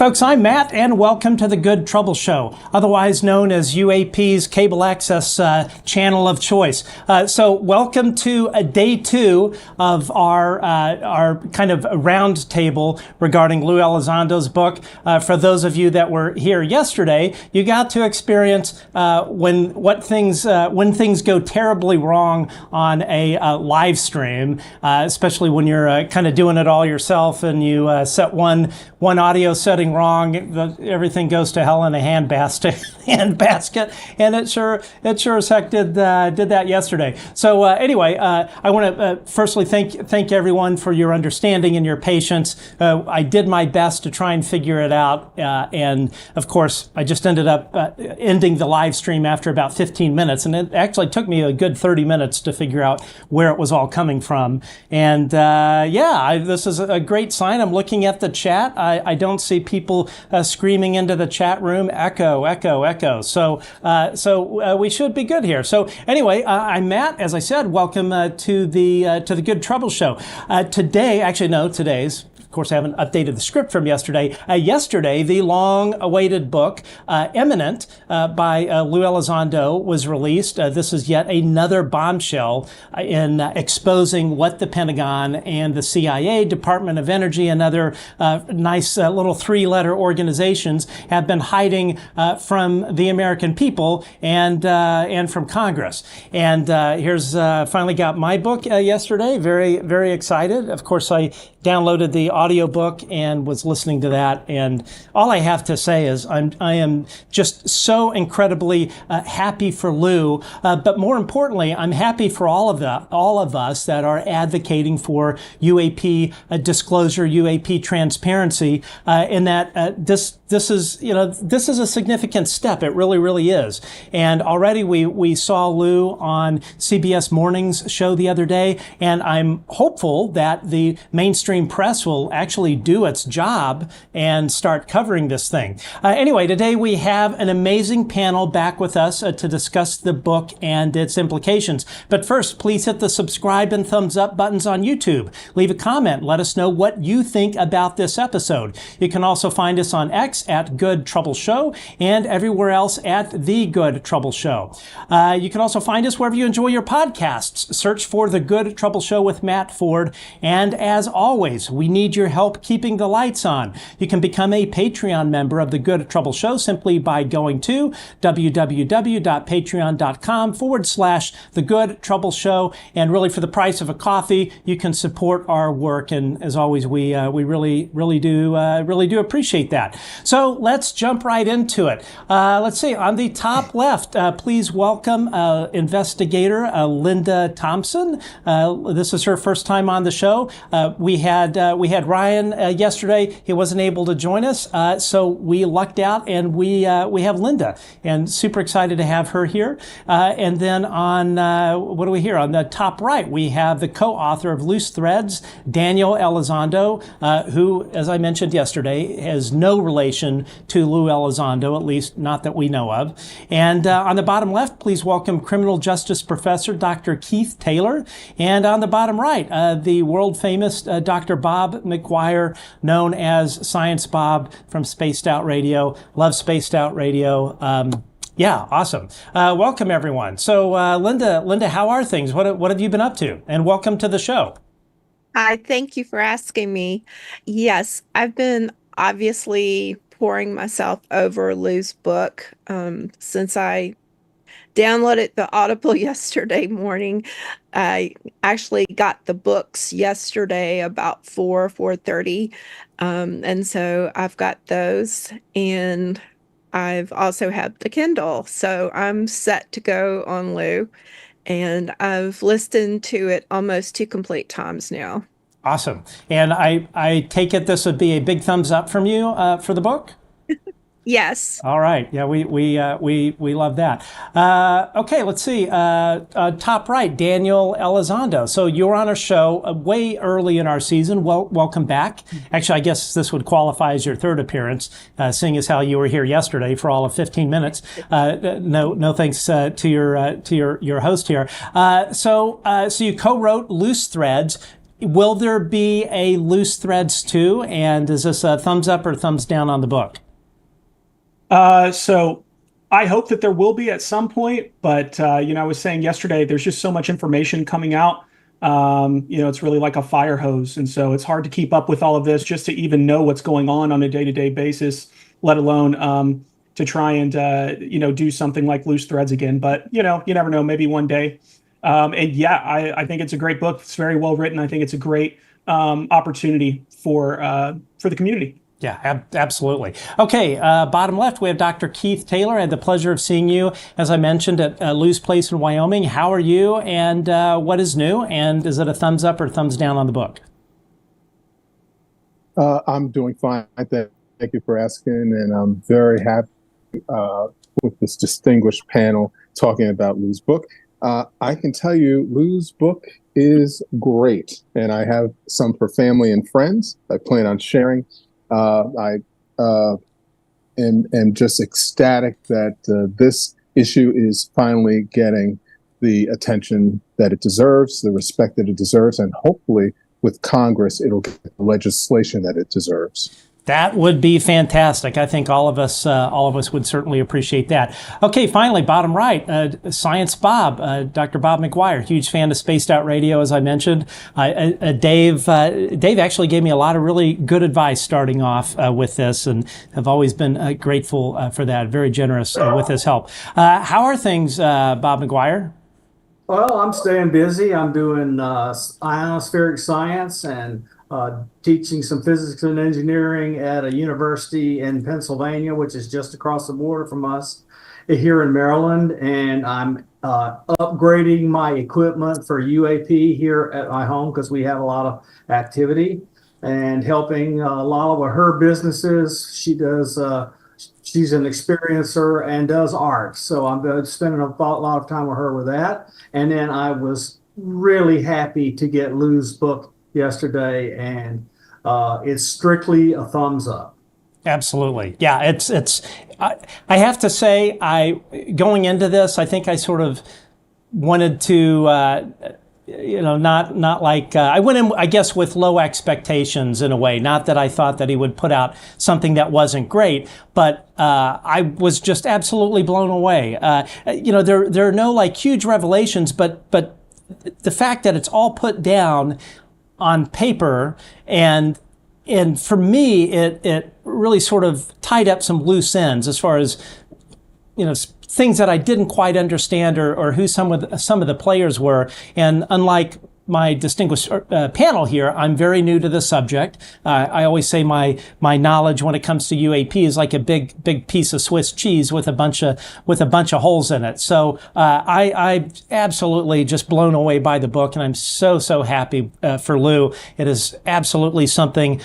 folks, I'm Matt, and welcome to the Good Trouble Show, otherwise known as UAP's cable access channel of choice. So welcome to day 2 of our kind of round table regarding Lue Elizondo's book. For those of you that were here yesterday, you got to experience when things go terribly wrong on a live stream, especially when you're kind of doing it all yourself and you set one audio setting wrong, everything goes to hell in a handbasket, and it sure as heck did that yesterday. So anyway, I want to firstly thank everyone for your understanding and your patience. I did my best to try and figure it out, and of course, I just ended up ending the live stream after about 15 minutes, and it actually took me a good 30 minutes to figure out where it was all coming from. And this is a great sign. I'm looking at the chat. I don't see people screaming into the chat room, echo, echo, echo. So we should be good here. So anyway, I'm Matt. As I said, welcome to the Good Trouble Show. Today's. Of course, I haven't updated the script from yesterday. Yesterday, the long-awaited book, Imminent, by Lue Elizondo, was released. This is yet another bombshell in exposing what the Pentagon and the CIA, Department of Energy, and other nice little 3-letter organizations have been hiding from the American people and from Congress. And here's finally got my book yesterday. Very, very excited. Of course, I downloaded the audiobook and was listening to that, and all I have to say is I am just so incredibly happy for Lue, but more importantly, I'm happy for all of us that are advocating for UAP disclosure, UAP transparency, in that this is a significant step. It really, really is. And already we saw Lue on CBS Morning's show the other day, and I'm hopeful that the mainstream press will actually do its job and start covering this thing. Anyway, today we have an amazing panel back with us to discuss the book and its implications. But first, please hit the subscribe and thumbs up buttons on YouTube. Leave a comment. Let us know what you think about this episode. You can also find us on X at Good Trouble Show and everywhere else at The Good Trouble Show. You can also find us wherever you enjoy your podcasts. Search for The Good Trouble Show with Matt Ford. And as always, we need your help keeping the lights on. You can become a Patreon member of The Good Trouble Show simply by going to www.patreon.com/The Good Trouble Show. And really, for the price of a coffee, you can support our work. And as always, we really do appreciate that. So let's jump right into it. Let's see. On the top left, please welcome investigator Lynda Thompson. This is her first time on the show. We had Ryan yesterday. He wasn't able to join us, so we lucked out, and we have Lynda, and super excited to have her here. And then on what do we hear on the top right? We have the co-author of Loose Threads, Daniel Elizondo, who, as I mentioned yesterday, has no relation to Lue Elizondo, at least not that we know of. And on the bottom left, please welcome criminal justice professor Dr. Keith Taylor, and on the bottom right, the world famous Dr. Bob McGwier, known as Science Bob from Spaced Out Radio. Love Spaced Out Radio. Awesome. Welcome, everyone. So, Lynda, how are things? What have you been up to? And welcome to the show. Hi, thank you for asking me. Yes, I've been obviously pouring myself over Lue's book since I downloaded the Audible yesterday morning. I actually got the books yesterday about 4:30. And so I've got those, and I've also had the Kindle. So I'm set to go on Lue, and I've listened to it almost 2 complete times now. Awesome. And I take it this would be a big thumbs up from you for the book? Yes. All right. Yeah, we love that. Okay, let's see. Top right, Daniel Elizondo. So you were on our show way early in our season. Welcome back. Actually, I guess this would qualify as your third appearance, seeing as how you were here yesterday for all of 15 minutes. No thanks to your host here. So you co-wrote Loose Threads. will there be a Loose Threads 2? And is this a thumbs up or thumbs down on the book? So I hope that there will be at some point, but I was saying yesterday, there's just so much information coming out. It's really like a fire hose, and so it's hard to keep up with all of this just to even know what's going on a day-to-day basis, let alone to try and do something like Loose Threads again. But you never know, maybe one day. I think it's a great book. It's very well written. I think it's a great opportunity for the community. Yeah, absolutely. Okay, bottom left, we have Dr. Keith Taylor. I had the pleasure of seeing you, as I mentioned, at Lou's Place in Wyoming. How are you, and what is new? And is it a thumbs up or thumbs down on the book? I'm doing fine. Thank you for asking, and I'm very happy with this distinguished panel talking about Lou's book. I can tell you Lou's book is great, and I have some for family and friends. I plan on sharing. I am just ecstatic that this issue is finally getting the attention that it deserves, the respect that it deserves, and hopefully with Congress, it'll get the legislation that it deserves. That would be fantastic. I think all of us would certainly appreciate that. Okay, finally, bottom right, Science Bob, Dr. Bob McGwier, huge fan of Spaced Out Radio, as I mentioned. Dave actually gave me a lot of really good advice starting off with this, and have always been grateful for that. Very generous with his help. How are things, Bob McGwier? Well, I'm staying busy. I'm doing ionospheric science and teaching some physics and engineering at a university in Pennsylvania, which is just across the border from us here in Maryland. And I'm upgrading my equipment for UAP here at my home because we have a lot of activity, and helping a lot of her businesses. She's an experiencer and does art. So I'm spending a lot of time with her with that. And then I was really happy to get Lou's book yesterday, and it's strictly a thumbs up. Absolutely. Yeah, it's I have to say, going into this, I think I sort of wanted to not like I went in, I guess, with low expectations in a way. Not that I thought that he would put out something that wasn't great, but I was just absolutely blown away. There are no like huge revelations, but the fact that it's all put down on paper, and for me, it really sort of tied up some loose ends as far as things that I didn't quite understand or who some of the players were. And unlike my distinguished panel here, I'm very new to the subject. I always say my knowledge when it comes to UAP is like a big piece of Swiss cheese with a bunch of holes in it. So I absolutely just blown away by the book, and I'm so happy for Lue. It is absolutely something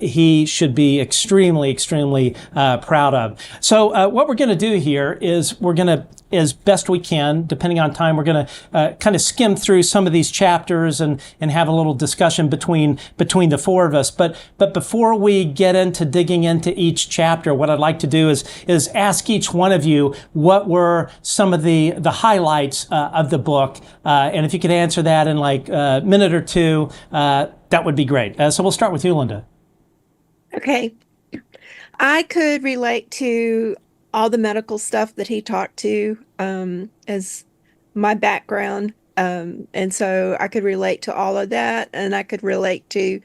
he should be extremely proud of. So what we're going to do here is we're going to, as best we can, depending on time, we're going to kind of skim through some of these chapters and have a little discussion between the four of us. But before we get into digging into each chapter, what I'd like to do is ask each one of you what were some of the highlights of the book, and if you could answer that in like a minute or two, that would be great. So we'll start with you, Lynda. Okay. I could relate to all the medical stuff that he talked to as my background. And so I could relate to all of that, and I could relate to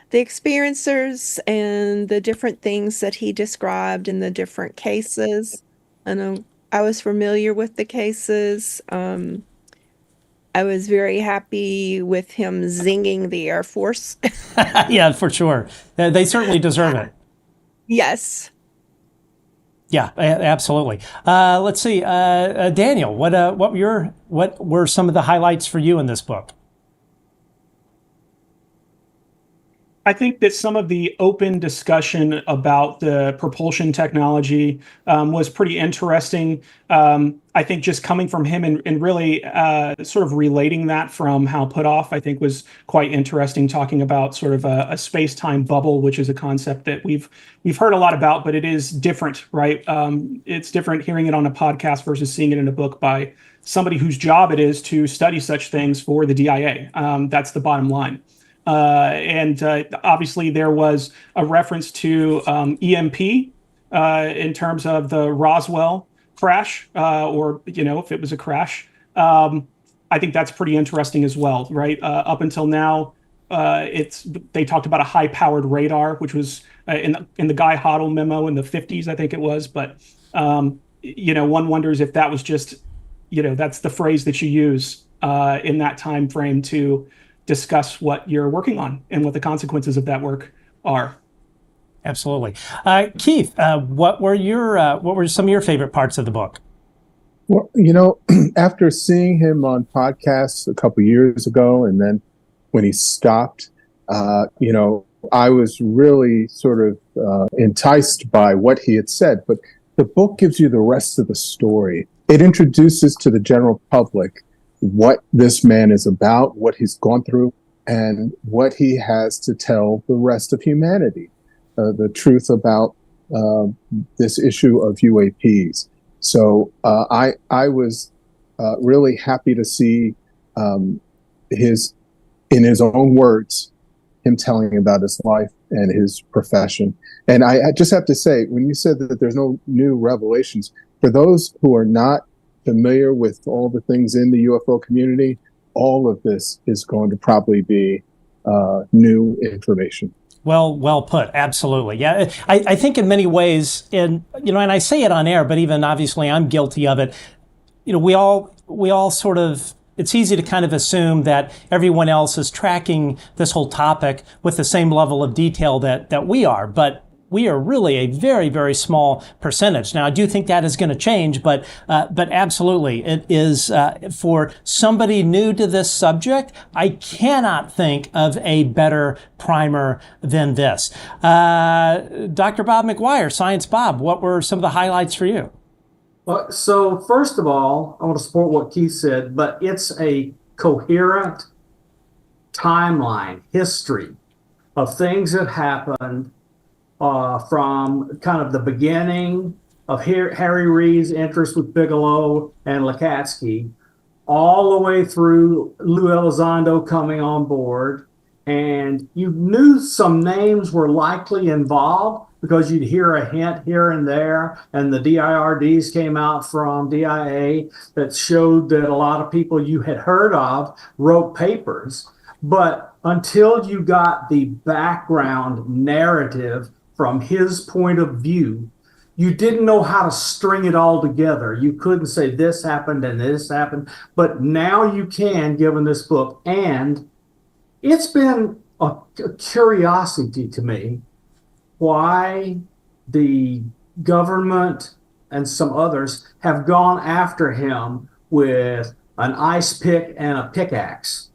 the experiencers and the different things that he described in the different cases. And I was familiar with the cases. I was very happy with him zinging the Air Force. Yeah, for sure. They certainly deserve it. Yes. Yeah, absolutely. Let's see, Daniel. What were some of the highlights for you in this book? I think that some of the open discussion about the propulsion technology was pretty interesting. I think just coming from him and really sort of relating that from Hal Puthoff, I think was quite interesting, talking about sort of a space-time bubble, which is a concept that we've heard a lot about, but it is different, right? It's different hearing it on a podcast versus seeing it in a book by somebody whose job it is to study such things for the DIA. That's the bottom line. And obviously there was a reference to EMP in terms of the Roswell crash, or, if it was a crash. I think that's pretty interesting as well, right? Up until now, they talked about a high-powered radar, which was in the Guy Hoddle memo in the 50s, I think it was. But one wonders if that was just, that's the phrase that you use in that time frame to discuss what you're working on and what the consequences of that work are. Absolutely. Keith, what were some of your favorite parts of the book? Well, after seeing him on podcasts a couple years ago, and then when he stopped, I was really sort of enticed by what he had said. But the book gives you the rest of the story. It introduces to the general public what this man is about, what he's gone through, and what he has to tell the rest of humanity, the truth about this issue of UAPs. So I was really happy to see in his own words, him telling about his life and his profession. And I just have to say, when you said that there's no new revelations, for those who are not familiar with all the things in the UFO community, all of this is going to probably be new information. Well put. Absolutely. Yeah. I think in many ways, and I say it on air, but even obviously I'm guilty of it. We all sort of, it's easy to kind of assume that everyone else is tracking this whole topic with the same level of detail that we are, but we are really a very, very small percentage. Now, I do think that is going to change, but absolutely, it is for somebody new to this subject. I cannot think of a better primer than this. Dr. Bob McGwier, Science Bob, what were some of the highlights for you? Well, so first of all, I want to support what Keith said, but it's a coherent timeline, history of things that happened from kind of the beginning of Harry Reid's interest with Bigelow and Lakatsky, all the way through Lue Elizondo coming on board. And you knew some names were likely involved because you'd hear a hint here and there. And the DIRDs came out from DIA that showed that a lot of people you had heard of wrote papers. But until you got the background narrative from his point of view, you didn't know how to string it all together. You couldn't say this happened and this happened, but now you can, given this book. And it's been a curiosity to me why the government and some others have gone after him with an ice pick and a pickaxe.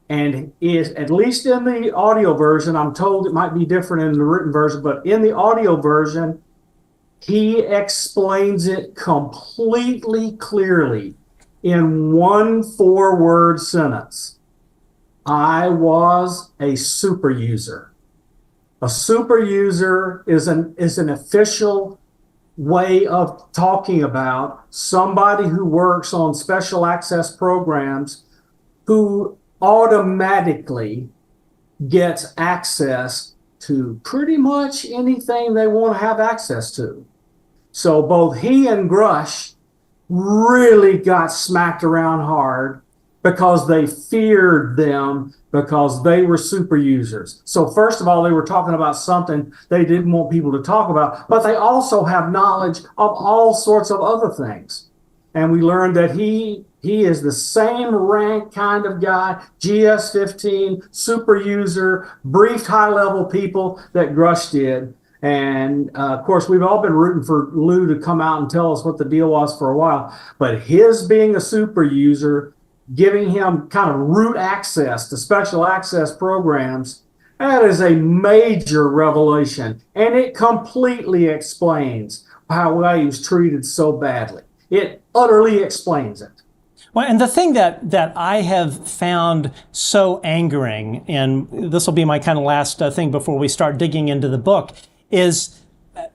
And is, at least in the audio version, I'm told it might be different in the written version, but in the audio version, he explains it completely clearly in one 4-word sentence. I was a super user. A super user is an official way of talking about somebody who works on special access programs who automatically gets access to pretty much anything they want to have access to. So both he and Grusch really got smacked around hard because they feared them because they were super users. So first of all, they were talking about something they didn't want people to talk about, but they also have knowledge of all sorts of other things. And we learned that he is the same rank kind of guy, GS-15, super user, briefed high-level people that Grusch did. And of course, we've all been rooting for Lue to come out and tell us what the deal was for a while. But his being a super user, giving him kind of root access to special access programs, that is a major revelation. And it completely explains why he was treated so badly. It utterly explains it. Well, and the thing that I have found so angering, and this will be my kind of last thing before we start digging into the book, is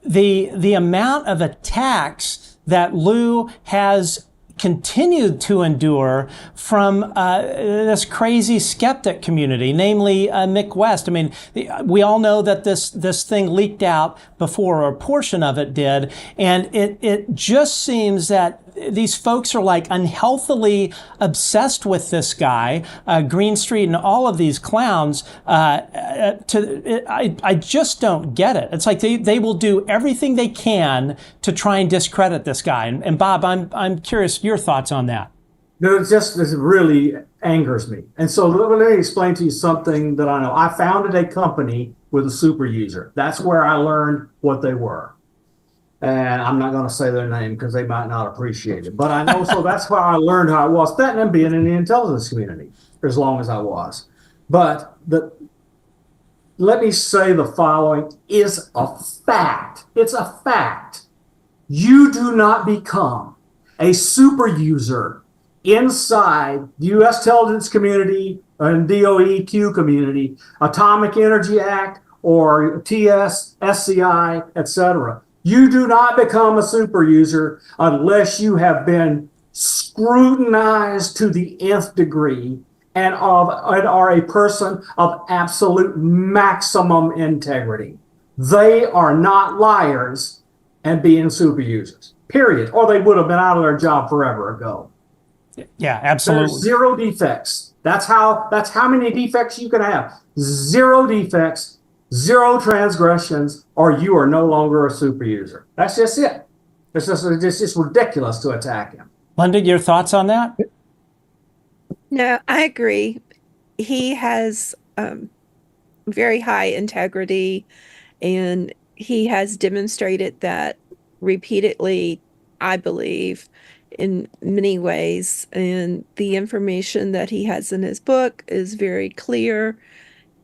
the amount of attacks that Lue has continued to endure from this crazy skeptic community, namely McWest. I mean, we all know that this thing leaked out before, or a portion of it did, and it just seems that these folks are like unhealthily obsessed with this guy, Greenstreet, and all of these clowns. I just don't get it. It's like they will do everything they can to try and discredit this guy. And Bob, I'm curious your thoughts on that. No, it really angers me. And so let me explain to you something that I know. I founded a company with a super user. That's where I learned what they were. And I'm not going to say their name because they might not appreciate it. But I know, so that's how I learned how I was. That and being in the intelligence community for as long as I was. But let me say the following is a fact. It's a fact. You do not become a super user inside the U.S. intelligence community and DOEQ community, Atomic Energy Act, or TS, SCI, etc. You do not become a super user unless you have been scrutinized to the nth degree and are a person of absolute maximum integrity. They are not liars and being super users, period. Or they would have been out of their job forever ago. Yeah, absolutely. There's zero defects. That's how many defects you can have. Zero defects, zero transgressions, or you are no longer a super user. That's just it. It's just ridiculous to attack him. Lynda, your thoughts on that? No, I agree. He has very high integrity, and he has demonstrated that repeatedly, I believe, in many ways. And the information that he has in his book is very clear,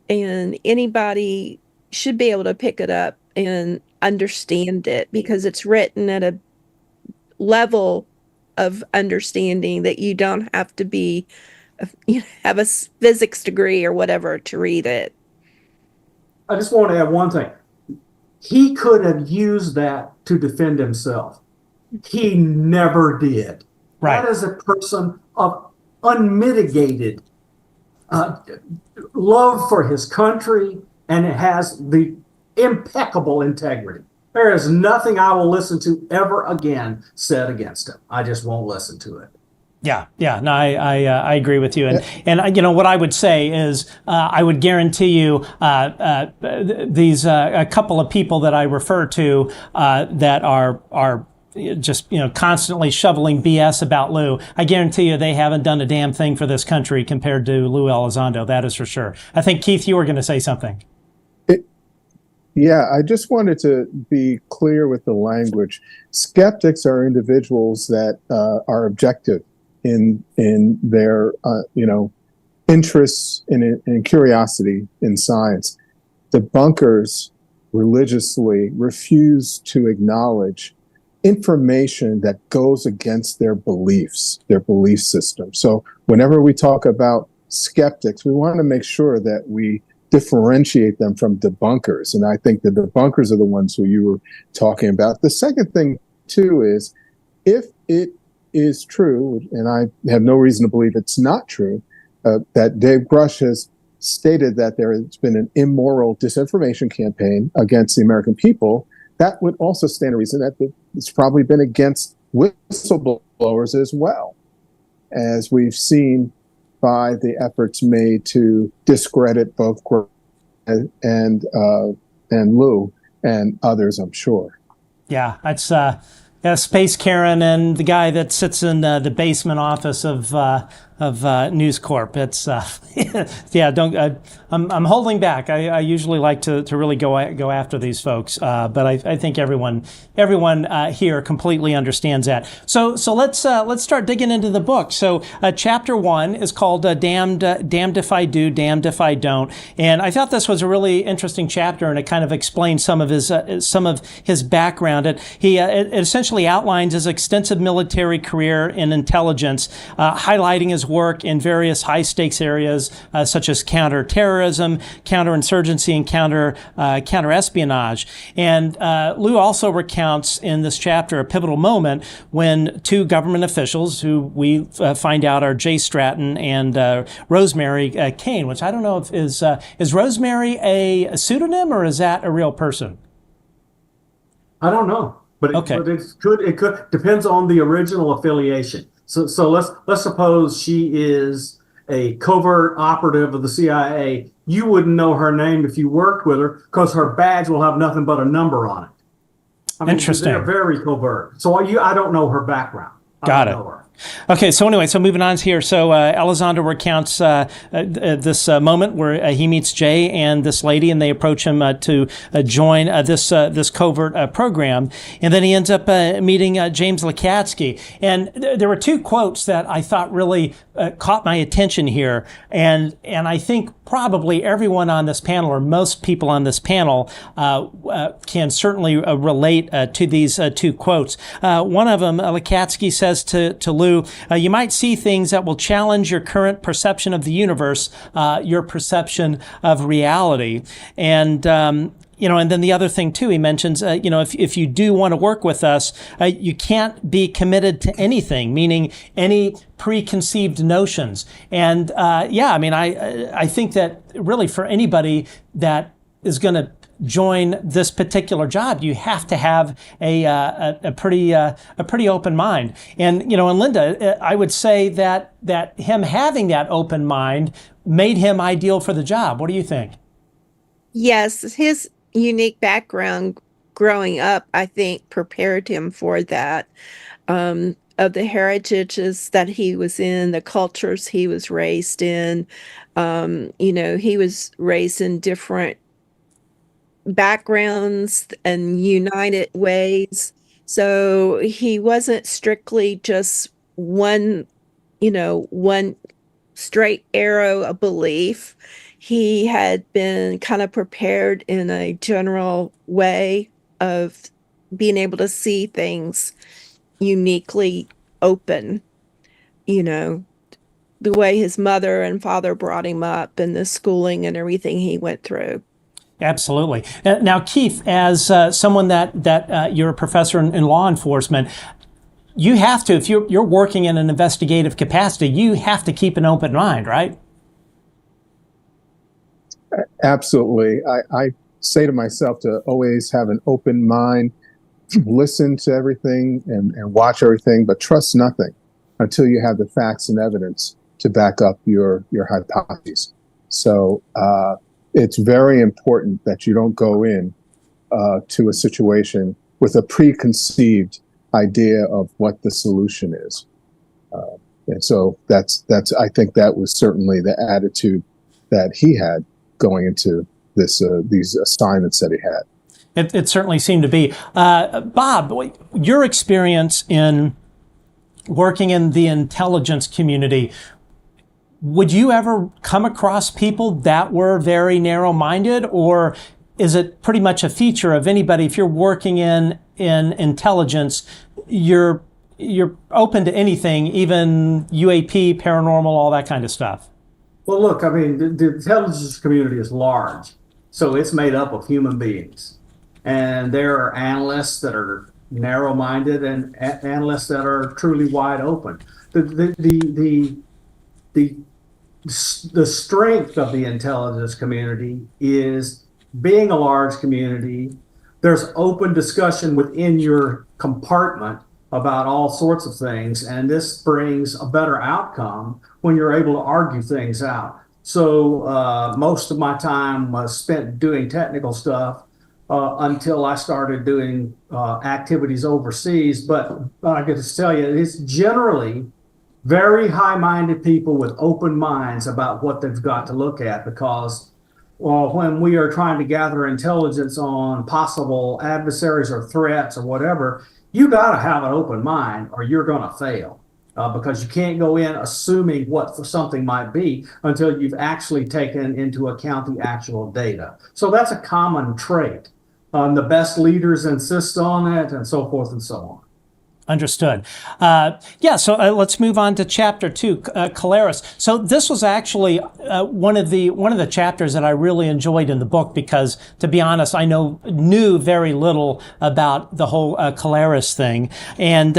and anybody should be able to pick it up and understand it because it's written at a level of understanding that you don't have to be, have a physics degree or whatever to read it. I just want to add one thing. He could have used that to defend himself. He never did. Right. That is a person of unmitigated love for his country, and it has the impeccable integrity. There is nothing I will listen to ever again said against him. I just won't listen to it. Yeah. No, I agree with you, and what I would say is I would guarantee you these a couple of people that I refer to that are just constantly shoveling BS about Lue. I guarantee you they haven't done a damn thing for this country compared to Lue Elizondo. That is for sure. I think Keith, you were going to say something. Yeah, I just wanted to be clear with the language. Skeptics are individuals that are objective in their interests and curiosity in science. Debunkers religiously refuse to acknowledge information that goes against their beliefs, their belief system. So whenever we talk about skeptics, we want to make sure that we differentiate them from debunkers. And I think the debunkers are the ones who you were talking about. The second thing, too, is if it is true, and I have no reason to believe it's not true, that Dave Grusch has stated that there has been an immoral disinformation campaign against the American people, that would also stand to reason that it's probably been against whistleblowers as well, as we've seen by the efforts made to discredit both and Lue and others, I'm sure. Yeah, that's Space Karen and the guy that sits in the basement office of News Corp. It's I'm holding back. I usually like to really go after these folks, but I think everyone here completely understands that. So let's start digging into the book. So chapter 1 is called "Damned If I Do, Damned If I Don't," and I thought this was a really interesting chapter, and it kind of explains some of his background. It essentially outlines his extensive military career in intelligence, highlighting his his work in various high-stakes areas such as counterterrorism, counterinsurgency, and counterespionage. And Lue also recounts in this chapter a pivotal moment when two government officials, who we find out are Jay Stratton and Rosemary Kane, which I don't know if is Rosemary a pseudonym or is that a real person? I don't know, but it could depends on the original affiliation. So let's suppose she is a covert operative of the CIA. You wouldn't know her name if you worked with her because her badge will have nothing but a number on it. I mean, interesting. They're very covert. So I don't know her background. Got it. Okay, so anyway, so moving on here. So Elizondo recounts this moment where he meets Jay and this lady, and they approach him to join this covert program. And then he ends up meeting James Lakatsky. And there were two quotes that I thought really caught my attention here. And I think probably everyone on this panel, or most people on this panel, can certainly relate to these two quotes. One of them, Lakatsky says to Lue, you might see things that will challenge your current perception of the universe, your perception of reality. And and then the other thing too, he mentions, if you do want to work with us, you can't be committed to anything, meaning any preconceived notions. And I think that really for anybody that is going to join this particular job, you have to have a pretty open mind. And and Lynda, I would say that him having that open mind made him ideal for the job. What do you think? Yes, his unique background growing up, I think, prepared him for that. Of the heritages that he was in, the cultures he was raised in, he was raised in different backgrounds and united ways. So he wasn't strictly just one straight arrow of belief. He had been kind of prepared in a general way of being able to see things uniquely open, the way his mother and father brought him up and the schooling and everything he went through. Absolutely. Now, Keith, as someone that you're a professor in law enforcement, you have to, if you're working in an investigative capacity, you have to keep an open mind, right? Absolutely. I say to myself to always have an open mind, listen to everything and watch everything, but trust nothing until you have the facts and evidence to back up your hypotheses. So it's very important that you don't go in to a situation with a preconceived idea of what the solution is. And so that's I think that was certainly the attitude that he had going into these assignments that he had. It certainly seemed to be. Bob, your experience in working in the intelligence community, would you ever come across people that were very narrow-minded, or is it pretty much a feature of anybody? If you're working in intelligence, you're open to anything, even UAP, paranormal, all that kind of stuff? Well, look, I mean, the intelligence community is large, so it's made up of human beings. And there are analysts that are narrow-minded and analysts that are truly wide open. The strength of the intelligence community is being a large community. There's open discussion within your compartment about all sorts of things, and this brings a better outcome when you're able to argue things out. So most of my time was spent doing technical stuff until I started doing activities overseas. But I get to tell you, it's generally very high-minded people with open minds about what they've got to look at, because when we are trying to gather intelligence on possible adversaries or threats or whatever, you got to have an open mind or you're going to fail, because you can't go in assuming what something might be until you've actually taken into account the actual data. So that's a common trait. The best leaders insist on it, and so forth and so on. Understood. So let's move on to chapter 2, Caleres. So this was actually one of the chapters that I really enjoyed in the book because, to be honest, I knew very little about the whole Caleres thing. And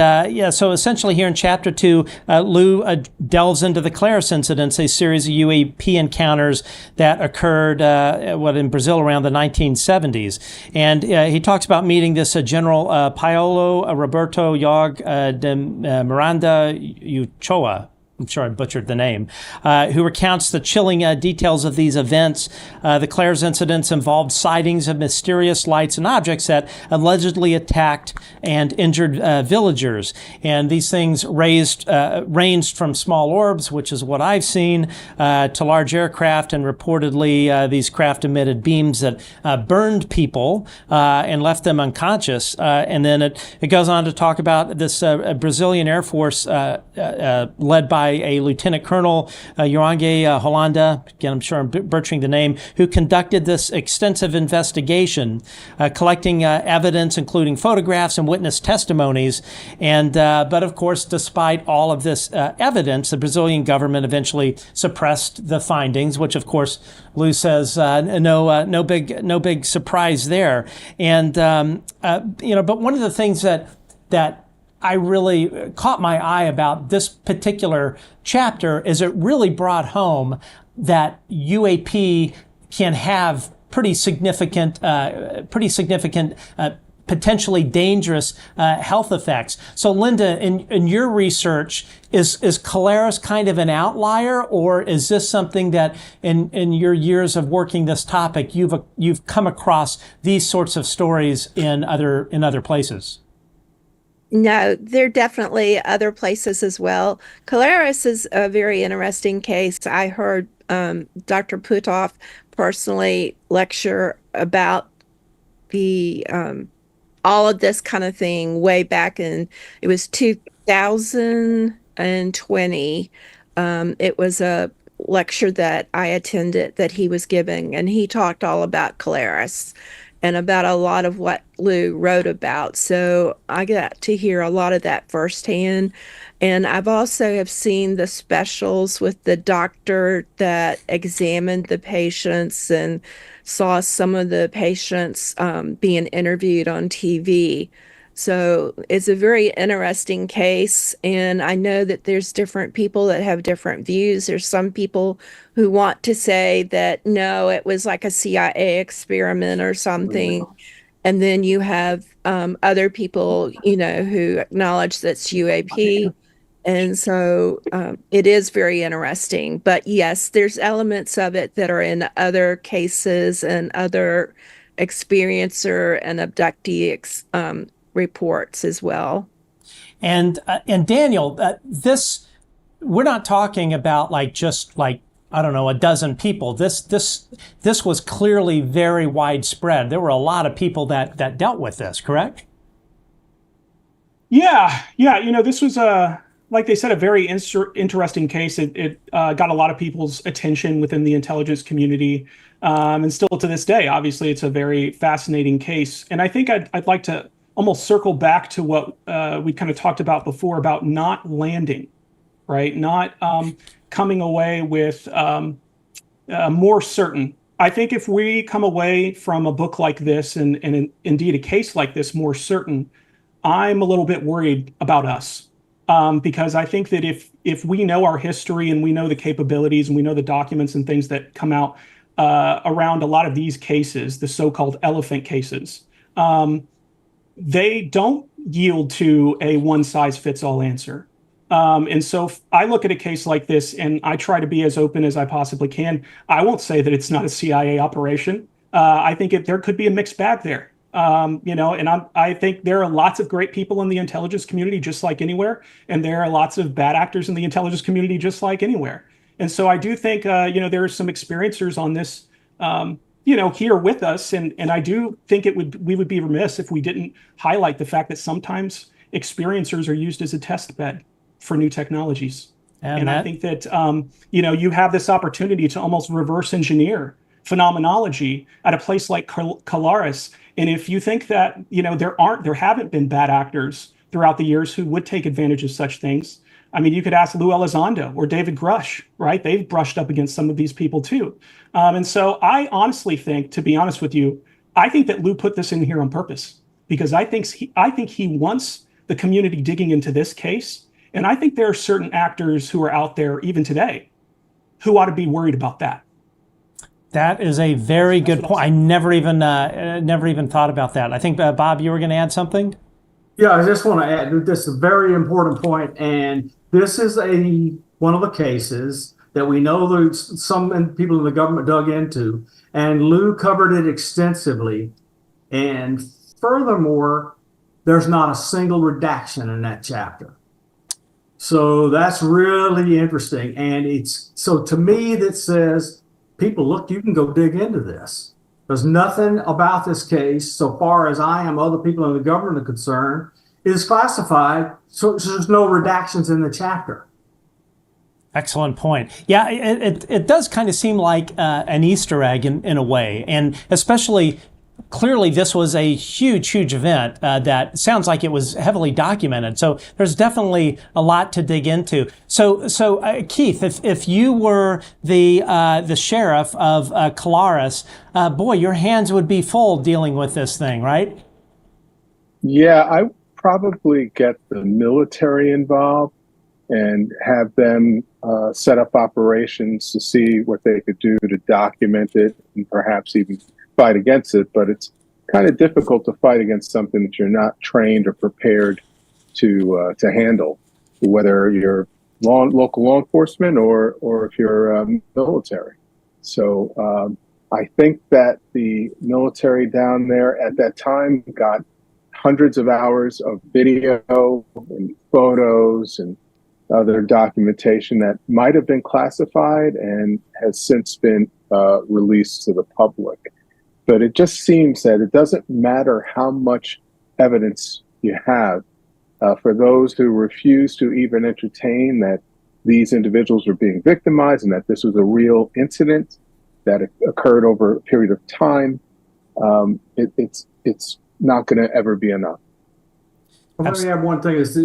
so essentially here in chapter 2, Lue delves into the Caleres incidents, a series of UAP encounters that occurred in Brazil around the 1970s. And he talks about meeting this General Paolo Roberto de Miranda Uchoa, I'm sure I butchered the name, who recounts the chilling details of these events. The Caleres incidents involved sightings of mysterious lights and objects that allegedly attacked and injured villagers. And these things ranged from small orbs, which is what I've seen, to large aircraft, and reportedly these craft emitted beams that burned people and left them unconscious. And then it goes on to talk about this Brazilian Air Force led by a Lieutenant Colonel Joange Holanda, again, I'm sure I'm butchering the name, who conducted this extensive investigation, collecting evidence, including photographs and witness testimonies. And but of course, despite all of this evidence, the Brazilian government eventually suppressed the findings, which of course Lue says no big surprise there. And but one of the things that I really caught my eye about this particular chapter is it really brought home that UAP can have pretty significant, potentially dangerous health effects. So, Lynda, in your research, is Caleres kind of an outlier, or is this something that in your years of working this topic you've come across these sorts of stories in other places? No, there are definitely other places as well. Caleres is a very interesting case. I heard Dr. Putoff personally lecture about the all of this kind of thing way back in, it was 2020. It was a lecture that I attended that he was giving, and he talked all about Caleres and about a lot of what Lue wrote about. So I got to hear a lot of that firsthand. And I've also have seen the specials with the doctor that examined the patients and saw some of the patients being interviewed on TV. So it's a very interesting case, and I know that there's different people that have different views. There's some people who want to say that, no, it was like a CIA experiment or something. And then you have other people, who acknowledge that's UAP. And so it is very interesting. But yes, there's elements of it that are in other cases and other experiencer and abductee reports as well. And Daniel, we're not talking about I don't know, a dozen people. This was clearly very widespread. There were a lot of people that dealt with this, correct? Yeah. This was like they said, a very interesting case. It got a lot of people's attention within the intelligence community, and still to this day, obviously, it's a very fascinating case. And I think I'd like to almost circle back to what we kind of talked about before about not landing, right? Not coming away with more certain. I think if we come away from a book like this and indeed a case like this more certain, I'm a little bit worried about us. Because I think that if we know our history and we know the capabilities and we know the documents and things that come out around a lot of these cases, the so-called elephant cases, they don't yield to a one-size-fits-all answer. And so I look at a case like this and I try to be as open as I possibly can. I won't say that it's not a CIA operation. I think there could be a mixed bag there. And I think there are lots of great people in the intelligence community, just like anywhere. And there are lots of bad actors in the intelligence community, just like anywhere. And so I do think, there are some experiencers on this, here with us. And I do think we would be remiss if we didn't highlight the fact that sometimes experiencers are used as a test bed for new technologies. And I think that, you have this opportunity to almost reverse engineer phenomenology at a place like Caleres. And if you think that, there haven't been bad actors throughout the years who would take advantage of such things. I mean, you could ask Lue Elizondo or David Grusch, right? They've brushed up against some of these people too. And so I honestly think, to be honest with you, I think that Lue put this in here on purpose, because I think he wants the community digging into this case. And I think there are certain actors who are out there even today who ought to be worried about that. That is a very good point. I never even thought about that. I think, Bob, you were going to add something? Yeah, I just want to add, this is a very important point, and this is one of the cases that we know there's some people in the government dug into, and Lue covered it extensively. And furthermore, there's not a single redaction in that chapter. So that's really interesting. And so to me, that says, people, look, you can go dig into this. There's nothing about this case, so far as I am, other people in the government are concerned, is classified. So there's no redactions in the chapter. Excellent point. Yeah, it does kind of seem like an Easter egg in a way. And especially, clearly, this was a huge event that sounds like it was heavily documented. So there's definitely a lot to dig into. So Keith, if you were the sheriff of Colares, boy, your hands would be full dealing with this thing, right? Yeah, I probably get the military involved and have them set up operations to see what they could do to document it and perhaps even fight against it. But it's kind of difficult to fight against something that you're not trained or prepared to handle, whether you're local law enforcement or if you're military. So I think that the military down there at that time got hundreds of hours of video and photos and other documentation that might have been classified and has since been released to the public. But it just seems that it doesn't matter how much evidence you have for those who refuse to even entertain that these individuals were being victimized and that this was a real incident that occurred over a period of time. It's not going to ever be enough. Well, let me add one thing. Is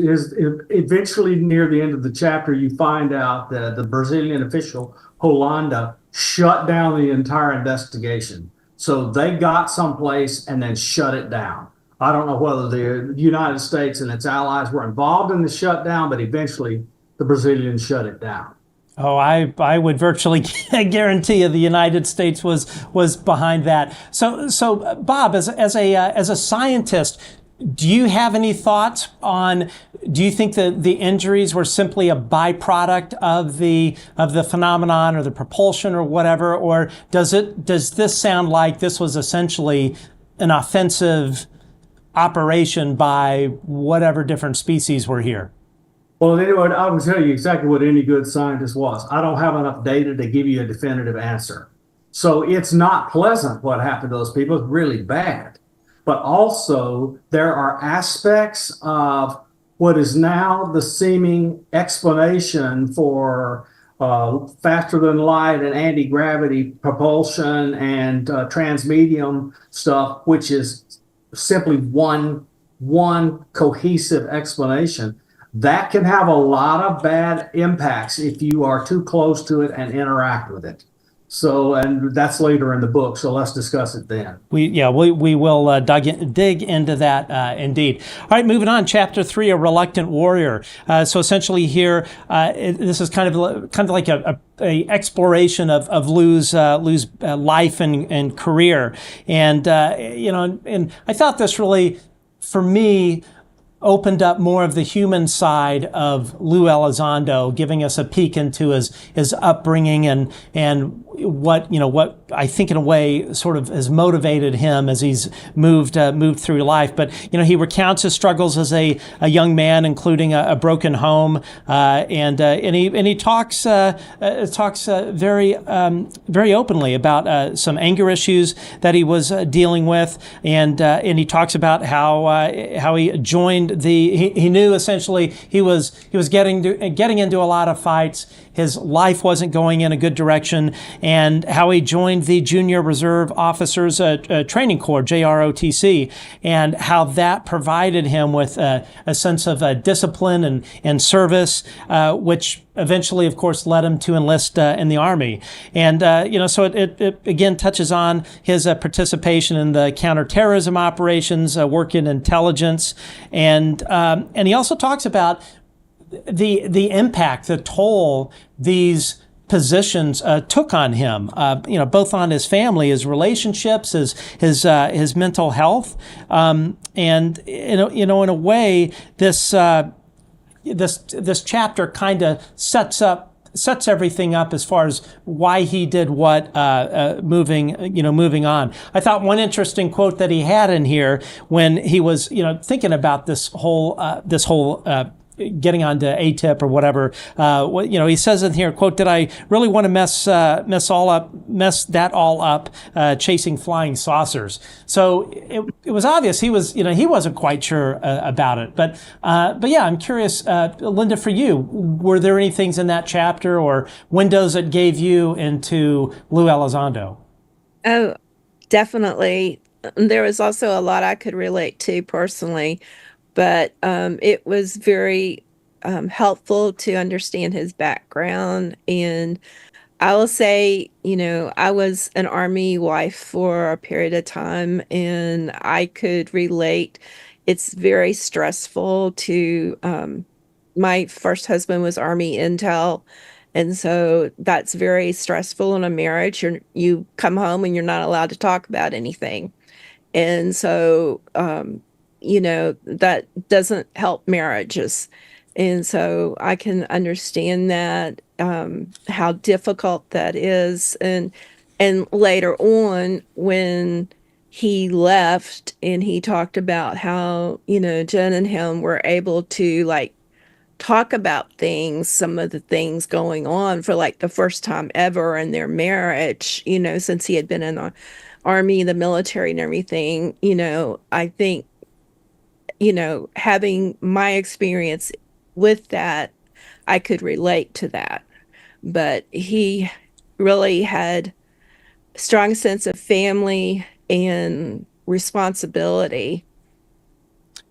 eventually near the end of the chapter, you find out that the Brazilian official, Holanda, shut down the entire investigation. So they got someplace and then shut it down. I don't know whether the United States and its allies were involved in the shutdown, but eventually the Brazilians shut it down. Oh, I would virtually guarantee you the United States was behind that. So Bob, as a scientist, do you have any thoughts on, do you think that the injuries were simply a byproduct of the phenomenon or the propulsion or whatever, or does this sound like this was essentially an offensive operation by whatever different species were here? Well, anyway, I will tell you exactly what any good scientist was. I don't have enough data to give you a definitive answer. So it's not pleasant what happened to those people. It's really bad. But also, there are aspects of what is now the seeming explanation for faster than light and anti-gravity propulsion and transmedium stuff, which is simply one cohesive explanation. That can have a lot of bad impacts if you are too close to it and interact with it. So, and that's later in the book, so let's discuss it then. We will dig into that indeed. All right, moving on. Chapter 3, A Reluctant Warrior. So essentially here, this is kind of like a exploration of Lue's life and career, and and I thought this really, for me, opened up more of the human side of Lue Elizondo, giving us a peek into his upbringing and what I think in a way sort of has motivated him as he's moved through life. But he recounts his struggles as a young man, including a broken home, and he talks very openly about some anger issues that he was dealing with, and he talks about how he joined he knew essentially he was getting into a lot of fights. His life wasn't going in a good direction, and how he joined the Junior Reserve Officers Training Corps, JROTC, and how that provided him with a sense of discipline and service, which eventually, of course, led him to enlist in the Army. And, so it again touches on his participation in the counterterrorism operations, work in intelligence. And he also talks about the impact, the toll these positions took on him, both on his family, his relationships, his mental health. And, in a way, this chapter kind of sets everything up as far as why he did what, moving on. I thought one interesting quote that he had in here when he was, thinking about this whole getting onto ATIP or whatever, he says in here, quote, "Did I really want to mess that all up, chasing flying saucers?" So it was obvious he wasn't quite sure about it. But yeah, I'm curious, Lynda, for you, were there any things in that chapter or windows that gave you into Lue Elizondo? Oh, definitely. There was also a lot I could relate to personally. But it was very helpful to understand his background. And I will say, I was an Army wife for a period of time, and I could relate. It's very stressful to, my first husband was Army Intel. And so that's very stressful in a marriage. You come home and you're not allowed to talk about anything. And so, that doesn't help marriages. And so I can understand that, how difficult that is. And later on, when he left and he talked about how, Jen and him were able to talk about things, some of the things going on for the first time ever in their marriage, since he had been in the Army, the military and everything, I think, having my experience with that, I could relate to that. But he really had a strong sense of family and responsibility.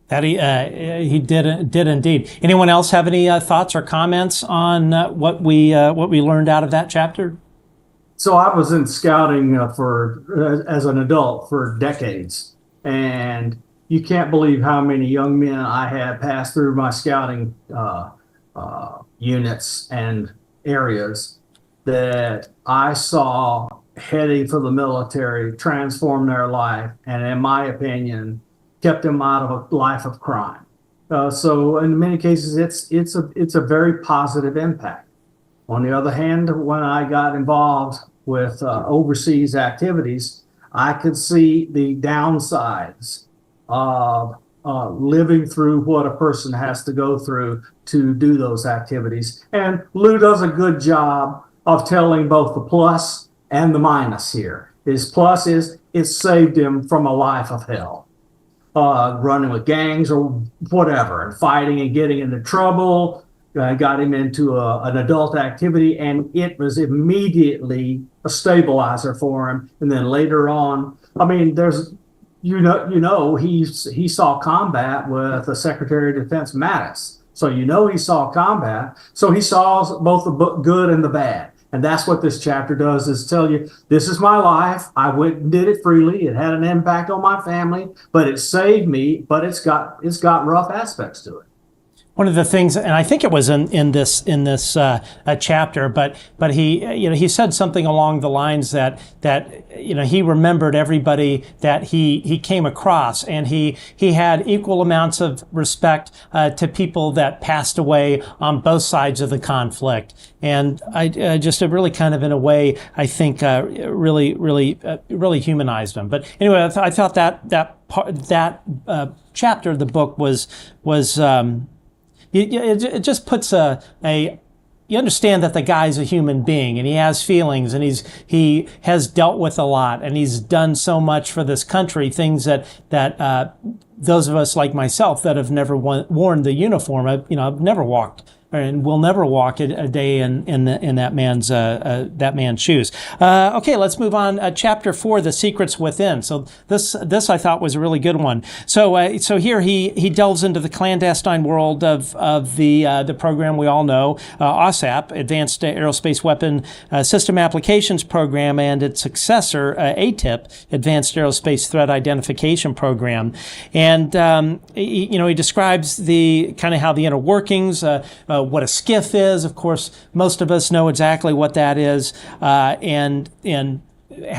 That he did indeed. Anyone else have any thoughts or comments on what we learned out of that chapter? So I was in scouting as an adult for decades, and you can't believe how many young men I had passed through my scouting units and areas that I saw heading for the military transform their life, and in my opinion, kept them out of a life of crime. So in many cases, it's a very positive impact. On the other hand, when I got involved with overseas activities, I could see the downsides of living through what a person has to go through to do those activities. And Lue does a good job of telling both the plus and the minus here. His plus is it saved him from a life of hell, running with gangs or whatever, and fighting and getting into trouble, got him into an adult activity, and it was immediately a stabilizer for him. And then later on, I mean, there's, he saw combat with the Secretary of Defense Mattis. So he saw combat. So he saw both the good and the bad. And that's what this chapter does, is tell you, this is my life. I went and did it freely. It had an impact on my family, but it saved me, but it's got rough aspects to it. One of the things, and I think it was in this chapter, but he said something along the lines that he remembered everybody that he came across, and he had equal amounts of respect to people that passed away on both sides of the conflict, and I just really kind of in a way I think really humanized him. But anyway, I thought that chapter of the book was. It just puts you understand that the guy's a human being, and he has feelings, and he has dealt with a lot, and he's done so much for this country, things that those of us like myself that have never worn the uniform, I've never walked and will never walk a day in that man's shoes. Okay, let's move on. Chapter 4, The Secrets Within. So this I thought was a really good one. So here he delves into the clandestine world of the program we all know, OSAP, Advanced Aerospace Weapon System Applications Program, and its successor, ATIP, Advanced Aerospace Threat Identification Program. And he describes the kind of how the inner workings, what a skiff is. Of course, most of us know exactly what that is, and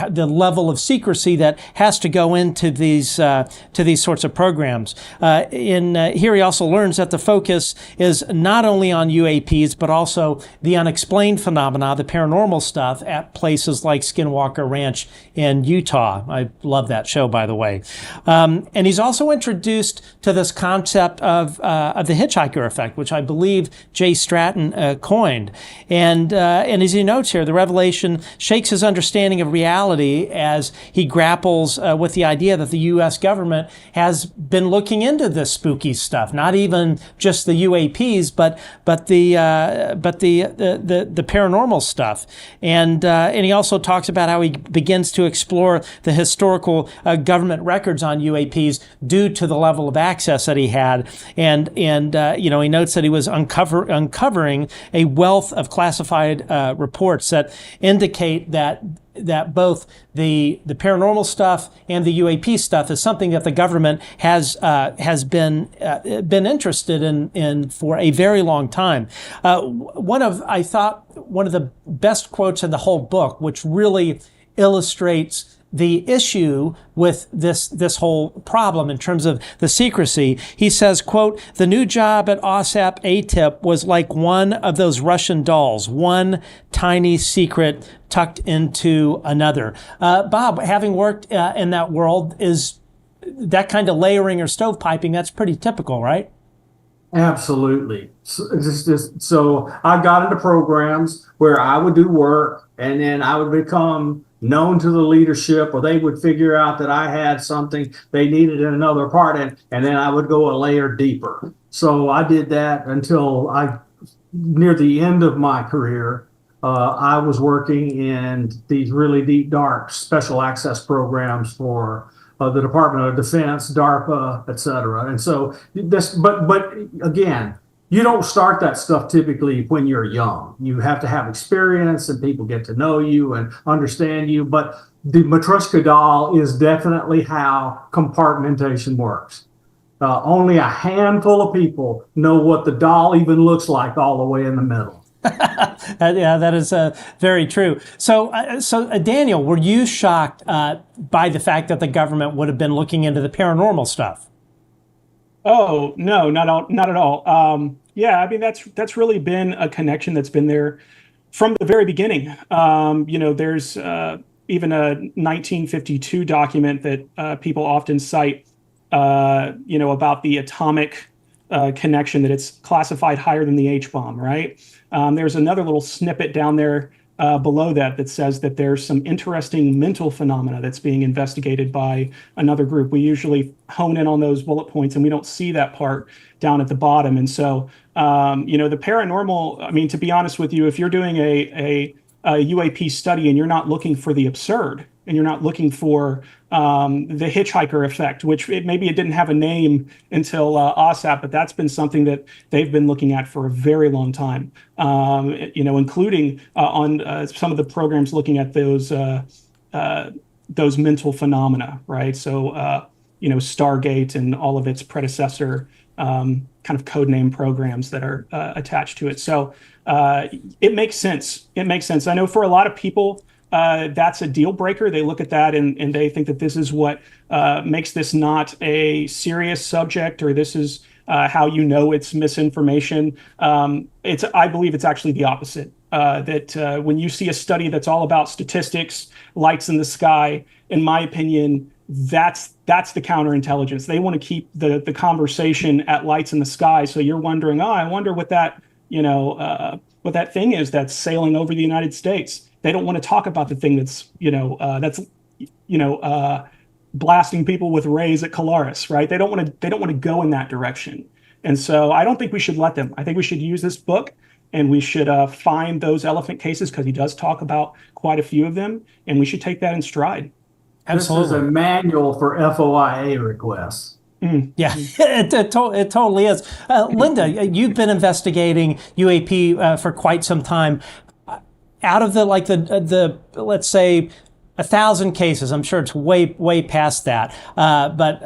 the level of secrecy that has to go into these sorts of programs. Here he also learns that the focus is not only on UAPs, but also the unexplained phenomena, the paranormal stuff at places like Skinwalker Ranch in Utah. I love that show, by the way. And he's also introduced to this concept of the hitchhiker effect, which I believe Jay Stratton coined. And as he notes here, the revelation shakes his understanding of reality as he grapples with the idea that the U.S. government has been looking into this spooky stuff, not even just the UAPs, but the paranormal stuff. And he also talks about how he begins to explore the historical government records on UAPs due to the level of access that he had. And he notes that he was uncovering a wealth of classified reports that indicate that both the paranormal stuff and the UAP stuff is something that the government has been interested in for a very long time. I thought one of the best quotes in the whole book, which really illustrates the issue with this whole problem in terms of the secrecy. He says, quote, "The new job at OSAP ATIP was like one of those Russian dolls, one tiny secret tucked into another." Bob, having worked in that world, is that kind of layering or stovepiping, that's pretty typical, right? Absolutely. So I got into programs where I would do work and then I would become known to the leadership, or they would figure out that I had something they needed in another part, and then I would go a layer deeper. So I did that until near the end of my career, I was working in these really deep, dark special access programs for the Department of Defense, DARPA, et cetera. And so but again, you don't start that stuff typically when you're young. You have to have experience and people get to know you and understand you. But the Matryoshka doll is definitely how compartmentation works. Only a handful of people know what the doll even looks like all the way in the middle. Yeah, that is very true. So Daniel, were you shocked by the fact that the government would have been looking into the paranormal stuff? Oh, no, not at all. Yeah, I mean, that's really been a connection that's been there from the very beginning. There's even a 1952 document that people often cite, about the atomic connection, that it's classified higher than the H-bomb, right? There's another little snippet down there below that says that there's some interesting mental phenomena that's being investigated by another group. We usually hone in on those bullet points and we don't see that part down at the bottom. And so, the paranormal, I mean, to be honest with you, if you're doing a UAP study and you're not looking for the absurd and you're not looking for the hitchhiker effect, which maybe it didn't have a name until OSAP, but that's been something that they've been looking at for a very long time, including on some of the programs looking at those mental phenomena, right? So, Stargate and all of its predecessor kind of codename programs that are attached to it. So it makes sense. It makes sense. I know for a lot of people, that's a deal breaker. They look at that and they think that this is what makes this not a serious subject, or this is how it's misinformation. I believe it's actually the opposite. That when you see a study that's all about statistics, lights in the sky, in my opinion, that's the counterintelligence. They want to keep the conversation at lights in the sky. So you're wondering, I wonder what that what that thing is that's sailing over the United States. They don't want to talk about the thing that's blasting people with rays at Colaris, right? They don't want to go in that direction. And so I don't think we should let them. I think we should use this book, and we should find those elephant cases, because he does talk about quite a few of them, and we should take that in stride. Absolutely. This is a manual for FOIA requests. Yeah, it totally is. Lynda, you've been investigating UAP for quite some time. Out of the let's say 1,000 cases, I'm sure it's way past that. But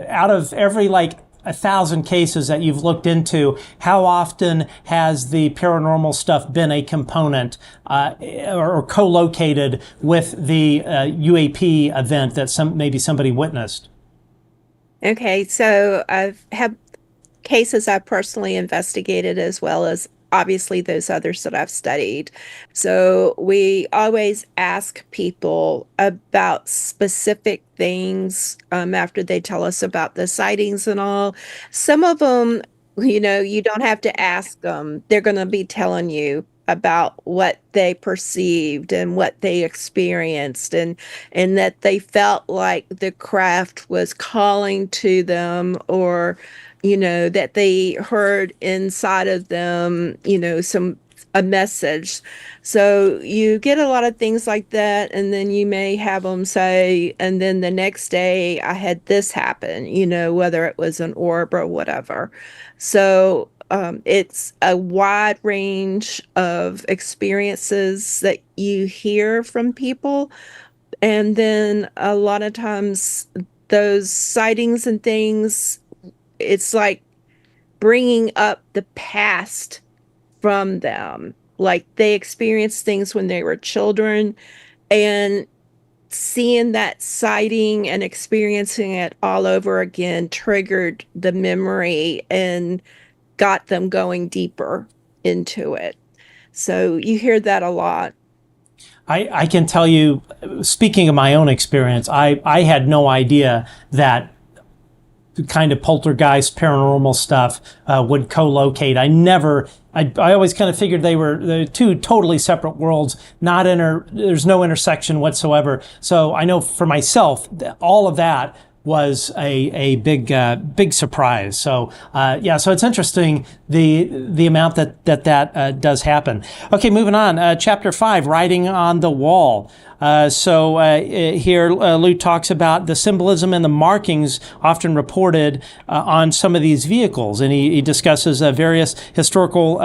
out of every 1,000 cases that you've looked into, how often has the paranormal stuff been a component or co-located with the UAP event that maybe somebody witnessed? Okay, so I've had cases I've personally investigated, as well as obviously those others that I've studied. So we always ask people about specific things after they tell us about the sightings and all. Some of them, you don't have to ask them. They're going to be telling you about what they perceived and what they experienced, and that they felt like the craft was calling to them, or that they heard inside of them a message. So you get a lot of things like that, and then you may have them say, and then the next day I had this happen, whether it was an orb or whatever. So it's a wide range of experiences that you hear from people. And then a lot of times those sightings and things, it's like bringing up the past from them. Like they experienced things when they were children, and seeing that sighting and experiencing it all over again triggered the memory and got them going deeper into it. So you hear that a lot. I can tell you, speaking of my own experience, I had no idea that kind of poltergeist paranormal stuff would co-locate. I always kind of figured they're two totally separate worlds, there's no intersection whatsoever. So I know for myself, all of that was a big surprise. So so it's interesting the amount that does happen. Okay, moving on. Chapter 5, Writing on the Wall. Here Lue talks about the symbolism and the markings often reported on some of these vehicles, and he discusses various historical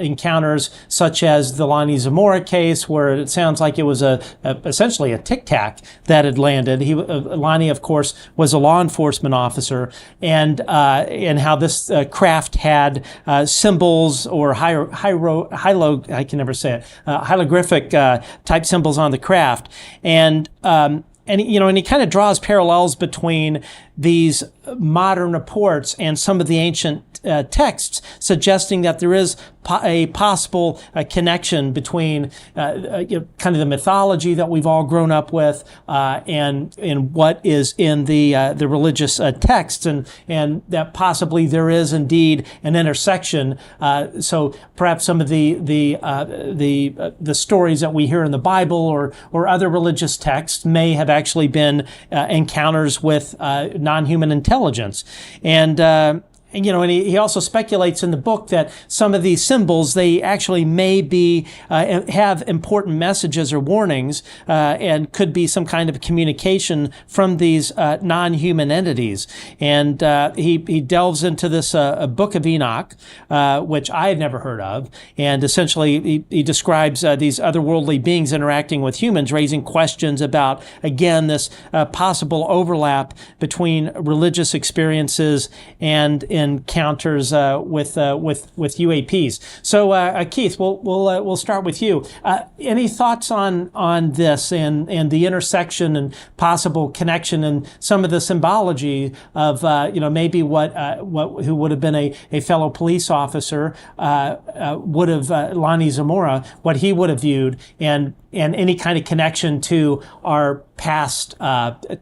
encounters, such as the Lonnie Zamora case, where it sounds like it was essentially a Tic Tac that had landed. Lonnie, of course, was a law enforcement officer, and how this craft had symbols or hieroglyphic type symbols on the craft. And he kind of draws parallels between these modern reports and some of the ancient texts, suggesting that there is a possible connection between kind of the mythology that we've all grown up with and what is in the religious texts, and that possibly there is indeed an intersection. So perhaps some of the stories that we hear in the Bible or other religious texts may have actually been encounters with non-human intelligence. And he also speculates in the book that some of these symbols, they actually may be have important messages or warnings, and could be some kind of communication from these non-human entities. And he delves into this Book of Enoch, which I had never heard of, and essentially he describes these otherworldly beings interacting with humans, raising questions about, again, this possible overlap between religious experiences and encounters with UAPs. So Keith, we'll start with you. Any thoughts on this and the intersection and possible connection and some of the symbology of maybe what who would have been a fellow police officer would have Lonnie Zamora, what he would have viewed, and any kind of connection to our past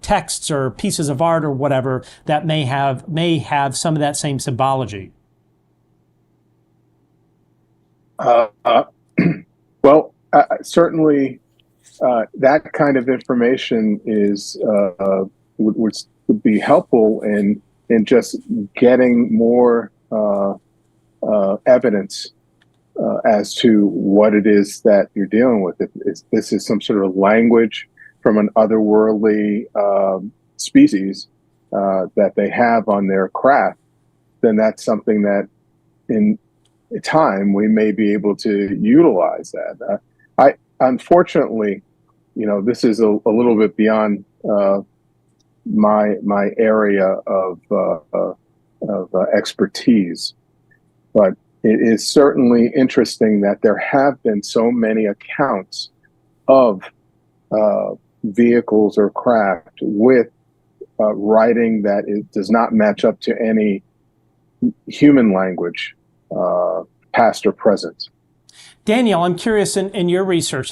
texts or pieces of art or whatever that may have some of that same symbology? Certainly that kind of information is would be helpful in just getting more evidence as to what it is that you're dealing with. If this is some sort of language from an otherworldly species that they have on their craft, then that's something that in time we may be able to utilize that. I unfortunately, this is a little bit beyond my area of expertise, but it is certainly interesting that there have been so many accounts of vehicles or craft with writing that it does not match up to any human language, past or present. Daniel, I'm curious, in your research,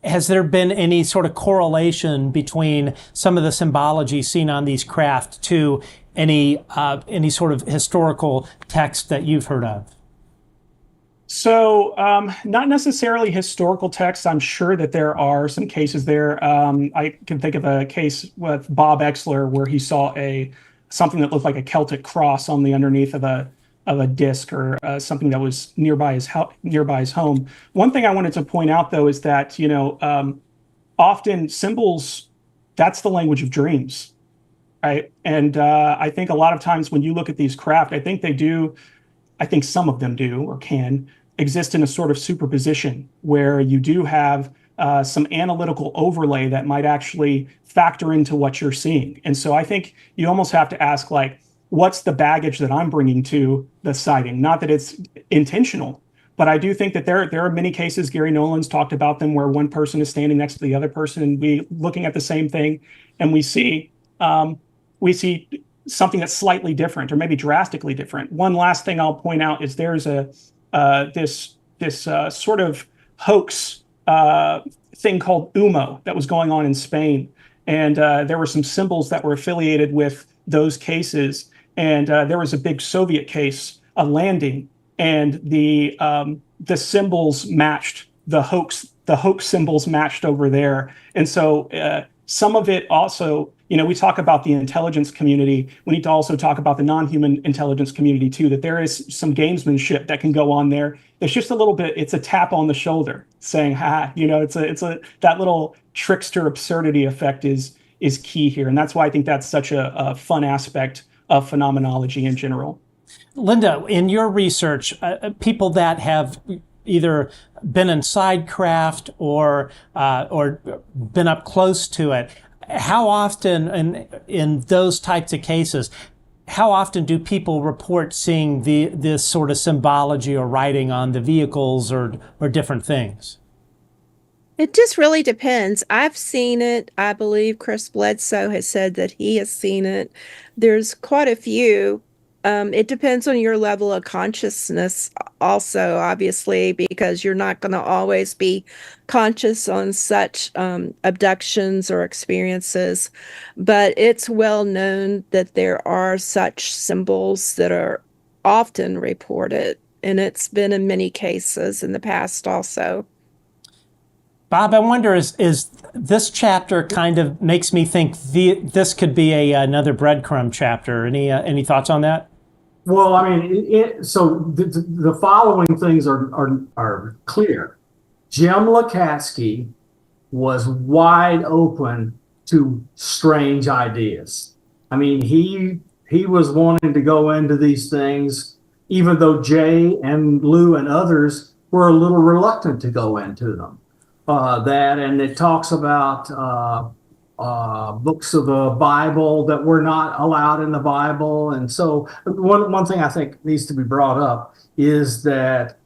has there been any sort of correlation between some of the symbology seen on these craft to any sort of historical text that you've heard of? So not necessarily historical texts. I'm sure that there are some cases there. I can think of a case with Bob Exler where he saw something that looked like a Celtic cross on the underneath of a disc or something that was nearby his home. One thing I wanted to point out, though, is that often symbols, that's the language of dreams, right? And I think a lot of times when you look at these craft, I think some of them do or can exist in a sort of superposition where you do have some analytical overlay that might actually factor into what you're seeing. And so I think you almost have to ask, like, what's the baggage that I'm bringing to the sighting? Not that it's intentional, but I do think that there are many cases, Gary Nolan's talked about them, where one person is standing next to the other person and we looking at the same thing, and we see something that's slightly different or maybe drastically different. One last thing I'll point out is there's this sort of hoax thing called UMO that was going on in Spain, and there were some symbols that were affiliated with those cases, and there was a big Soviet case, a landing, and the symbols matched the hoax symbols matched over there, and so some of it also. We talk about the intelligence community. We need to also talk about the non-human intelligence community too, that there is some gamesmanship that can go on there. It's just a little bit, it's a tap on the shoulder saying, that little trickster absurdity effect is key here. And that's why I think that's such a fun aspect of phenomenology in general. Lynda, in your research, people that have either been inside craft or been up close to it, how often in those types of cases, how often do people report seeing this sort of symbology or writing on the vehicles or different things? It just really depends. I've seen it. I believe Chris Bledsoe has said that he has seen it. There's quite a few. It depends on your level of consciousness also, obviously, because you're not going to always be conscious on such abductions or experiences. But it's well known that there are such symbols that are often reported, and it's been in many cases in the past also. Bob, I wonder, is this chapter kind of makes me think this could be another breadcrumb chapter. Any thoughts on that? Well, I mean, so the following things are clear. Jim Lukatsky was wide open to strange ideas. I mean, he was wanting to go into these things, even though Jay and Lue and others were a little reluctant to go into them. And it talks about books of the Bible that were not allowed in the Bible. And so one thing I think needs to be brought up is that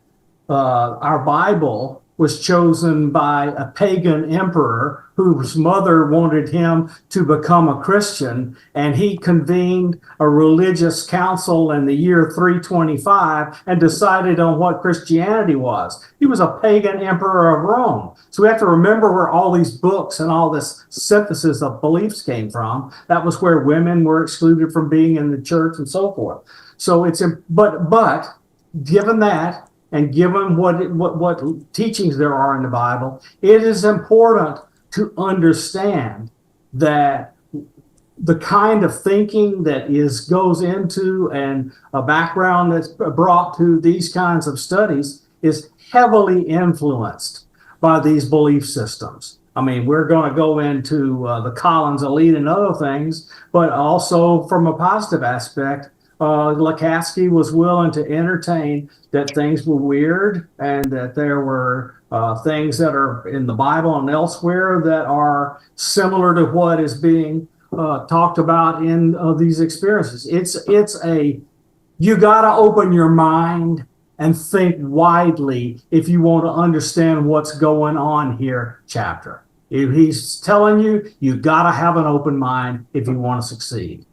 our Bible was chosen by a pagan emperor whose mother wanted him to become a Christian, and he convened a religious council in the year 325 and decided on what Christianity was. He was a pagan emperor of Rome. So we have to remember where all these books and all this synthesis of beliefs came from. That was where women were excluded from being in the church and so forth. So but given that, and given what teachings there are in the Bible, it is important to understand that the kind of thinking that goes into and a background that's brought to these kinds of studies is heavily influenced by these belief systems. I mean, we're going to go into the Collins elite and other things, but also from a positive aspect, Lukatsky was willing to entertain that things were weird and that there were things that are in the Bible and elsewhere that are similar to what is being talked about in these experiences. You got to open your mind and think widely if you want to understand what's going on here chapter. If he's telling you, you got to have an open mind if you want to succeed.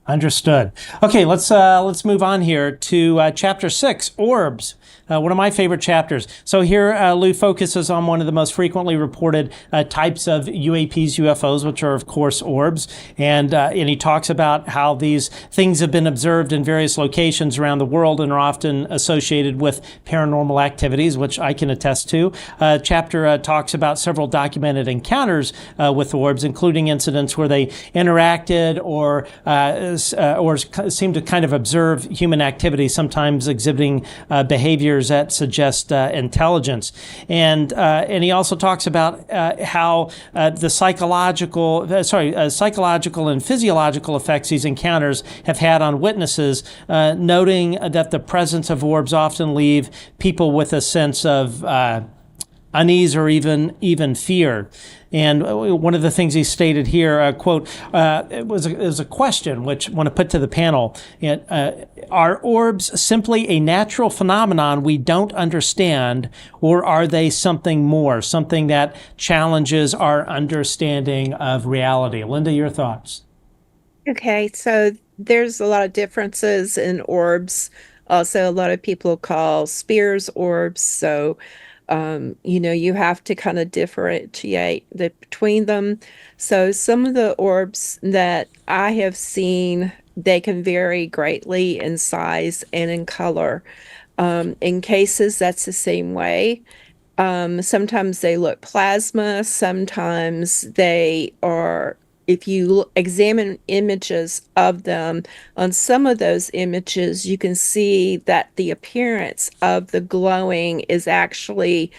Understood. Okay, let's move on here to chapter 6, orbs. One of my favorite chapters. So here, Lue focuses on one of the most frequently reported types of UAPs, UFOs, which are, of course, orbs. And he talks about how these things have been observed in various locations around the world and are often associated with paranormal activities, which I can attest to. Chapter talks about several documented encounters with orbs, including incidents where they interacted or seemed to kind of observe human activity, sometimes exhibiting behaviors that suggest intelligence. And he also talks about how the psychological and physiological effects these encounters have had on witnesses, noting that the presence of orbs often leave people with a sense of unease or even fear. And one of the things he stated here, quote, it was a question which I want to put to the panel. Are orbs simply a natural phenomenon we don't understand, or are they something more, something that challenges our understanding of reality? Lynda, your thoughts? Okay, so there's a lot of differences in orbs. Also, a lot of people call spheres orbs. So you have to kind of differentiate between them. So some of the orbs that I have seen, they can vary greatly in size and in color. In cases, that's the same way. Sometimes they look plasma, sometimes they are, if you examine images of them, on some of those images, you can see that the appearance of the glowing is actually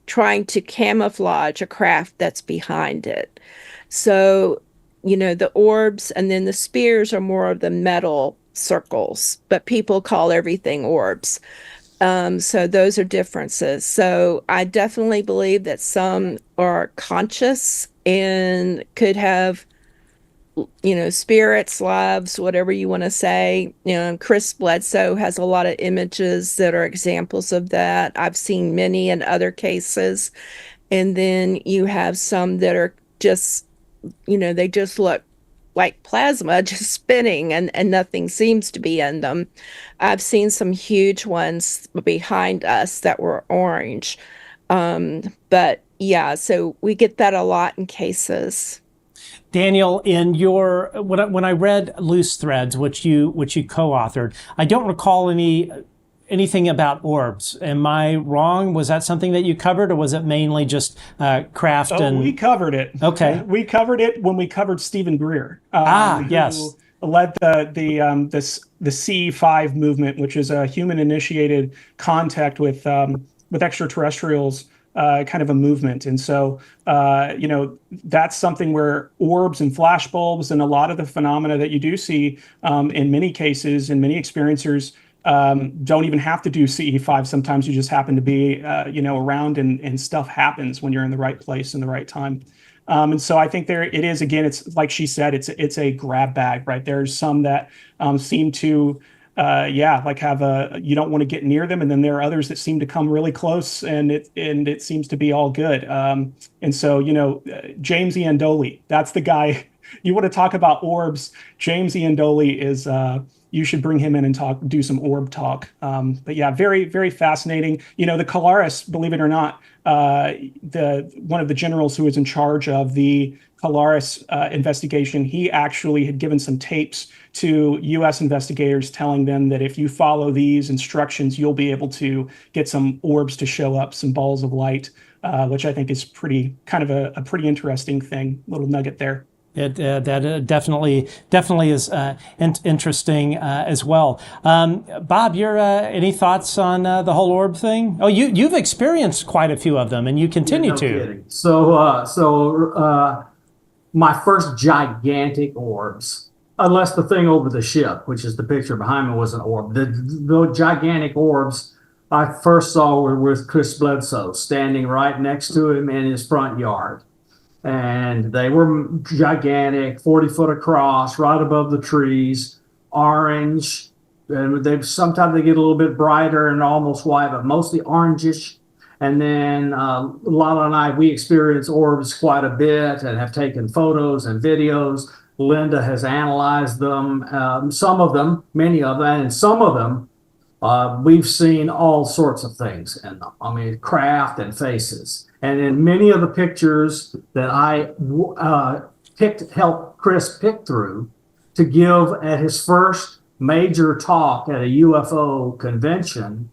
trying to camouflage a craft that's behind it. So, the orbs and then the spheres are more of the metal circles, but people call everything orbs. So those are differences. So I definitely believe that some are conscious and could have, spirits, lives, whatever you want to say. Chris Bledsoe has a lot of images that are examples of that. I've seen many in other cases. And then you have some that are just, they just look like plasma just spinning and nothing seems to be in them. I've seen some huge ones behind us that were orange. But yeah, so we get that a lot in cases. Daniel, in when I read Loose Threads, which you co-authored, I don't recall anything about orbs. Am I wrong? Was that something that you covered, or was it mainly just craft? We covered it. Okay, we covered it when we covered Stephen Greer. Yes, who led the CE5 movement, which is a human-initiated contact with extraterrestrials. Kind of a movement. And so, that's something where orbs and flash bulbs and a lot of the phenomena that you do see in many cases, and many experiencers don't even have to do CE5. Sometimes you just happen to be, around and stuff happens when you're in the right place in the right time. And so I think there it is, again, it's like she said, it's a grab bag, right? There's some that seem to have you don't want to get near them, and then there are others that seem to come really close, and it seems to be all good. And so James Iandoli, that's the guy. You want to talk about orbs? James Iandoli is. You should bring him in and do some orb talk. But yeah, very, very fascinating. The Colares, believe it or not, one of the generals who was in charge of the Colares investigation, he actually had given some tapes to U.S. investigators telling them that if you follow these instructions, you'll be able to get some orbs to show up, some balls of light, which I think is pretty interesting thing, little nugget there. Definitely is interesting as well. Bob, any thoughts on the whole orb thing? Oh, you've experienced quite a few of them, and you continue to. Kidding. My first gigantic orbs, unless the thing over the ship, which is the picture behind me, was an orb. The gigantic orbs I first saw were with Chris Bledsoe, standing right next to him in his front yard. And they were gigantic, 40 foot across, right above the trees, orange. And sometimes they get a little bit brighter and almost white, but mostly orangish. And then Lala and I, we experience orbs quite a bit and have taken photos and videos. Lynda has analyzed them, some of them, many of them, and some of them we've seen all sorts of things in them. I mean, craft and faces. And in many of the pictures that I helped Chris pick through to give at his first major talk at a UFO convention,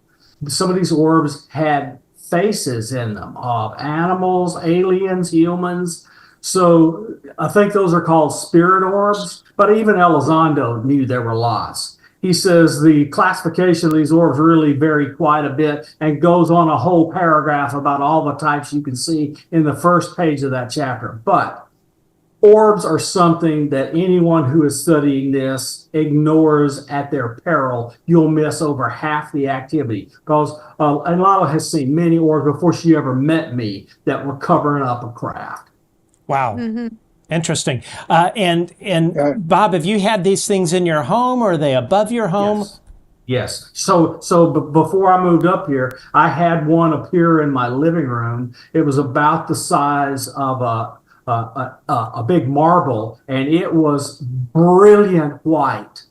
some of these orbs had faces in them of animals, aliens, humans. So I think those are called spirit orbs, but even Elizondo knew there were lots. He says the classification of these orbs really vary quite a bit and goes on a whole paragraph about all the types you can see in the first page of that chapter. But orbs are something that anyone who is studying this ignores at their peril. You'll miss over half the activity because and Lala has seen many orbs before she ever met me that were covering up a craft. Wow. Mm-hmm. Interesting. And Bob, have you had these things in your home, or are they above your home? Yes. So before I moved up here, I had one appear in my living room. It was about the size of a big marble, and it was brilliant white.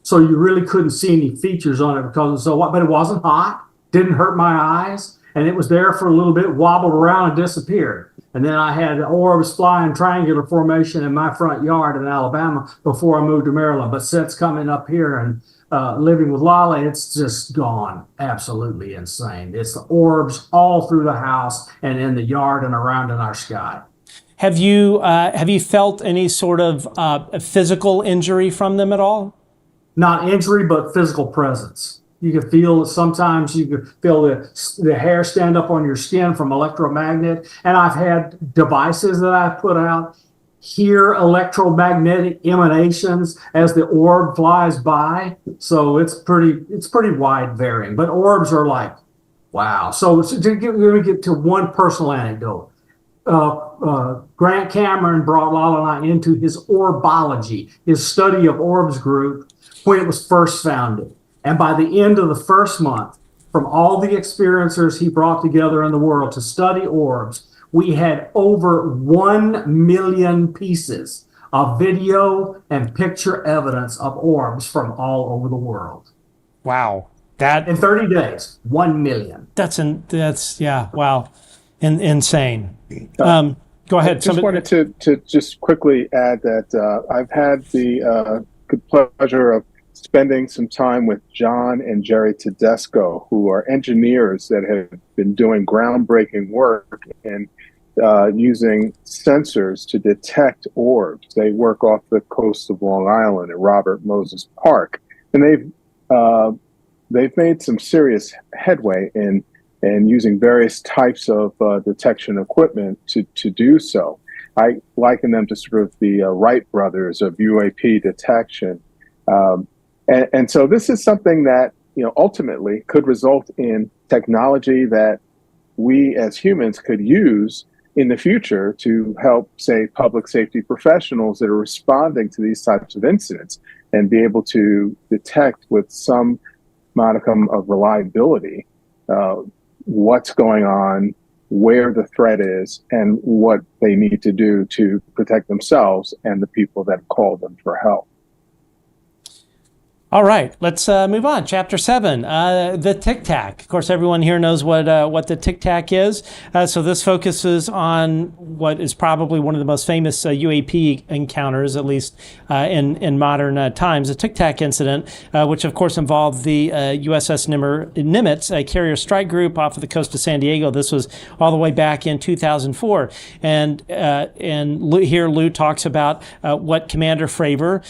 So you really couldn't see any features on it but it wasn't hot, didn't hurt my eyes, and it was there for a little bit, wobbled around and disappeared. And then I had orbs fly in triangular formation in my front yard in Alabama before I moved to Maryland. But since coming up here and living with Lala, it's just gone absolutely insane. It's the orbs all through the house and in the yard and around in our sky. Have you felt any sort of physical injury from them at all? Not injury, but physical presence. You can feel sometimes you can feel the hair stand up on your skin from electromagnet. And I've had devices that I've put out hear electromagnetic emanations as the orb flies by. So it's pretty wide varying. But orbs are like, wow. So to get to one personal anecdote. Grant Cameron brought Lala and I into his orbology, his study of orbs group, when it was first founded. And by the end of the first month, from all the experiencers he brought together in the world to study orbs, we had over 1 million pieces of video and picture evidence of orbs from all over the world. Wow. In 30 days, 1 million. Wow. Insane. Go ahead. I just wanted to just quickly add that I've had the good pleasure of spending some time with John and Jerry Tedesco, who are engineers that have been doing groundbreaking work in using sensors to detect orbs. They work off the coast of Long Island at Robert Moses Park, and they've made some serious headway in using various types of detection equipment to do so. I liken them to sort of the Wright brothers of UAP detection. And so this is something that, ultimately could result in technology that we as humans could use in the future to help, say, public safety professionals that are responding to these types of incidents and be able to detect with some modicum of reliability what's going on, where the threat is, and what they need to do to protect themselves and the people that call them for help. All right, let's move on. Chapter 7, the Tic Tac. Of course, everyone here knows what the Tic Tac is. So this focuses on what is probably one of the most famous UAP encounters, at least in modern times, the Tic Tac incident, which of course involved the USS Nimitz, a carrier strike group off of the coast of San Diego. This was all the way back in 2004. And here Lue talks about what Commander Fravor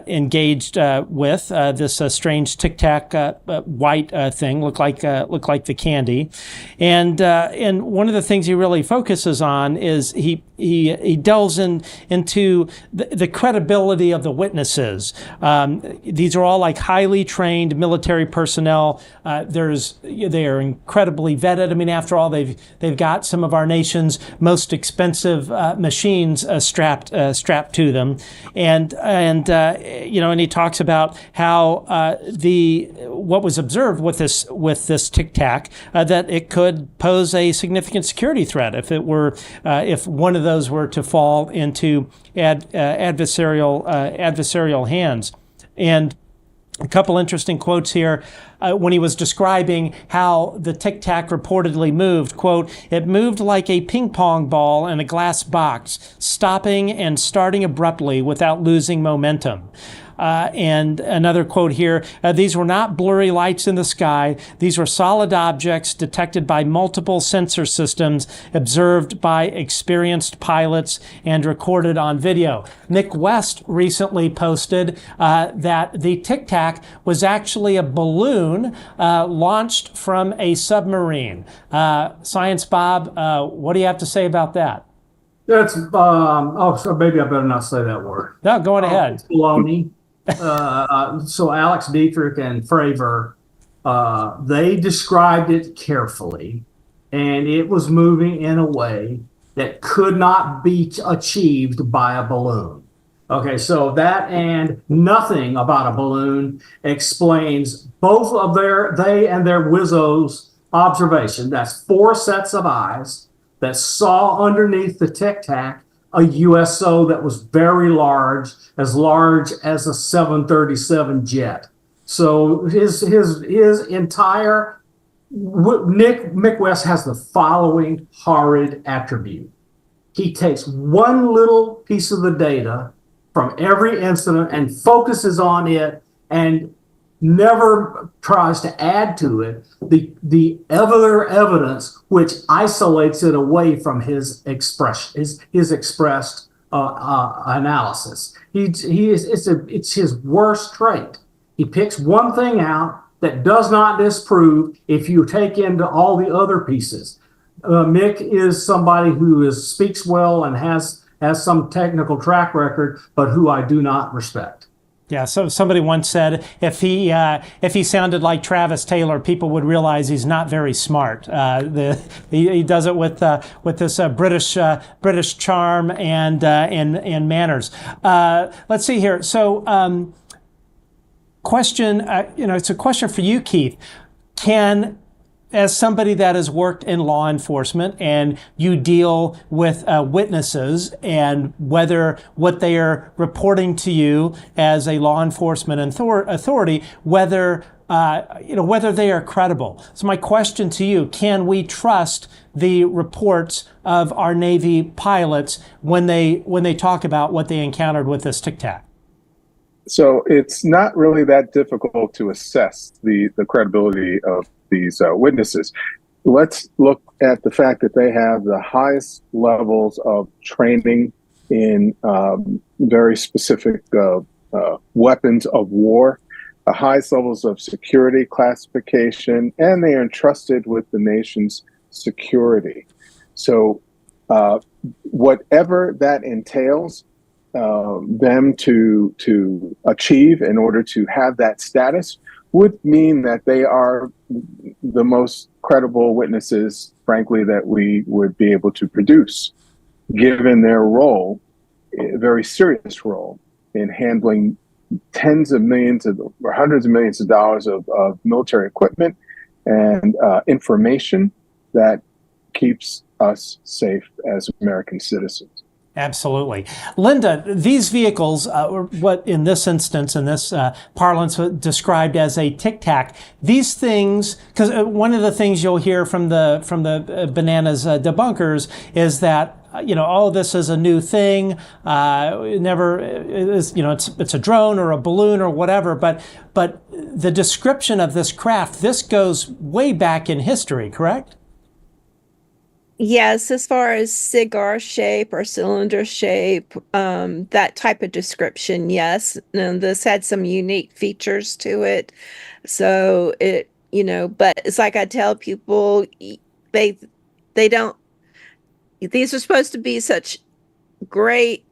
engaged with. This strange Tic Tac white thing looked like the candy, and one of the things he really focuses on is he delves into the credibility of the witnesses. These are all like highly trained military personnel. They are incredibly vetted. I mean, after all, they've got some of our nation's most expensive machines strapped to them, and he talks about how what was observed with this Tic Tac that it could pose a significant security threat if one of those were to fall into adversarial hands. And a couple interesting quotes here. When he was describing how the Tic Tac reportedly moved, quote, "It moved like a ping pong ball in a glass box, stopping and starting abruptly without losing momentum." And another quote here, "These were not blurry lights in the sky. These were solid objects detected by multiple sensor systems, observed by experienced pilots, and recorded on video." Nick West recently posted that the Tic Tac was actually a balloon launched from a submarine. Science Bob, what do you have to say about that? That's so maybe I better not say that word. No, go on ahead. It's baloney. So Alex Dietrich and Fravor, they described it carefully, and it was moving in a way that could not be achieved by a balloon. Okay, so that and nothing about a balloon explains both of they and their Wizzo's observation. That's 4 sets of eyes that saw underneath the Tic Tac a USO that was very large as a 737 jet. So his entire Mick West has the following horrid attribute. He takes one little piece of the data from every incident and focuses on it and never tries to add to it the other evidence which isolates it away from his expression, his expressed analysis. It's his worst trait. He picks one thing out that does not disprove if you take into all the other pieces. Mick is somebody who speaks well and has some technical track record, but who I do not respect. Yeah, so somebody once said if he sounded like Travis Taylor, people would realize he's not very smart. He does it with this British charm and manners. Let's see here. So, question. It's a question for you, Keith. As somebody that has worked in law enforcement and you deal with witnesses and whether what they are reporting to you as a law enforcement authority, whether they are credible. So my question to you, can we trust the reports of our Navy pilots when they talk about what they encountered with this Tic Tac? So it's not really that difficult to assess the credibility of these witnesses. Let's look at the fact that they have the highest levels of training in very specific weapons of war, the highest levels of security classification, and they are entrusted with the nation's security. So whatever that entails, them to achieve in order to have that status would mean that they are the most credible witnesses, frankly, that we would be able to produce, given their role, a very serious role, in handling tens of millions or hundreds of millions of dollars of military equipment and information that keeps us safe as American citizens. Absolutely. Lynda, these vehicles, what in this instance, in this parlance, described as a tic tac, these things, because one of the things you'll hear from the bananas debunkers is that oh, this is a new thing. Never is, it's a drone or a balloon or whatever. But the description of this craft, this goes way back in history, correct? Yes, as far as cigar shape or cylinder shape, that type of description, yes. And this had some unique features to it. So but it's like I tell people, they don't, these are supposed to be such great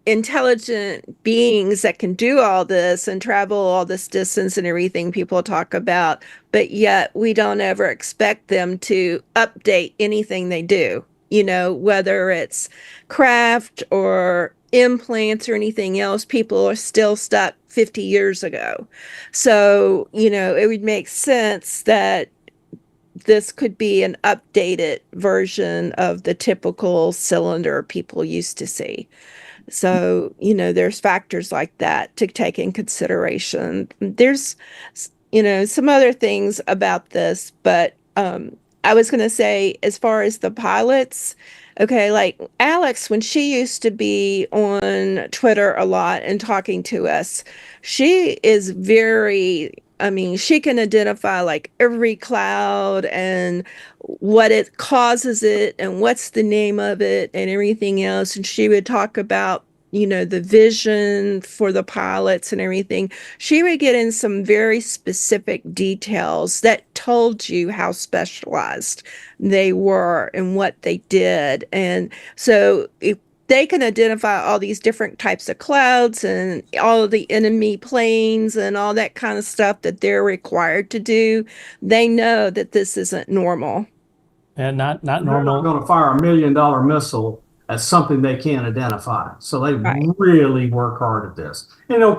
intelligent beings that can do all this and travel all this distance and everything people talk about, but yet we don't ever expect them to update anything they do, whether it's craft or implants or anything else. People are still stuck 50 years ago. So, it would make sense that this could be an updated version of the typical cylinder people used to see. So, there's factors like that to take in consideration. There's, some other things about this, but I was going to say, as far as the pilots, okay, like Alex, when she used to be on Twitter a lot and talking to us, she is she can identify like every cloud and what it causes it and what's the name of it and everything else. And she would talk about, the vision for the pilots and everything. She would get in some very specific details that told you how specialized they were and what they did. And so if they can identify all these different types of clouds and all of the enemy planes and all that kind of stuff that they're required to do, they know that this isn't normal. And not They're normal. not going to fire $1 million missile at something they can't identify. So they Right. really work hard at this.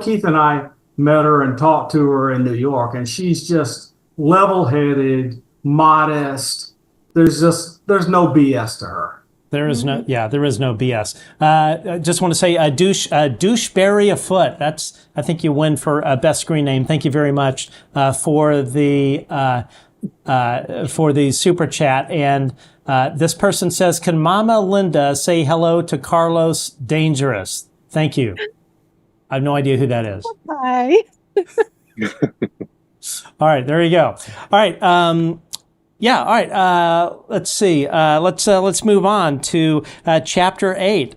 Keith and I met her and talked to her in New York, and she's just level-headed, modest. There's no BS to her. There is no BS. I just want to say, doucheberry afoot. I think you win for best screen name. Thank you very much for the super chat. And this person says, "Can Mama Lynda say hello to Carlos Dangerous?" Thank you. I have no idea who that is. Hi. All right, there you go. All right. Yeah. All right. Let's see. Let's move on to Chapter 8,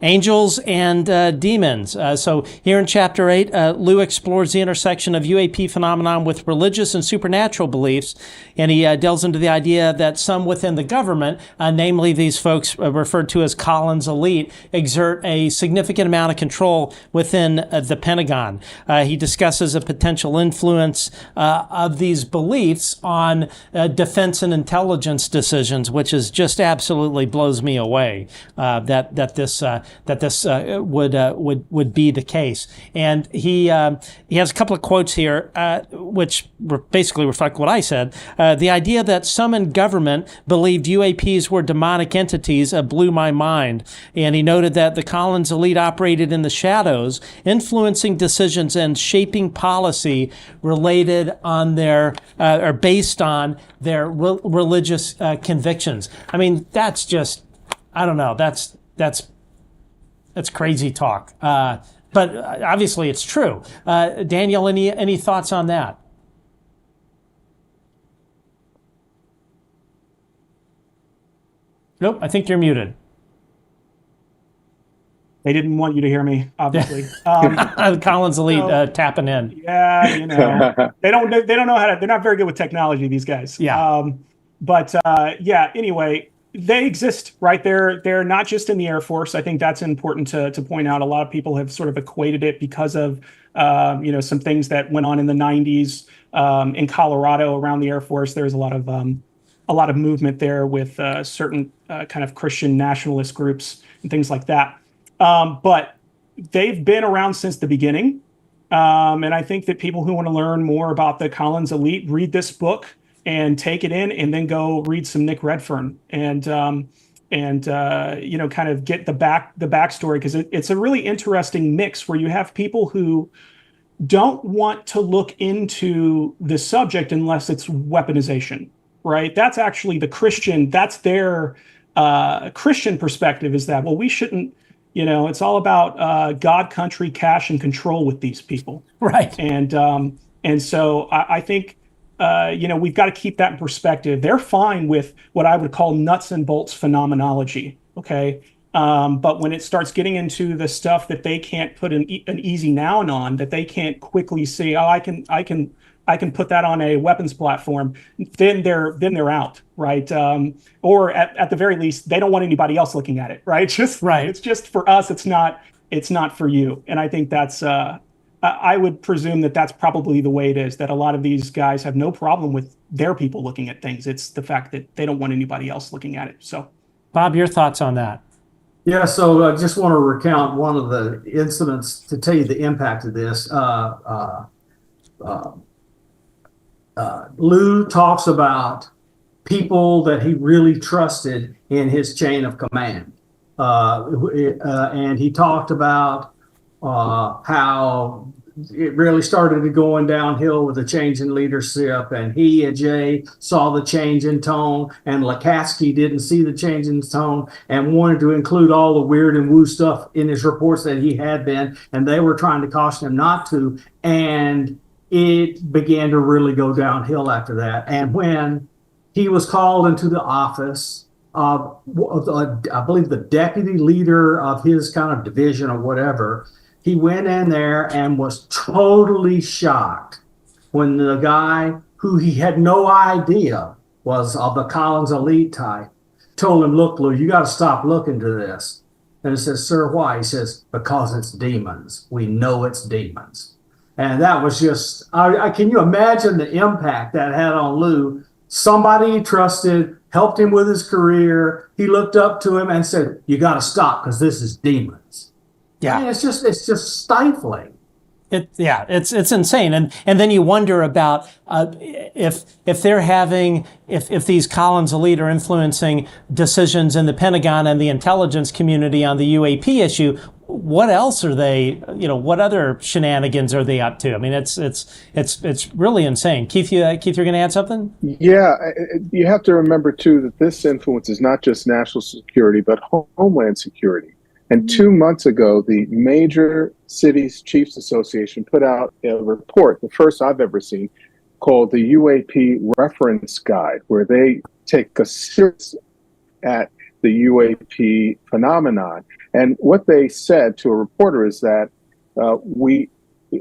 Angels and Demons. So here in Chapter 8, Lue explores the intersection of UAP phenomenon with religious and supernatural beliefs, and he delves into the idea that some within the government, namely these folks referred to as Collins elite, exert a significant amount of control within the Pentagon. He discusses a potential influence of these beliefs on defense and intelligence decisions, which is just absolutely blows me away that this would be the case. And he has a couple of quotes here, which basically reflect what I said. The idea that some in government believed UAPs were demonic entities blew my mind. And he noted that the Collins elite operated in the shadows, influencing decisions and shaping policy related on their or based on their religious convictions. I mean, that's just, I don't know, that's crazy talk. But obviously it's true. Daniel, any thoughts on that? Nope, I think you're muted. They didn't want you to hear me, obviously. Collins elite tapping in. Yeah, they don't know how to. They're not very good with technology, these guys. Yeah. Anyway, they exist, right? They're not just in the Air Force. I think that's important to point out. A lot of people have sort of equated it because of some things that went on in the 90s in Colorado around the Air Force. There's a lot of movement there with certain kind of Christian nationalist groups and things like that. But they've been around since the beginning. And I think that people who want to learn more about the Collins elite, read this book and take it in, and then go read some Nick Redfern. And and kind of get the backstory, because it's a really interesting mix where you have people who don't want to look into the subject unless it's weaponization, right? That's actually that's their Christian perspective, is that, well, we shouldn't, it's all about God, country, cash, and control with these people. Right. And so I think, we've got to keep that in perspective. They're fine with what I would call nuts and bolts phenomenology. Okay. But when it starts getting into the stuff that they can't put an easy noun on, that they can't quickly see, oh, I can put that on a weapons platform, then they're out, right? Or at the very least, they don't want anybody else looking at it, right? It's just for us. It's not for you. And I think that's I would presume that that's probably the way it is. That a lot of these guys have no problem with their people looking at things. It's the fact that they don't want anybody else looking at it. So, Bob, your thoughts on that? Yeah, so I just want to recount one of the incidents to tell you the impact of this. Lue talks about people that he really trusted in his chain of command. And he talked about how it really started going downhill with the change in leadership, and he and Jay saw the change in tone, and Lukatsky didn't see the change in tone and wanted to include all the weird and woo stuff in his reports that he had been, and they were trying to caution him not to, and it began to really go downhill after that. And when he was called into the office of, I believe, the deputy leader of his kind of division or whatever, he went in there and was totally shocked when the guy who he had no idea was of the Collins elite type told him, look, Lou, you got to stop looking to this. And he says, sir, why? He says, because it's demons. We know it's demons. And that was just, can you imagine the impact that had on Lou? Somebody he trusted, helped him with his career. He looked up to him and said, you got to stop because this is demons. Yeah, I mean, it's just stifling. It's insane, and then you wonder about if they're having if these Collins elite are influencing decisions in the Pentagon and the intelligence community on the UAP issue. What else are they? What other shenanigans are they up to? I mean, it's really insane. Keith, you're going to add something? Yeah, you have to remember too that this influence is not just national security, but homeland security. And 2 months ago, the Major Cities Chiefs Association put out a report, the first I've ever seen, called the UAP Reference Guide, where they take a serious at the UAP phenomenon. And what they said to a reporter is that we,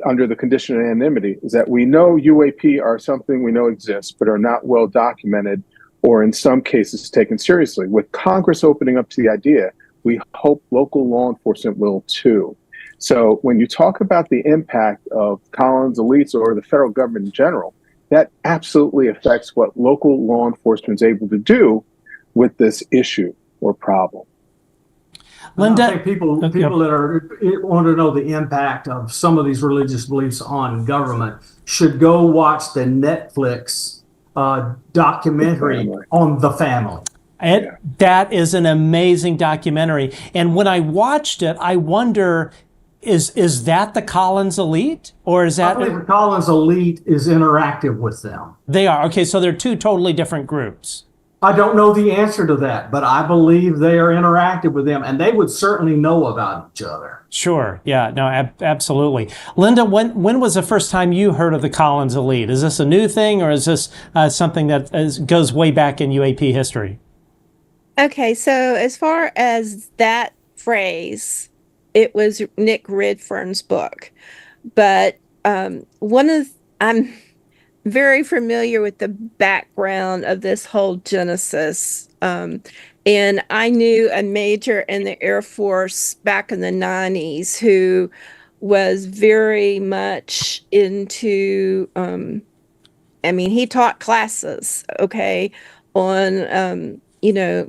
under the condition of anonymity, is that we know UAP are something we know exists, but are not well documented or in some cases taken seriously. With Congress opening up to the idea, we hope local law enforcement will too. So when you talk about the impact of Collins elites or the federal government in general, that absolutely affects what local law enforcement is able to do with this issue or problem. Lynda, I think people that want to know the impact of some of these religious beliefs on government should go watch the Netflix documentary on the family. That is an amazing documentary. And when I watched it, I wonder, is that the Collins elite? Or is that... I believe the Collins elite is interactive with them. They are. Okay, so they're two totally different groups. I don't know the answer to that, but I believe they are interactive with them, and they would certainly know about each other. Sure. Yeah, no, absolutely. Lynda, when was the first time you heard of the Collins elite? Is this a new thing, or is this something that goes way back in UAP history? Okay, so as far as that phrase, it was Nick Redfern's book. But I'm very familiar with the background of this whole Genesis. And I knew a major in the Air Force back in the 90s who was very much into, he taught classes, okay, on,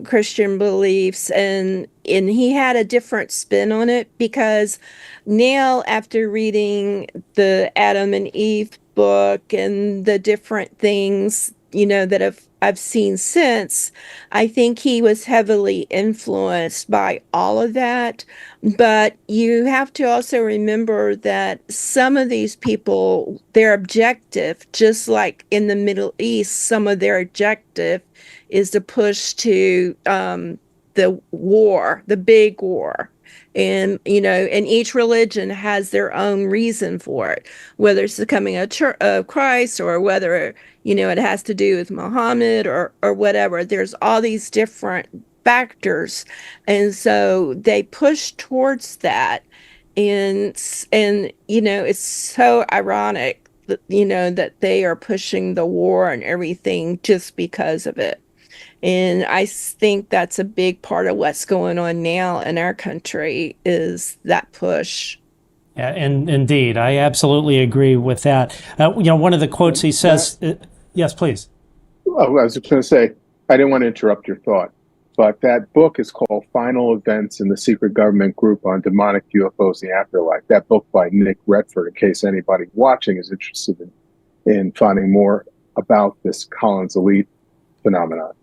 Christian beliefs, and he had a different spin on it because Nell, after reading the Adam and Eve book and the different things, that have I've seen since, I think he was heavily influenced by all of that. But you have to also remember that some of these people, their objective, just like in the Middle East, some of their objective is to push to the war, the big war. And, and each religion has their own reason for it, whether it's the coming of Christ or whether, it has to do with Muhammad or whatever. There's all these different factors. And so they push towards that. And it's so ironic that, that they are pushing the war and everything just because of it. And I think that's a big part of what's going on now in our country is that push. Yeah, and indeed, I absolutely agree with that. One of the quotes he says, yes, please. Oh, I was just going to say, I didn't want to interrupt your thought, but that book is called Final Events in the Secret Government Group on Demonic UFOs and the Afterlife. That book by Nick Redford, in case anybody watching is interested in finding more about this Collins Elite phenomenon.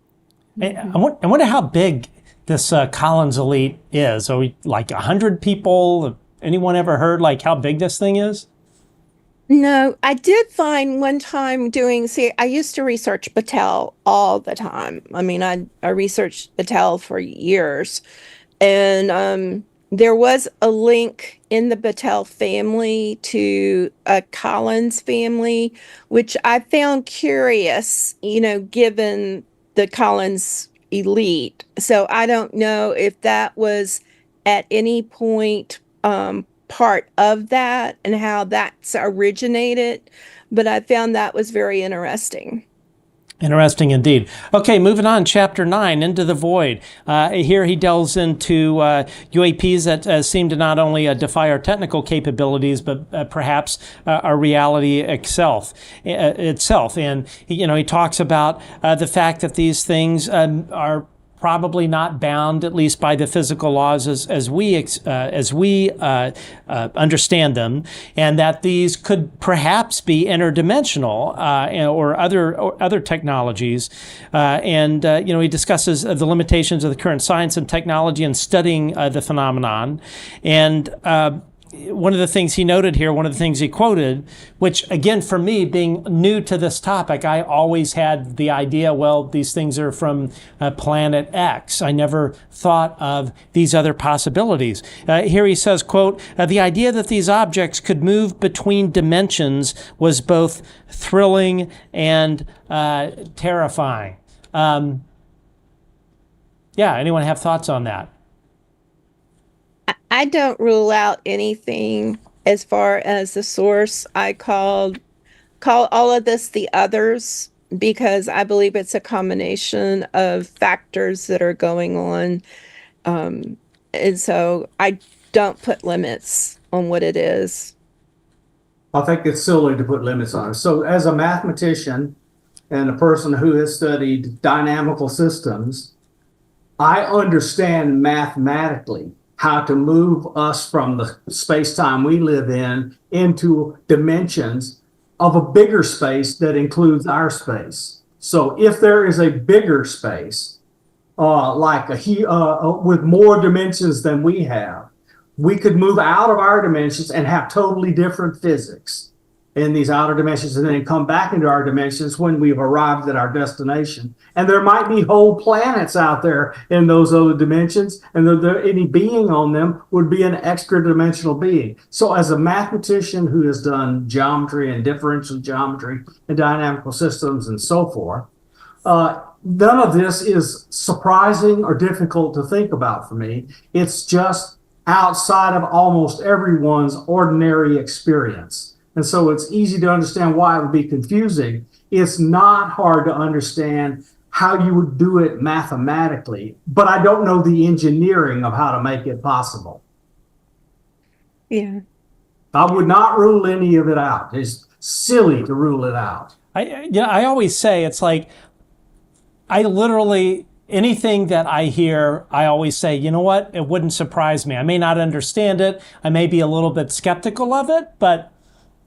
I wonder how big this Collins Elite is. Are we like 100 people? Anyone ever heard like how big this thing is? No, I did find one time I used to research Battelle all the time. I mean, I researched Battelle for years. And there was a link in the Battelle family to a Collins family, which I found curious, given the Collins elite. So I don't know if that was at any point part of that and how that's originated, but I found that was very interesting. Interesting indeed. Okay, moving on, Chapter 9, Into the Void. Here he delves into UAPs that seem to not only defy our technical capabilities, but perhaps our reality itself. And he talks about the fact that these things are probably not bound, at least by the physical laws as we understand them, and that these could perhaps be interdimensional or other technologies. He discusses the limitations of the current science and technology in studying the phenomenon. And one of the things he noted here, one of the things he quoted, which again, for me, being new to this topic, I always had the idea, well, these things are from planet X. I never thought of these other possibilities. Here he says, quote, the idea that these objects could move between dimensions was both thrilling and terrifying. Anyone have thoughts on that? I don't rule out anything as far as the source. I call all of this the others because I believe it's a combination of factors that are going on. And so I don't put limits on what it is. I think it's silly to put limits on it. So as a mathematician and a person who has studied dynamical systems, I understand mathematically how to move us from the space-time we live in into dimensions of a bigger space that includes our space. So if there is a bigger space, with more dimensions than we have, we could move out of our dimensions and have totally different physics in these outer dimensions and then come back into our dimensions when we've arrived at our destination. And there might be whole planets out there in those other dimensions, and any being on them would be an extra dimensional being. So as a mathematician who has done geometry and differential geometry and dynamical systems and so forth, none of this is surprising or difficult to think about for me. It's just outside of almost everyone's ordinary experience. And so it's easy to understand why it would be confusing. It's not hard to understand how you would do it mathematically, but I don't know the engineering of how to make it possible. Yeah. I would not rule any of it out. It's silly to rule it out. I always say it's like, anything that I hear, I always say, you know what, it wouldn't surprise me. I may not understand it. I may be a little bit skeptical of it, but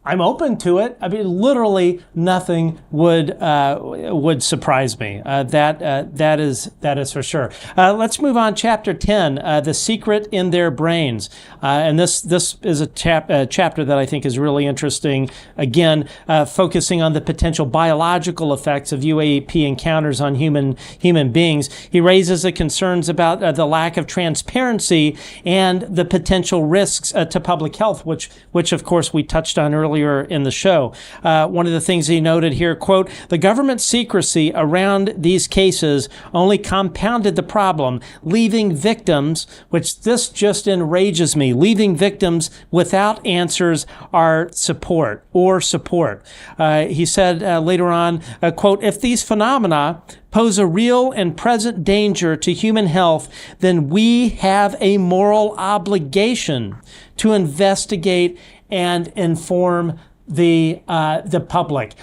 I'm open to it. I mean, literally nothing would surprise me. That is for sure. Let's move on. Chapter 10, The Secret in Their Brains, and this is a chapter that I think is really interesting. Again, focusing on the potential biological effects of UAP encounters on human beings. He raises the concerns about the lack of transparency and the potential risks to public health, which of course we touched on earlier in the show. One of the things he noted here, quote, the government secrecy around these cases only compounded the problem, leaving victims, which this just enrages me, leaving victims without answers or support. He said later on, quote, if these phenomena pose a real and present danger to human health, then we have a moral obligation to investigate and inform the public.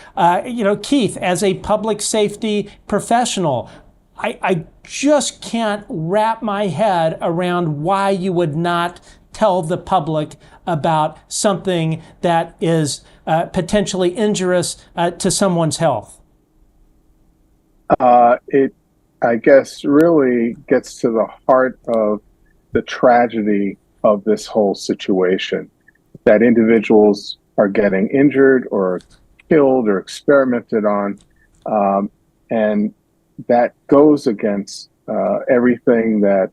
Keith, as a public safety professional, I just can't wrap my head around why you would not tell the public about something that is potentially injurious to someone's health. It, I guess, really gets to the heart of the tragedy of this whole situation, that individuals are getting injured or killed or experimented on, and that goes against everything that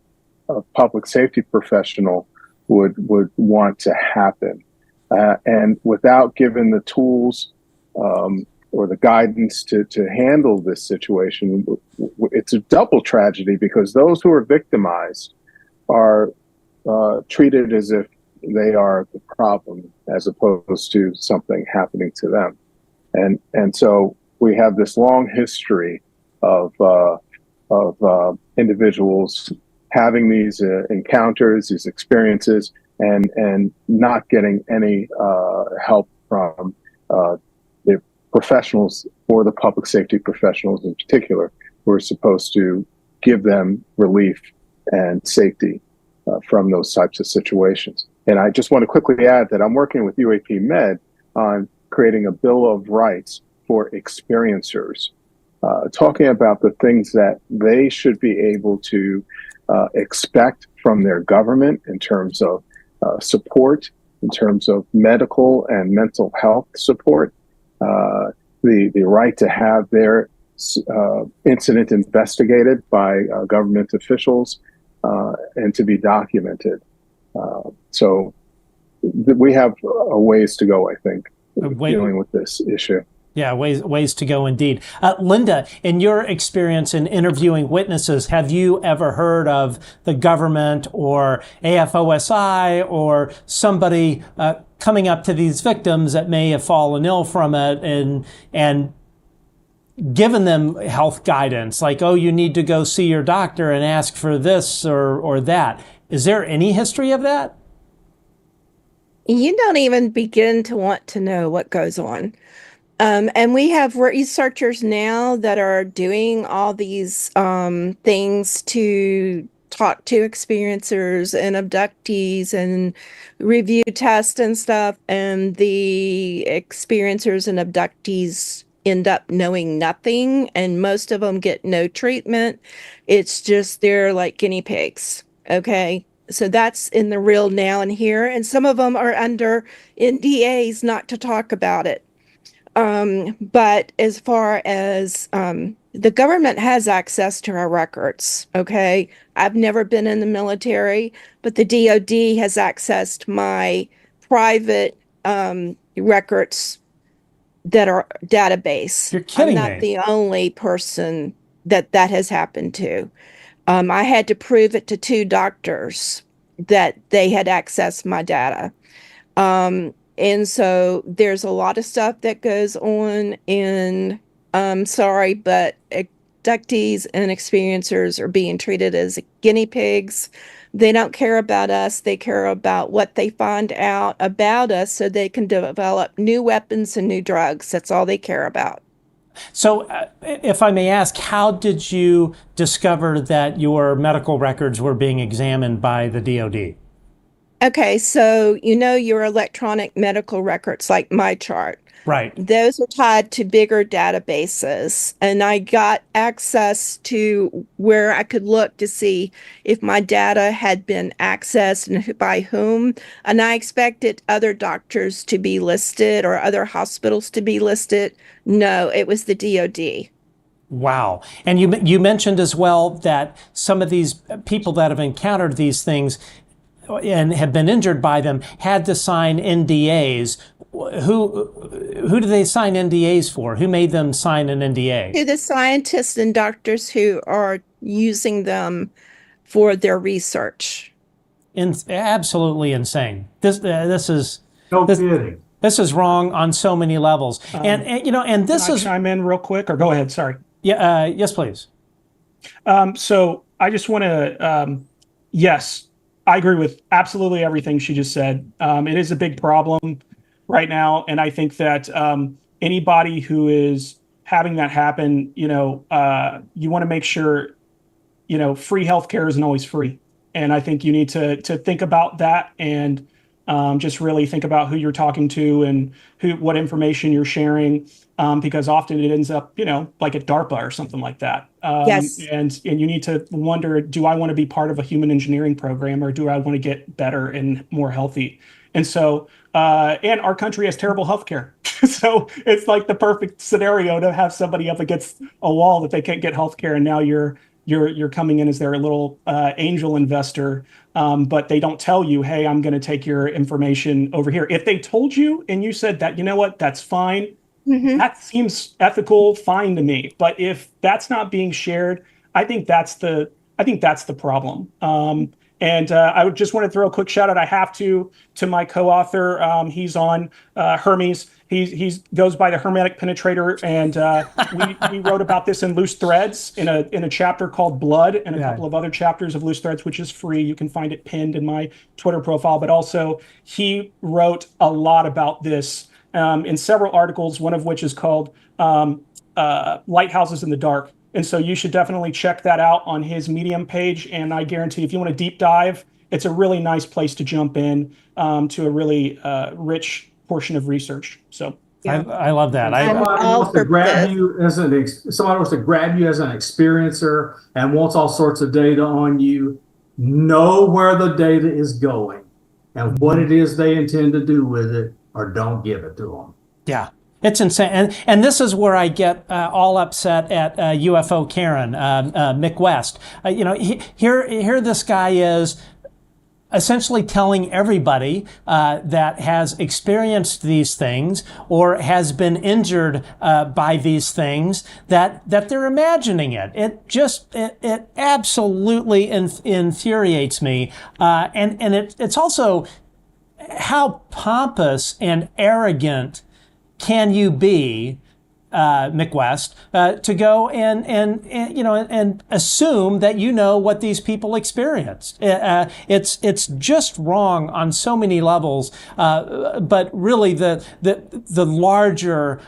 a public safety professional would want to happen. And without giving the tools or the guidance to handle this situation, it's a double tragedy, because those who are victimized are treated as if they are the problem, as opposed to something happening to them. And so we have this long history of individuals having these encounters, these experiences, and not getting any help from the professionals, or the public safety professionals in particular, who are supposed to give them relief and safety from those types of situations. And I just want to quickly add that I'm working with UAP Med on creating a Bill of Rights for experiencers, talking about the things that they should be able to expect from their government in terms of support, in terms of medical and mental health support, the right to have their incident investigated by government officials, and to be documented. So we have a ways to go, I think, dealing with this issue. Yeah, ways to go indeed. Lynda, in your experience in interviewing witnesses, have you ever heard of the government or AFOSI or somebody coming up to these victims that may have fallen ill from it and given them health guidance, like, oh, you need to go see your doctor and ask for this or that? Is there any history of that? You don't even begin to want to know what goes on. And we have researchers now that are doing all these things to talk to experiencers and abductees and review tests and stuff. And the experiencers and abductees end up knowing nothing, and most of them get no treatment. It's just they're like guinea pigs. Okay. So that's in the real now and here. And some of them are under NDAs not to talk about it. But as far as the government has access to our records, okay? I've never been in the military, but the DOD has accessed my private records that are database. You're kidding me. I'm not the only person that has happened to. I had to prove it to 2 doctors that they had accessed my data. And so there's a lot of stuff that goes on in, sorry, but abductees and experiencers are being treated as guinea pigs. They don't care about us. They care about what they find out about us so they can develop new weapons and new drugs. That's all they care about. So if I may ask, how did you discover that your medical records were being examined by the DOD? Okay, so you know your electronic medical records like my chart. Right. Those are tied to bigger databases, and I got access to where I could look to see if my data had been accessed and by whom. And I expected other doctors to be listed or other hospitals to be listed. No, it was the DoD. Wow. And you mentioned as well that some of these people that have encountered these things and have been injured by them had to sign NDAs. Who do they sign NDAs for? Who made them sign an NDA? To the scientists and doctors who are using them for their research. Absolutely insane. This is No kidding. this is wrong on so many levels. And this Can I is chime in real quick, or go ahead? Sorry. yeah. Yes, please. So I just want to, yes, I agree with absolutely everything she just said. It is a big problem right now, and I think that anybody who is having that happen, you want to make sure, free healthcare isn't always free, and I think you need to think about that and just really think about who you're talking to and what information you're sharing, because often it ends up, like at DARPA or something like that. Yes. And you need to wonder, do I want to be part of a human engineering program, or do I want to get better and more healthy? And so, and our country has terrible healthcare. So it's like the perfect scenario to have somebody up against a wall that they can't get healthcare, and now you're coming in as their little angel investor, but they don't tell you, hey, I'm going to take your information over here. If they told you and you said that, you know what, that's fine. Mm-hmm. That seems ethical, fine to me. But if that's not being shared, I think that's the problem. And I would just want to throw a quick shout out. I have to my co-author. He's on Hermes. He goes by the Hermetic Penetrator, and we wrote about this in Loose Threads in a chapter called Blood, and a couple of other chapters of Loose Threads, which is free. You can find it pinned in my Twitter profile. But also, he wrote a lot about this in several articles, one of which is called Lighthouses in the Dark. And so you should definitely check that out on his Medium page. And I guarantee if you want to deep dive, it's a really nice place to jump in to a really rich portion of research. So I love that. Somebody wants to grab you as somebody wants to grab you as an experiencer and wants all sorts of data on you. Know where the data is going and what it is they intend to do with it, or don't give it to them. Yeah. It's insane. And this is where I get all upset at UFO Karen, McWest. Here this guy is essentially telling everybody that has experienced these things or has been injured by these things that they're imagining it. It absolutely infuriates me. And it's also how pompous and arrogant can you be, McWest, to go and assume that you know what these people experienced? It's just wrong on so many levels. But really, the larger,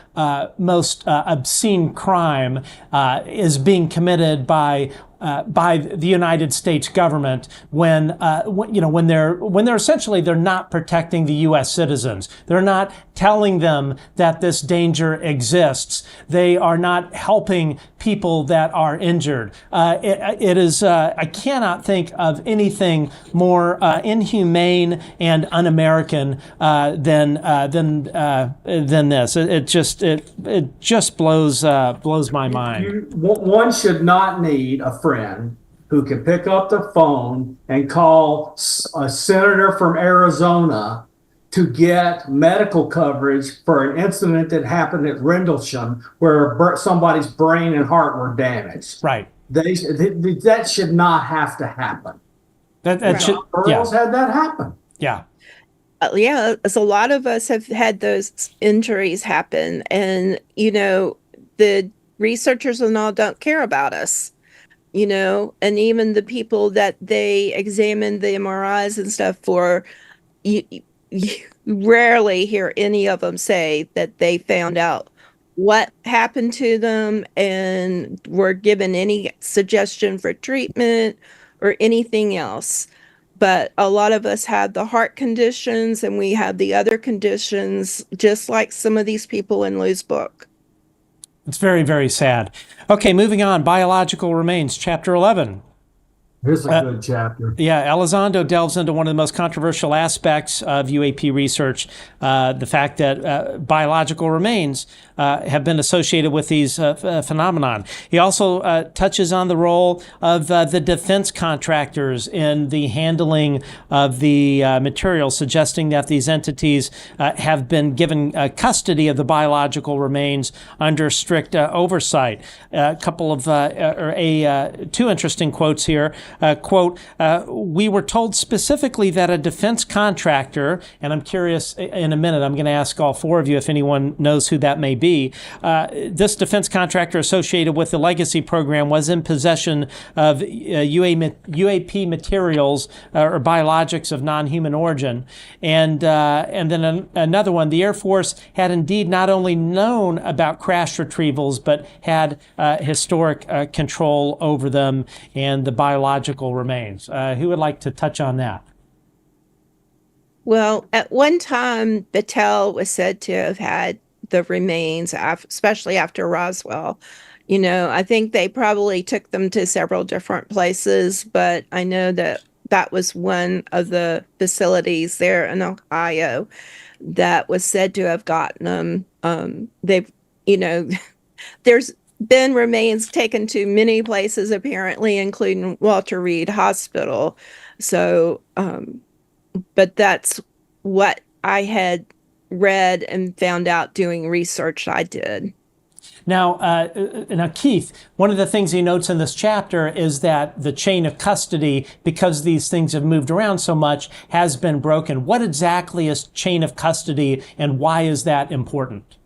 most obscene crime is being committed by the United States government when they're essentially they're not protecting the U.S. citizens. They're not telling them that this danger exists. They are not helping people that are injured. It is I cannot think of anything more inhumane and un-American than this. It just blows my mind. One should not need a friend who can pick up the phone and call a senator from Arizona to get medical coverage for an incident that happened at Rendlesham where somebody's brain and heart were damaged. Right. That should not have to happen. That should. Girls had that happen. Yeah. As a lot of us have had those injuries happen, and the researchers and all don't care about us. And even the people that they examine the MRIs and stuff for, you rarely hear any of them say that they found out what happened to them and were given any suggestion for treatment or anything else. but a lot of us had the heart conditions and we had the other conditions, just like some of these people in Lue's book. It's very, very sad. Okay, moving on. Biological remains, Chapter 11. Here's a good chapter. Yeah, Elizondo delves into one of the most controversial aspects of UAP research, the fact that biological remains have been associated with these phenomenon. He also touches on the role of the defense contractors in the handling of the material, suggesting that these entities have been given custody of the biological remains under strict oversight. A couple of two interesting quotes here. Quote, we were told specifically that a defense contractor, and I'm curious, in a minute, I'm going to ask all four of you if anyone knows who that may be. This defense contractor associated with the Legacy program was in possession of UAP materials or biologics of non-human origin. And then another one, the Air Force had indeed not only known about crash retrievals, but had historic control over them and the biological remains. Who would like to touch on that? Well, at one time, Battelle was said to have had the remains, especially after Roswell. You know, I think they probably took them to several different places, but I know that that was one of the facilities there in Ohio that was said to have gotten them. They've, you know, there's been remains taken to many places, apparently, including Walter Reed Hospital. So, but that's what I had read and found out doing research I did. Now, Keith, one of the things he notes in this chapter is that the chain of custody, because these things have moved around so much, has been broken. What exactly is chain of custody, and why is that important?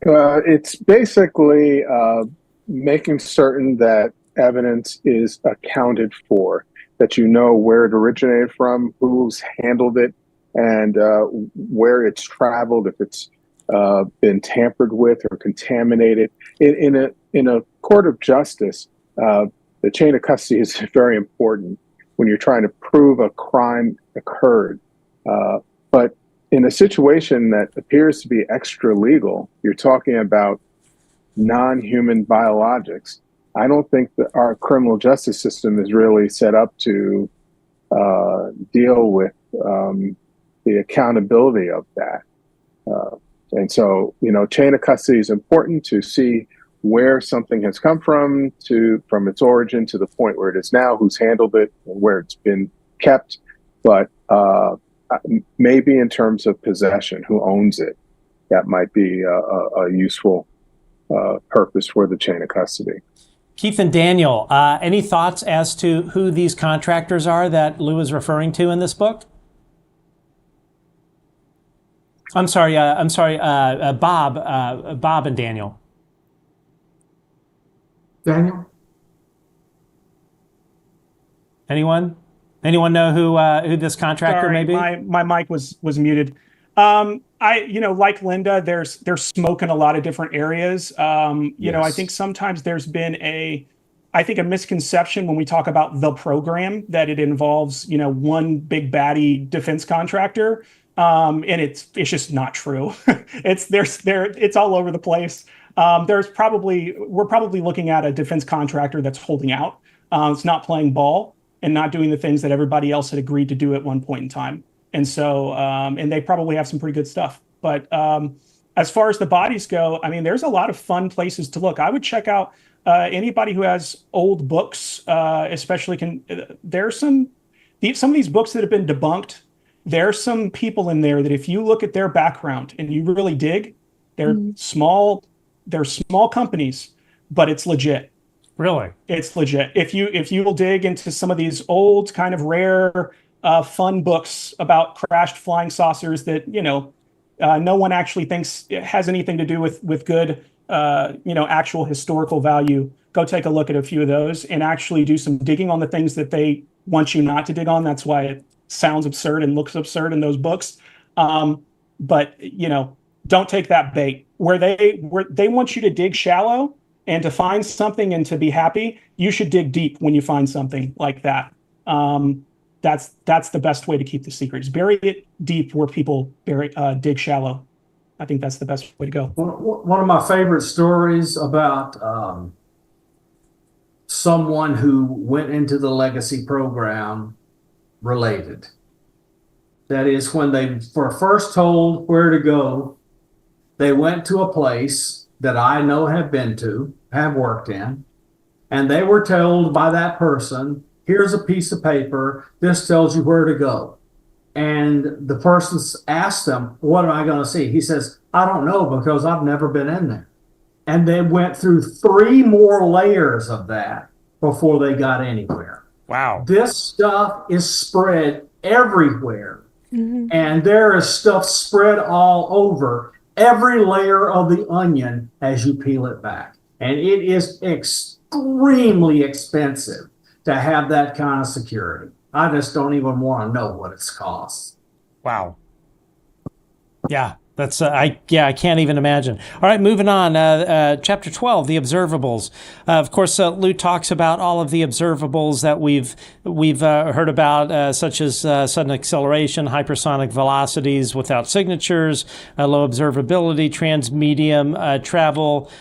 It's basically making certain that evidence is accounted for, that you know where it originated from, who's handled it, and where it's traveled, if it's been tampered with or contaminated. In a court of justice, the chain of custody is very important when you're trying to prove a crime occurred. But in a situation that appears to be extra legal, you're talking about non-human biologics. I don't think that our criminal justice system is really set up to deal with the accountability of that. And so, you know, chain of custody is important to see where something has come from its origin to the point where it is now, who's handled it, and where it's been kept. But maybe in terms of possession, who owns it, that might be a useful purpose for the chain of custody. Keith and Daniel, any thoughts as to who these contractors are that Lue is referring to in this book? I'm sorry, Bob and Daniel. Daniel? Anyone know who this contractor may be? My mic was muted. Like Lynda, there's smoke in a lot of different areas. You know, I think sometimes there's been a misconception when we talk about the program that it involves, you know, one big baddie defense contractor. And it's just not true. It's all over the place. We're probably looking at a defense contractor that's holding out. It's not playing ball and not doing the things that everybody else had agreed to do at one point in time. And so, and they probably have some pretty good stuff. But as far as the bodies go, I mean, there's a lot of fun places to look. I would check out anybody who has old books, especially there's some of these books that have been debunked. There's some people in there that if you look at their background and you really dig, they're small companies, but it's legit. Really? It's legit. If you will dig into some of these old kind of rare fun books about crashed flying saucers that, you know, no one actually thinks it has anything to do with good, actual historical value, go take a look at a few of those and actually do some digging on the things that they want you not to dig on. That's why it sounds absurd and looks absurd in those books. But, you know, don't take that bait. Where they want you to dig shallow and to find something and to be happy, you should dig deep when you find something like that. that's the best way to keep the secret. Is bury it deep where people dig shallow. I think that's the best way to go. One of my favorite stories about someone who went into the legacy program related. That is, when they were first told where to go, they went to a place that I know have been to, have worked in, and they were told by that person, here's a piece of paper, this tells you where to go. And the person asked them, what am I going to see? He says, I don't know because I've never been in there. And they went through 3 more layers of that before they got anywhere. Wow. This stuff is spread everywhere. Mhm. And there is stuff spread all over every layer of the onion as you peel it back. And it is extremely expensive to have that kind of security. I just don't even want to know what it's cost. Wow. Yeah, that's I can't even imagine. All right, moving on. Chapter 12, the observables. Of course, Lue talks about all of the observables that we've heard about, such as sudden acceleration, hypersonic velocities without signatures, low observability, transmedium travel,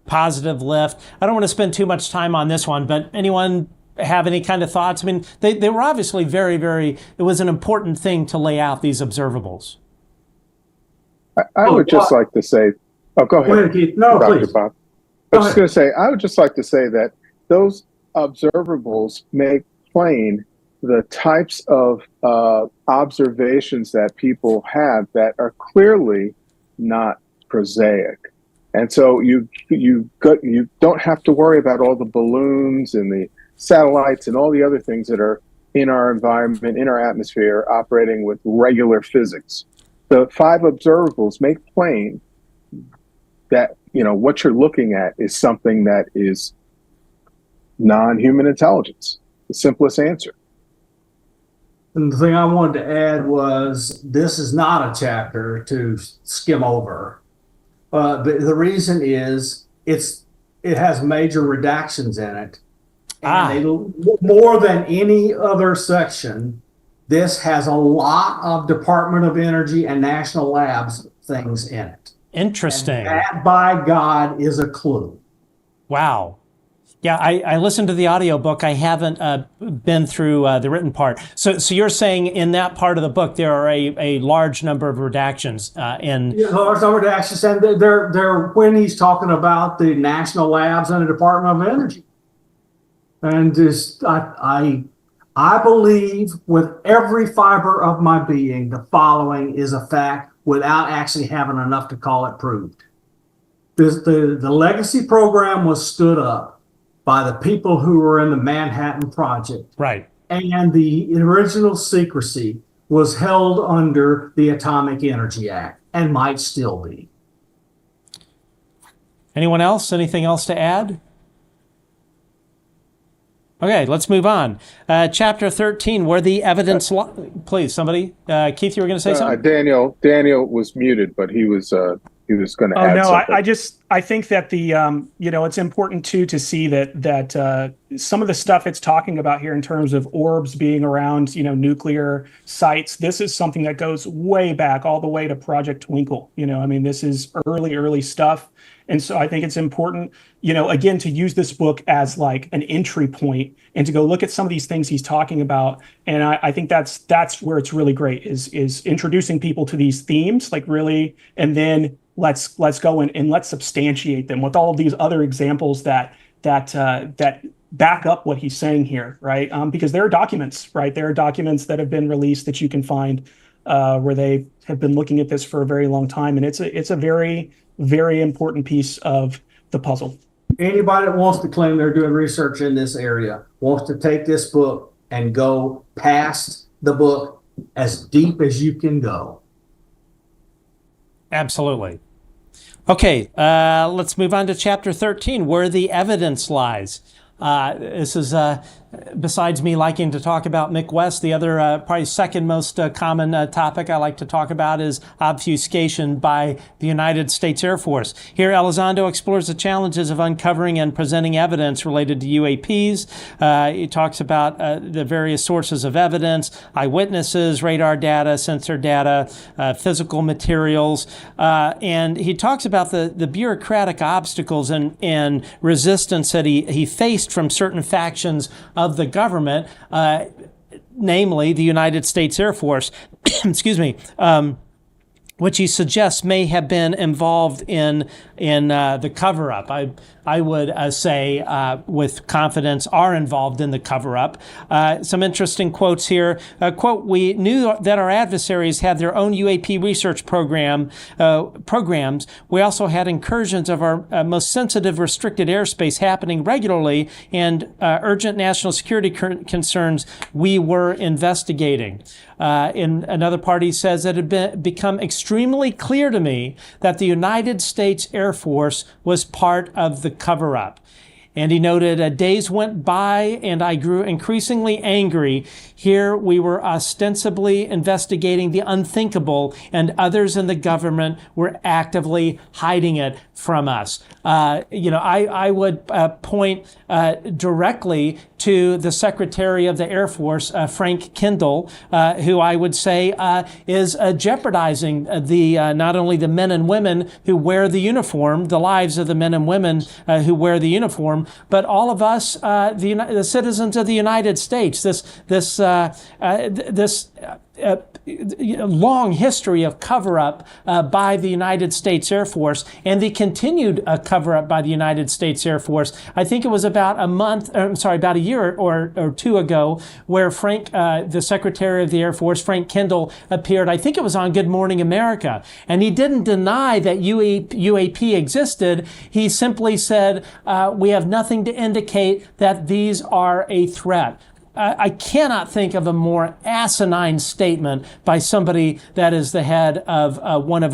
positive lift. I don't want to spend too much time on this one, but anyone have any kind of thoughts? I mean, they were obviously very, very, it was an important thing to lay out these observables. I would just like to say, oh, go ahead. Go ahead, Keith. No, Dr. please. Bob. I was just going to say, I would just like to say that those observables make plain the types of observations that people have that are clearly not prosaic. And so you don't have to worry about all the balloons and the satellites and all the other things that are in our environment, in our atmosphere, operating with regular physics. The 5 observables make plain that, what you're looking at is something that is non-human intelligence. The simplest answer. And the thing I wanted to add was this is not a chapter to skim over. But the reason is it has major redactions in it. And more than any other section, this has a lot of Department of Energy and National Labs things in it. Interesting. And that, by God, is a clue. Wow. Yeah, I listened to the audiobook. I haven't been through the written part. So you're saying in that part of the book there are a large number of redactions in. Yeah, large number of redactions, and they're when he's talking about the National Labs and the Department of Energy. And just I believe with every fiber of my being, the following is a fact without actually having enough to call it proved. The legacy program was stood up by the people who were in the Manhattan Project. Right. And the original secrecy was held under the Atomic Energy Act and might still be. Anyone else? Anything else to add? Okay, let's move on. Chapter 13, where the evidence... Please, somebody. Keith, you were going to say something? Daniel was muted, but he was going to add something. I think that the it's important too to see that some of the stuff it's talking about here in terms of orbs being around nuclear sites. This is something that goes way back, all the way to Project Twinkle. This is early stuff. And so I think it's important, again, to use this book as like an entry point and to go look at some of these things he's talking about. And I think that's where it's really great is introducing people to these themes, like really, and then let's go in and let's substantiate them with all of these other examples that back up what he's saying here, right? Because there are documents, right? There are documents that have been released that you can find where they have been looking at this for a very long time, and it's a very, very important piece of the puzzle. Anybody that wants to claim they're doing research in this area wants to take this book and go past the book as deep as you can go. Absolutely. Okay, let's move on to chapter 13, where the evidence lies. This is besides me liking to talk about McWest, the other probably second most common topic I like to talk about is obfuscation by the United States Air Force. Here, Elizondo explores the challenges of uncovering and presenting evidence related to UAPs. He talks about the various sources of evidence, eyewitnesses, radar data, sensor data, physical materials, and he talks about the bureaucratic obstacles and resistance that he faced from certain factions of the government, namely the United States Air Force, excuse me, which he suggests may have been involved in the cover-up. I would say with confidence are involved in the cover-up. Some interesting quotes here. Quote, "We knew that our adversaries had their own UAP research programs. We also had incursions of our most sensitive restricted airspace happening regularly and urgent national security concerns we were investigating." In another part, he says that it had become extremely clear to me that the United States Air Force was part of the cover-up. And he noted, days went by and I grew increasingly angry. Here we were ostensibly investigating the unthinkable and others in the government were actively hiding it from us. I would point directly to the Secretary of the Air Force, Frank Kendall, who I would say is jeopardizing not only the men and women who wear the uniform, the lives of the men and women who wear the uniform, but all of us, the citizens of the United States. This long history of cover-up by the United States Air Force and the continued cover-up by the United States Air Force. I think it was about a year or two ago, where Frank, the Secretary of the Air Force, Frank Kendall, appeared. I think it was on Good Morning America, and he didn't deny that UAP existed. He simply said, "We have nothing to indicate that these are a threat." I cannot think of a more asinine statement by somebody that is the head of one of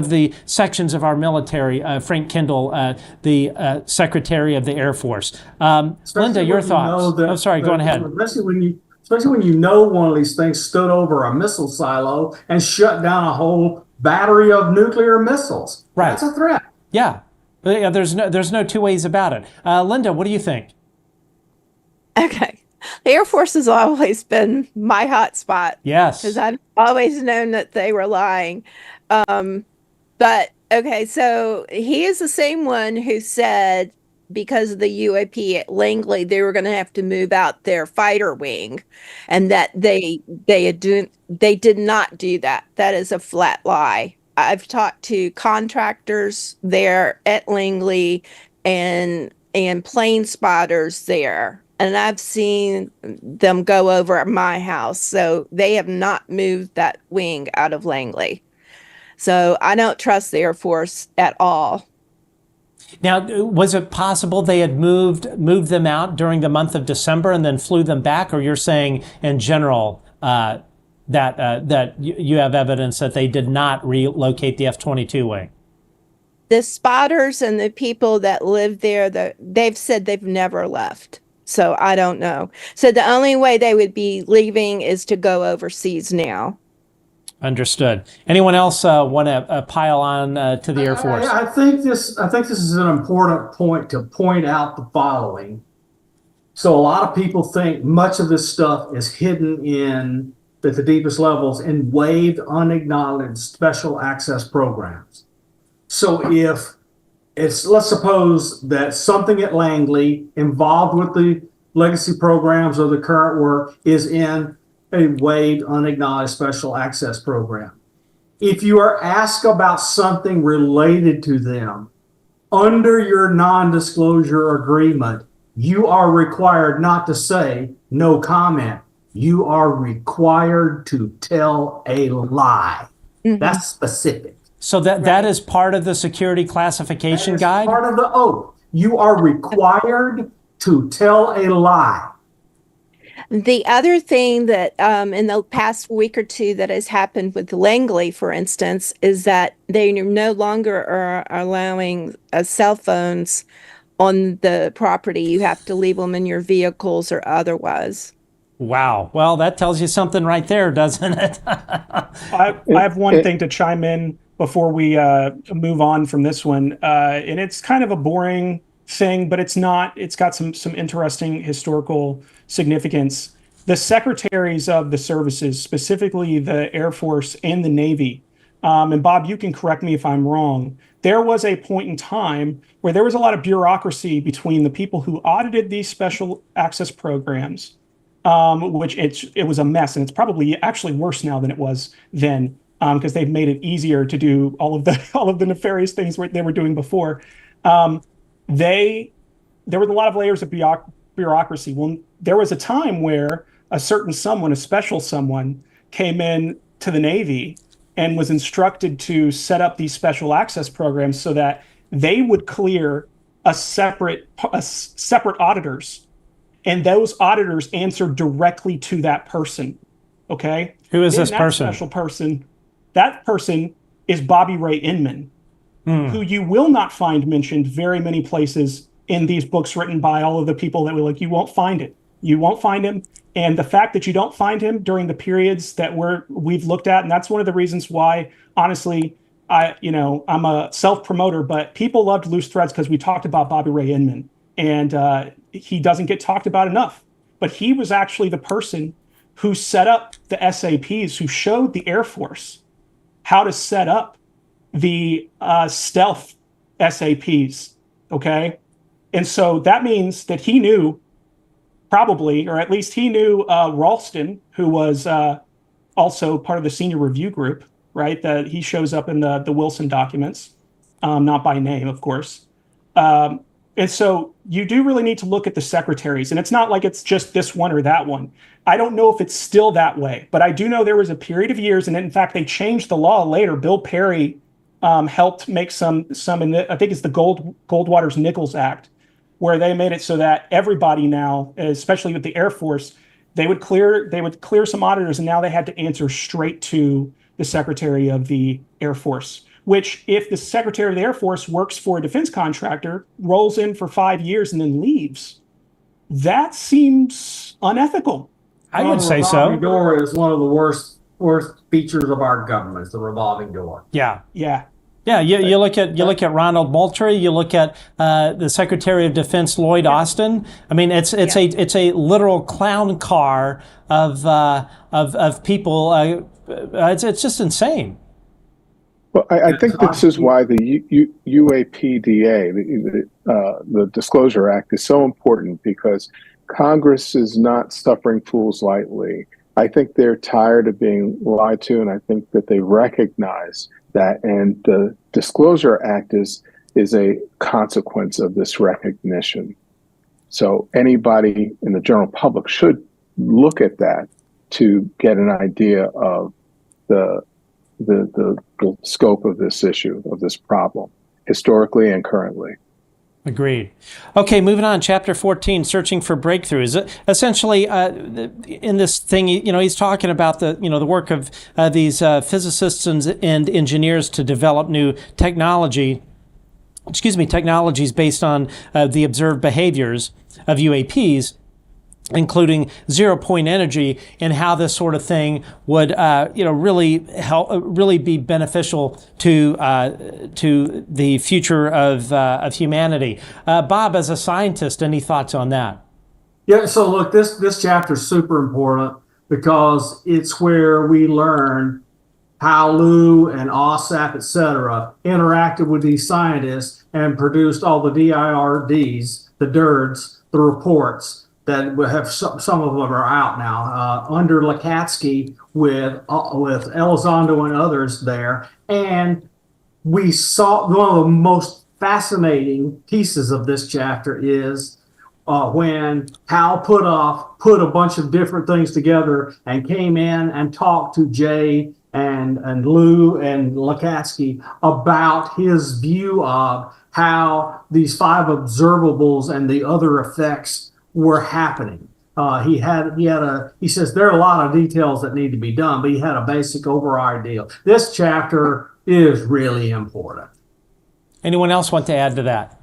the sections of our military, Frank Kendall, the Secretary of the Air Force. Lynda, your thoughts? I'm sorry, go on ahead. Especially when you know one of these things stood over a missile silo and shut down a whole battery of nuclear missiles. Right. That's a threat. Yeah. Yeah, there's no two ways about it. Lynda, what do you think? Okay. The Air Force has always been my hot spot. Yes. Because I've always known that they were lying. But, okay, so he is the same one who said because of the UAP at Langley, they were going to have to move out their fighter wing, and that they did not do that. That is a flat lie. I've talked to contractors there at Langley and plane spotters there, and I've seen them go over at my house. So they have not moved that wing out of Langley. So I don't trust the Air Force at all. Now, was it possible they had moved them out during the month of December and then flew them back, or you're saying in general that you have evidence that they did not relocate the F-22 wing? The spotters and the people that live there, they've said they've never left. So I don't know. So the only way they would be leaving is to go overseas now. Understood. Anyone else want to pile on to the Air Force? I think this is an important point to point out the following. So a lot of people think much of this stuff is hidden at the deepest levels in waived, unacknowledged special access programs. So let's suppose that something at Langley involved with the legacy programs or the current work is in a waived, unacknowledged special access program. If you are asked about something related to them under your non-disclosure agreement, you are required not to say no comment. You are required to tell a lie. Mm-hmm. That's specific. So that is part of the security classification guide? Part of the oath. You are required to tell a lie. The other thing that in the past week or two that has happened with Langley, for instance, is that they no longer are allowing cell phones on the property. You have to leave them in your vehicles or otherwise. Wow. Well, that tells you something right there, doesn't it? I have one thing to chime in before we move on from this one. And it's kind of a boring thing, but it's not. It's got some interesting historical significance. The secretaries of the services, specifically the Air Force and the Navy, and Bob, you can correct me if I'm wrong, there was a point in time where there was a lot of bureaucracy between the people who audited these special access programs, which it was a mess, and it's probably actually worse now than it was then, because they've made it easier to do all of the nefarious things they were doing before. There were a lot of layers of bureaucracy. Well, there was a time where a certain someone, a special someone, came in to the Navy and was instructed to set up these special access programs so that they would clear separate auditors, and those auditors answered directly to that person. Okay, who is this person? Special person. That person is Bobby Ray Inman, who you will not find mentioned very many places in these books written by all of the people that were like, you won't find it. You won't find him. And the fact that you don't find him during the periods that we've looked at, and that's one of the reasons why, honestly, I'm a self-promoter, but people loved Loose Threads because we talked about Bobby Ray Inman, and he doesn't get talked about enough. But he was actually the person who set up the SAPs, who showed the Air Force how to set up the stealth SAPs, okay? And so that means that he knew probably, or at least he knew Ralston, who was also part of the senior review group, right? That he shows up in the Wilson documents, not by name, of course. And so you do really need to look at the secretaries, and it's not like it's just this one or that one. I don't know if it's still that way, but I do know there was a period of years, and in fact, they changed the law later. Bill Perry helped make some I think it's the Goldwater's-Nichols Act, where they made it so that everybody now, especially with the Air Force, they would clear some auditors, and now they had to answer straight to the Secretary of the Air Force, which if the Secretary of the Air Force works for a defense contractor, rolls in for 5 years and then leaves, that seems unethical. I would say so. The revolving door is one of the worst features of our government, the revolving door. Yeah. Yeah. Yeah, you look at Ronald Moultrie. You look at the Secretary of Defense Lloyd Austin. I mean, it's a literal clown car of people. It's just insane. Well, I think this is why the UAPDA, the Disclosure Act, is so important, because Congress is not suffering fools lightly. I think they're tired of being lied to, and I think that they recognize that, and the Disclosure Act is a consequence of this recognition. So anybody in the general public should look at that to get an idea of the scope of this issue, of this problem, historically and currently. Agreed. Okay, moving on. Chapter 14, searching for breakthroughs. Essentially, in this thing, he's talking about the work of these physicists and engineers to develop new technologies based on the observed behaviors of UAPs, including zero-point energy, and how this sort of thing would, really be beneficial to the future of humanity. Bob, as a scientist, any thoughts on that? Yeah. So look, this chapter is super important because it's where we learn how Lue and OSAP, et cetera, interacted with these scientists and produced all the DIRDs, the DIRDs, the reports that we have. Some of them are out now under Lakatsky with Elizondo and others there. And we saw one of the most fascinating pieces of this chapter is when Hal put a bunch of different things together and came in and talked to Jay and Lue and Lakatsky about his view of how these 5 observables and the other effects were happening. He says there are a lot of details that need to be done, but he had a basic overall deal. This chapter is really important. Anyone else want to add to that?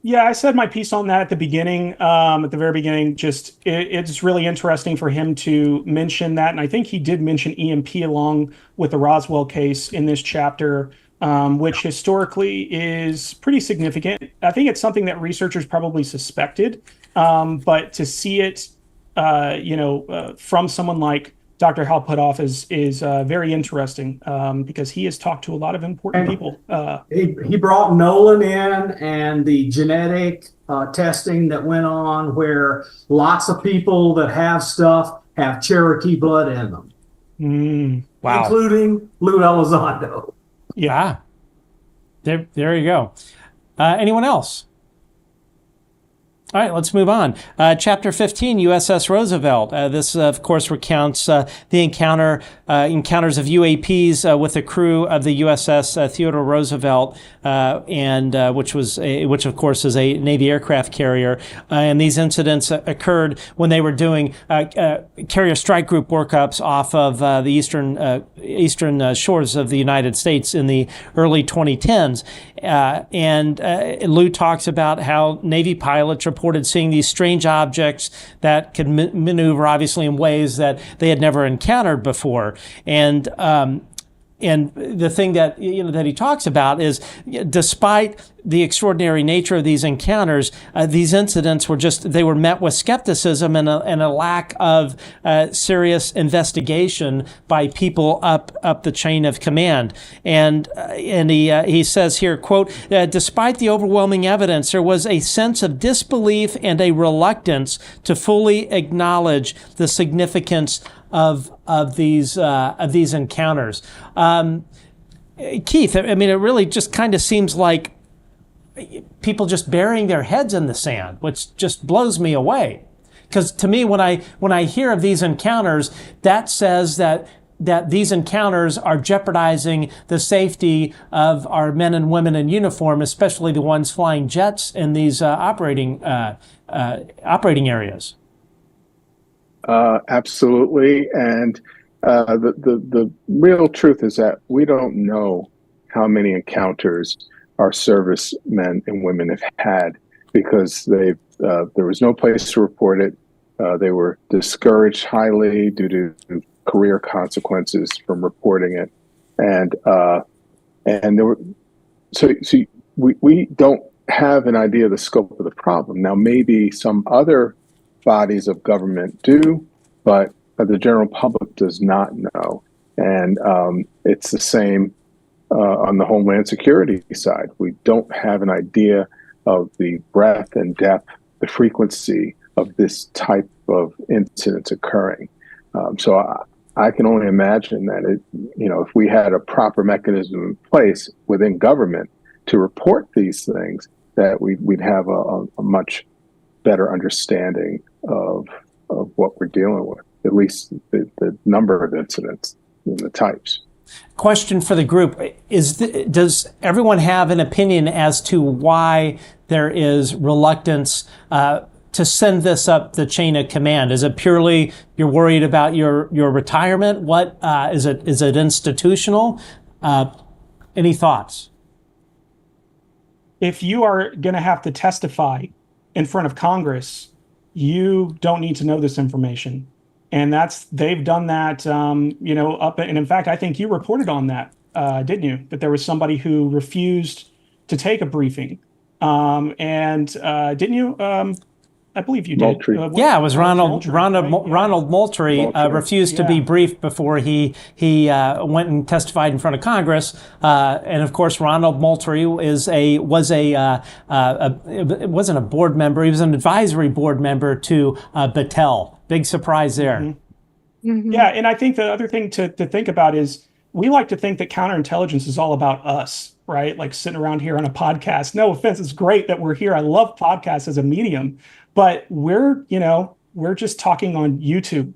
Yeah, I said my piece on that at the beginning, at the very beginning. Just it's really interesting for him to mention that, and I think he did mention EMP along with the Roswell case in this chapter, which historically is pretty significant. I think it's something that researchers probably suspected, but to see it, from someone like Dr. Hal Puthoff is very interesting because he has talked to a lot of important people. He brought Nolan in and the genetic testing that went on where lots of people that have stuff have Cherokee blood in them. Wow. Including Lue Elizondo. Yeah. There you go. Anyone else? All right, let's move on. Chapter 15, USS Roosevelt. This, of course, recounts the encounters of UAPs with the crew of the USS Theodore Roosevelt, which of course is a Navy aircraft carrier. And these incidents occurred when they were doing carrier strike group workups off of the eastern shores of the United States in the early 2010s. Lou talks about how Navy pilots reported seeing these strange objects that could maneuver obviously in ways that they had never encountered before. And the thing that that he talks about is, despite the extraordinary nature of these encounters, these incidents were met with skepticism and a lack of serious investigation by people up the chain of command. And he says here, quote, despite the overwhelming evidence, there was a sense of disbelief and a reluctance to fully acknowledge the significance of these encounters. Keith, I mean, it really just kind of seems like people just burying their heads in the sand, which just blows me away. Because to me, when I hear of these encounters, that says that these encounters are jeopardizing the safety of our men and women in uniform, especially the ones flying jets in these operating areas. Absolutely. And the real truth is that we don't know how many encounters our servicemen and women have had because there was no place to report it. They were discouraged highly due to career consequences from reporting it. And there were, we don't have an idea of the scope of the problem. Now, maybe some other bodies of government do, but the general public does not know. And it's the same on the Homeland Security side. We don't have an idea of the breadth and depth, the frequency of this type of incidents occurring. So I can only imagine that if we had a proper mechanism in place within government to report these things, that we'd have a much better understanding of what we're dealing with, at least the number of incidents and the types. Question for the group does everyone have an opinion as to why there is reluctance to send this up the chain of command? Is it purely you're worried about your retirement? What is it? Is it institutional? Any thoughts? If you are going to have to testify in front of Congress, you don't need to know this information. And they've done that, and in fact, I think you reported on that, didn't you? That there was somebody who refused to take a briefing. Didn't you? I believe you did. Yeah, it was Ronald Moultrie refused to be briefed before he went and testified in front of Congress. And of course, Ronald Moultrie wasn't a board member. He was an advisory board member to Battelle. Big surprise there. Mm-hmm. Mm-hmm. Yeah, and I think the other thing to think about is we like to think that counterintelligence is all about us, right? Like sitting around here on a podcast. No offense, it's great that we're here. I love podcasts as a medium, but we're just talking on YouTube.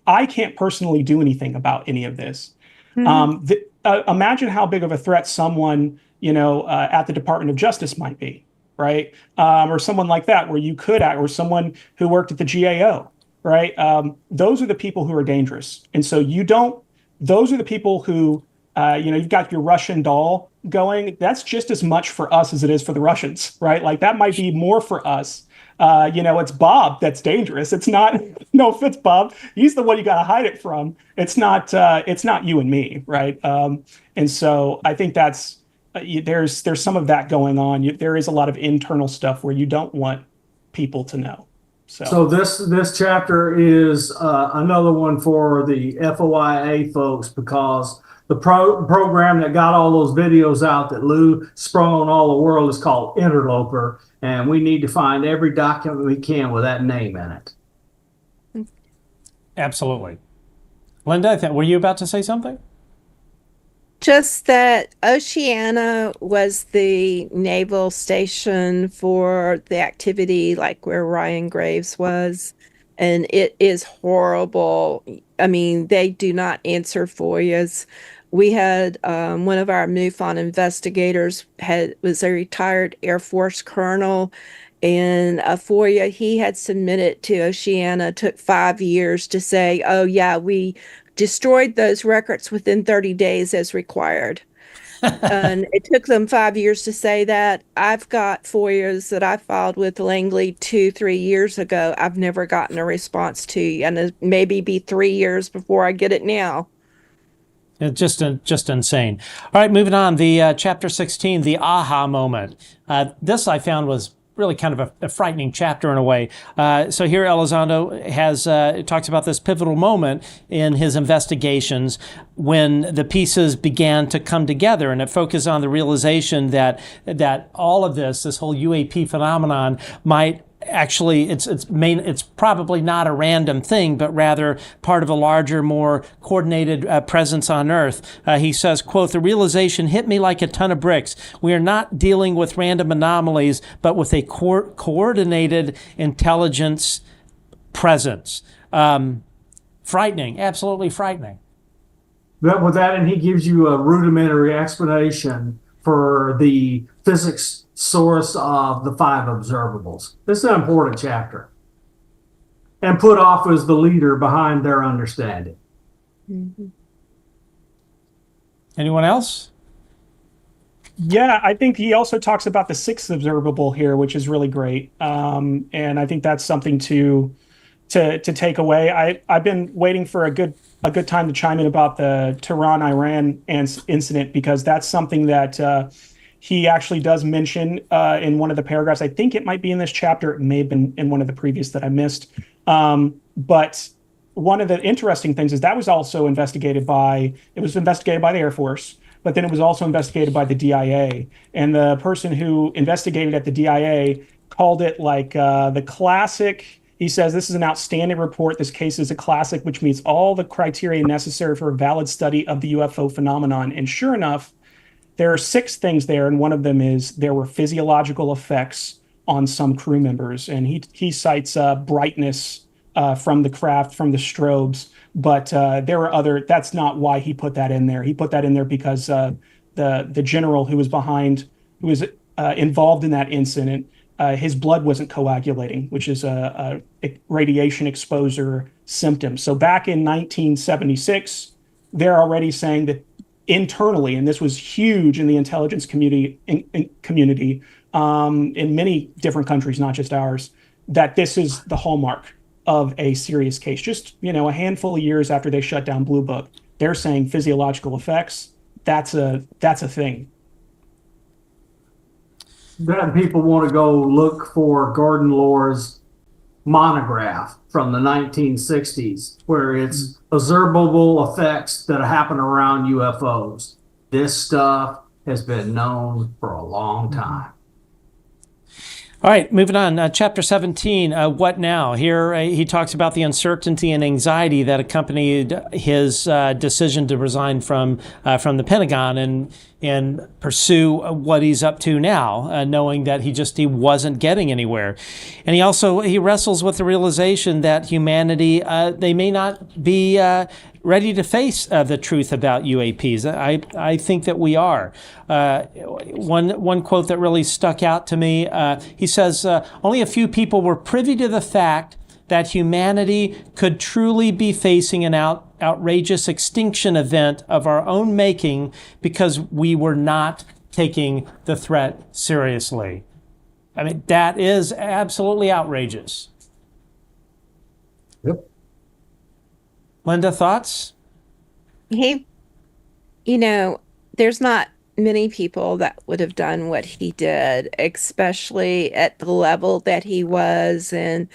I can't personally do anything about any of this. Mm-hmm. Imagine how big of a threat someone, at the Department of Justice might be, right? Or someone like that where you could act, or someone who worked at the GAO, right? Those are the people who are dangerous. And so those are the people who You've got your Russian doll going. That's just as much for us as it is for the Russians, right? Like that might be more for us. It's Bob that's dangerous. It's not, no offense, Bob. He's the one you got to hide it from. It's not you and me, right? And so I think that's, there's some of that going on. There is a lot of internal stuff where you don't want people to know. So this chapter is another one for the FOIA folks, because the program that got all those videos out that Lue sprung on all the world is called Interloper, and we need to find every document we can with that name in it. Absolutely. Lynda, were you about to say something? Just that Oceana was the naval station for the activity, like where Ryan Graves was, and it is horrible. I mean, they do not answer FOIAs. We had one of our MUFON investigators was a retired Air Force colonel, and a FOIA he had submitted to Oceana took 5 years to say, oh yeah, we destroyed those records within 30 days as required. And it took them 5 years to say that. I've got FOIAs that I filed with Langley 2-3 years ago. I've never gotten a response to, and it maybe be 3 years before I get it now. It's just insane. All right, moving on. The chapter 16, the aha moment. This I found was really kind of a frightening chapter in a way. So here Elizondo talks about this pivotal moment in his investigations when the pieces began to come together, and it focused on the realization that all of this whole UAP phenomenon might actually, it's probably not a random thing, but rather part of a larger, more coordinated presence on Earth. He says, quote, "The realization hit me like a ton of bricks. We are not dealing with random anomalies, but with a coordinated intelligence presence." Frightening, absolutely frightening. With that, and he gives you a rudimentary explanation for the physics source of the 5 observables. This is an important chapter, and Puthoff is the leader behind their understanding. Mm-hmm. Anyone else? Yeah, I think he also talks about the 6th observable here, which is really great, and I think that's something to take away. I've been waiting for a good time to chime in about the Tehran Iran incident, because that's something that he actually does mention in one of the paragraphs. I think it might be in this chapter. It may have been in one of the previous that I missed. But one of the interesting things is that was also investigated by the Air Force, but then it was also investigated by the DIA. And the person who investigated at the DIA called it like the classic. He says, "This is an outstanding report. This case is a classic, which meets all the criteria necessary for a valid study of the UFO phenomenon." And sure enough, there are 6 things there, and one of them is there were physiological effects on some crew members. And he cites brightness from the craft, from the strobes, but there were other. That's not why he put that in there. He put that in there because the general who was involved in that incident, his blood wasn't coagulating, which is a radiation exposure symptom. So back in 1976, they're already saying that internally, and this was huge in the intelligence community in many different countries, not just ours, that this is the hallmark of a serious case. Just a handful of years after they shut down Blue Book, they're saying physiological effects. That's a thing. Then people want to go look for Gordon Lore's monograph from the 1960s, where it's observable effects that happen around UFOs. This stuff has been known for a long time. All right, moving on. Chapter 17, What Now? Here he talks about the uncertainty and anxiety that accompanied his decision to resign from the Pentagon and pursue what he's up to now, knowing that he wasn't getting anywhere. And he wrestles with the realization that humanity, they may not be ready to face the truth about UAPs. I think that we are. One quote that really stuck out to me, he says, only a few people were privy to the fact that humanity could truly be facing an outrageous extinction event of our own making because we were not taking the threat seriously. I mean, that is absolutely outrageous. Yep. Lynda, thoughts? He, there's not many people that would have done what he did, especially at the level that he was, and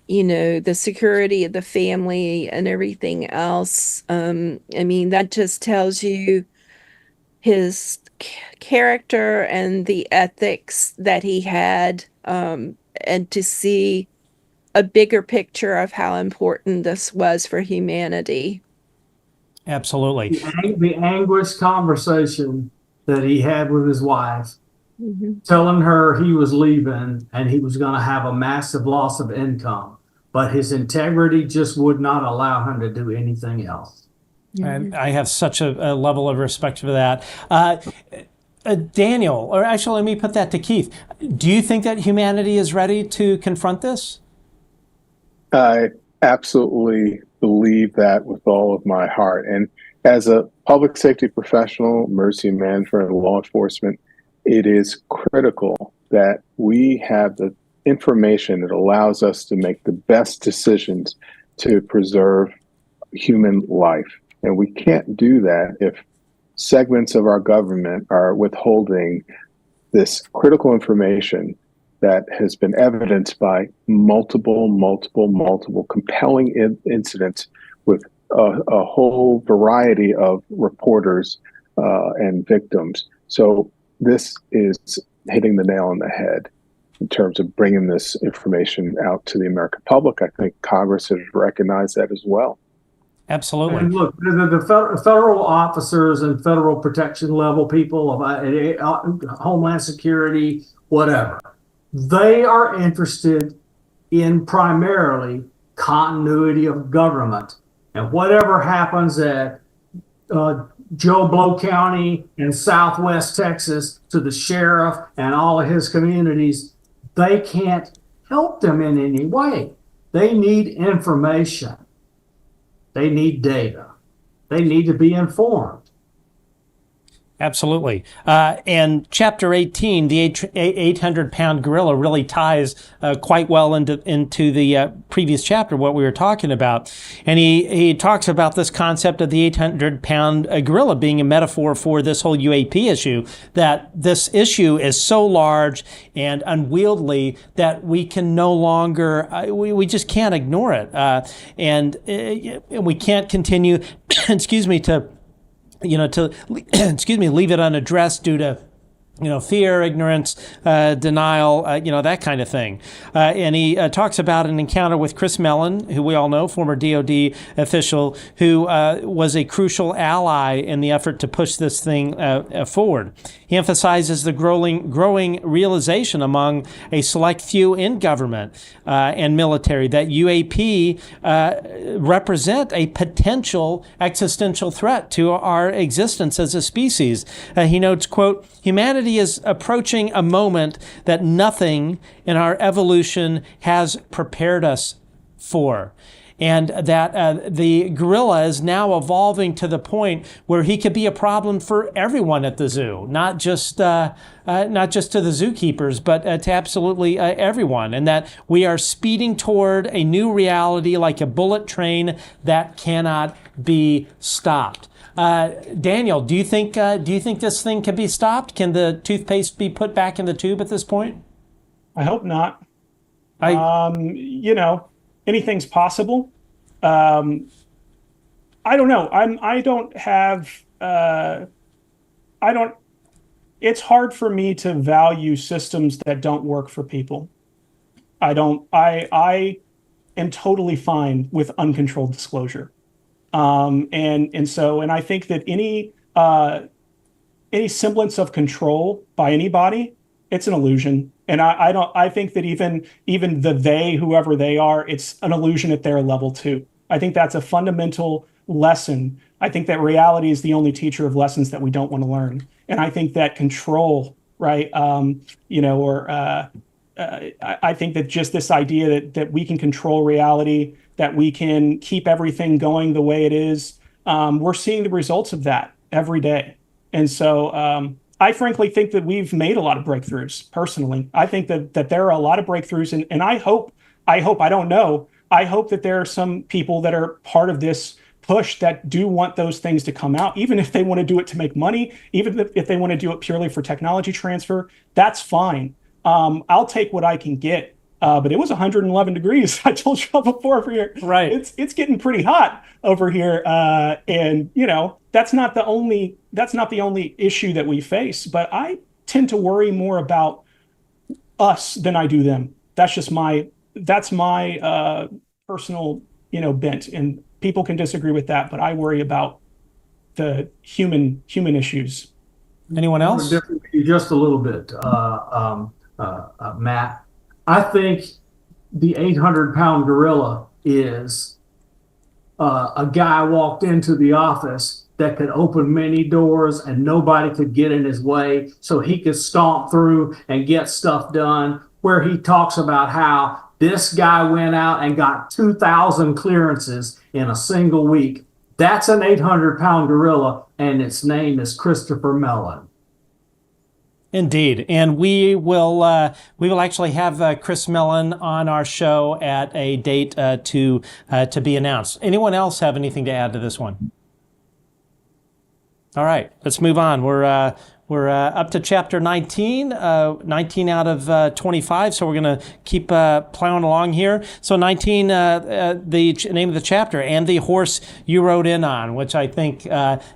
the security of the family and everything else. That just tells you his character and the ethics that he had, and to see a bigger picture of how important this was for humanity. Absolutely. The anguished conversation that he had with his wife, telling her he was leaving and he was going to have a massive loss of income, but his integrity just would not allow him to do anything else. And I have such a level of respect for that. Daniel, or actually let me put that to Keith. Do you think that humanity is ready to confront this? I absolutely believe that with all of my heart. And as a public safety professional, emergency management, and law enforcement, it is critical that we have the information that allows us to make the best decisions to preserve human life. And we can't do that if segments of our government are withholding this critical information that has been evidenced by multiple compelling incidents with a whole variety of reporters and victims. So this is hitting the nail on the head in terms of bringing this information out to the American public. I think Congress has recognized that as well. Absolutely. And look, the federal officers and federal protection level people of Homeland Security, whatever, they are interested in primarily continuity of government. And whatever happens at Joe Blow County in Southwest Texas to the sheriff and all of his communities, they can't help them in any way. They need information. They need data. They need to be informed. Absolutely. And Chapter 18, the 800-pound gorilla, really ties quite well into the previous chapter, what we were talking about. And he talks about this concept of the 800-pound gorilla being a metaphor for this whole UAP issue, that this issue is so large and unwieldy that we can no longer, we just can't ignore it. And we can't continue, leave it unaddressed due to, fear, ignorance, denial, that kind of thing. And he talks about an encounter with Chris Mellon, who we all know, former DOD official, who was a crucial ally in the effort to push this thing forward. He emphasizes the growing realization among a select few in government and military that UAP represent a potential existential threat to our existence as a species. He notes, quote, "Humanity is approaching a moment that nothing in our evolution has prepared us for." And that the gorilla is now evolving to the point where he could be a problem for everyone at the zoo, not just to the zookeepers, but to absolutely everyone. And that we are speeding toward a new reality like a bullet train that cannot be stopped. Daniel, do you think this thing can be stopped? Can the toothpaste be put back in the tube at this point? I hope not. Anything's possible. I don't know. It's hard for me to value systems that don't work for people. I am totally fine with uncontrolled disclosure. And I think that any semblance of control by anybody, it's an illusion. And I think that even they, whoever they are, it's an illusion at their level too. I think that's a fundamental lesson. I think that reality is the only teacher of lessons that we don't want to learn. And I think that control, right? I think that just this idea that we can control reality, that we can keep everything going the way it is. We're seeing the results of that every day. And so I frankly think that we've made a lot of breakthroughs personally. I think that there are a lot of breakthroughs, and I hope, I don't know, I hope that there are some people that are part of this push that do want those things to come out, even if they want to do it to make money, even if they want to do it purely for technology transfer, that's fine. I'll take what I can get. But it was 111 degrees. I told you before over here. Right. It's getting pretty hot over here. And you know, that's not the only issue that we face, but I tend to worry more about us than I do them. That's my personal, bent, and people can disagree with that, but I worry about the human issues. Anyone else? Just a little bit, Matt. I think the 800-pound gorilla is a guy walked into the office that could open many doors and nobody could get in his way, so he could stomp through and get stuff done, where he talks about how this guy went out and got 2,000 clearances in a single week. That's an 800-pound gorilla, and its name is Christopher Mellon. Indeed, and we will actually have Chris Mellon on our show at a date to be announced. Anyone else have anything to add to this one? All right, let's move on. We're up to chapter 19, 19 out of 25, so we're going to keep plowing along here. So 19, the name of the chapter, And the Horse You Rode In On, which I think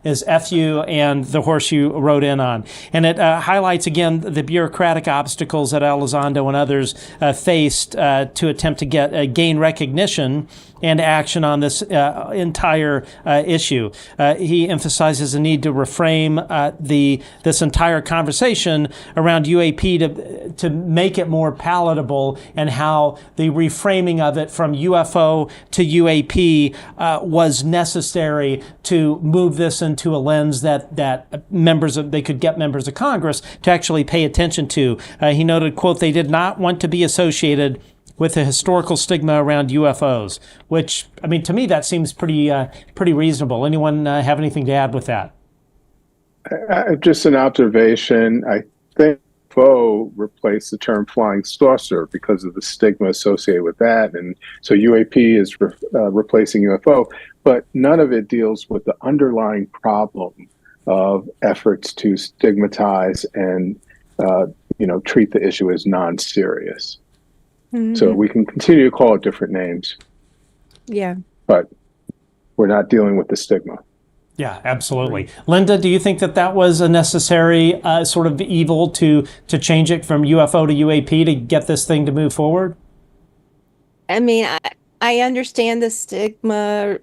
is FU and the horse you rode in on. And it highlights, again, the bureaucratic obstacles that Elizondo and others faced to attempt to gain recognition and action on this entire issue. He emphasizes the need to reframe this entire conversation around UAP to make it more palatable, and how the reframing of it from UFO to UAP was necessary to move this into a lens that they could get members of Congress to actually pay attention to. He noted, quote, "They did not want to be associated with the historical stigma around UFOs," which, I mean, to me, that seems pretty reasonable. Anyone have anything to add with that? Just an observation. I think UFO replaced the term flying saucer because of the stigma associated with that. And so UAP is replacing UFO, but none of it deals with the underlying problem of efforts to stigmatize and, treat the issue as non-serious. Mm-hmm. So we can continue to call it different names. Yeah. But we're not dealing with the stigma. Yeah, absolutely. Lynda, do you think that was a necessary sort of evil to change it from UFO to UAP to get this thing to move forward? I mean, I understand the stigma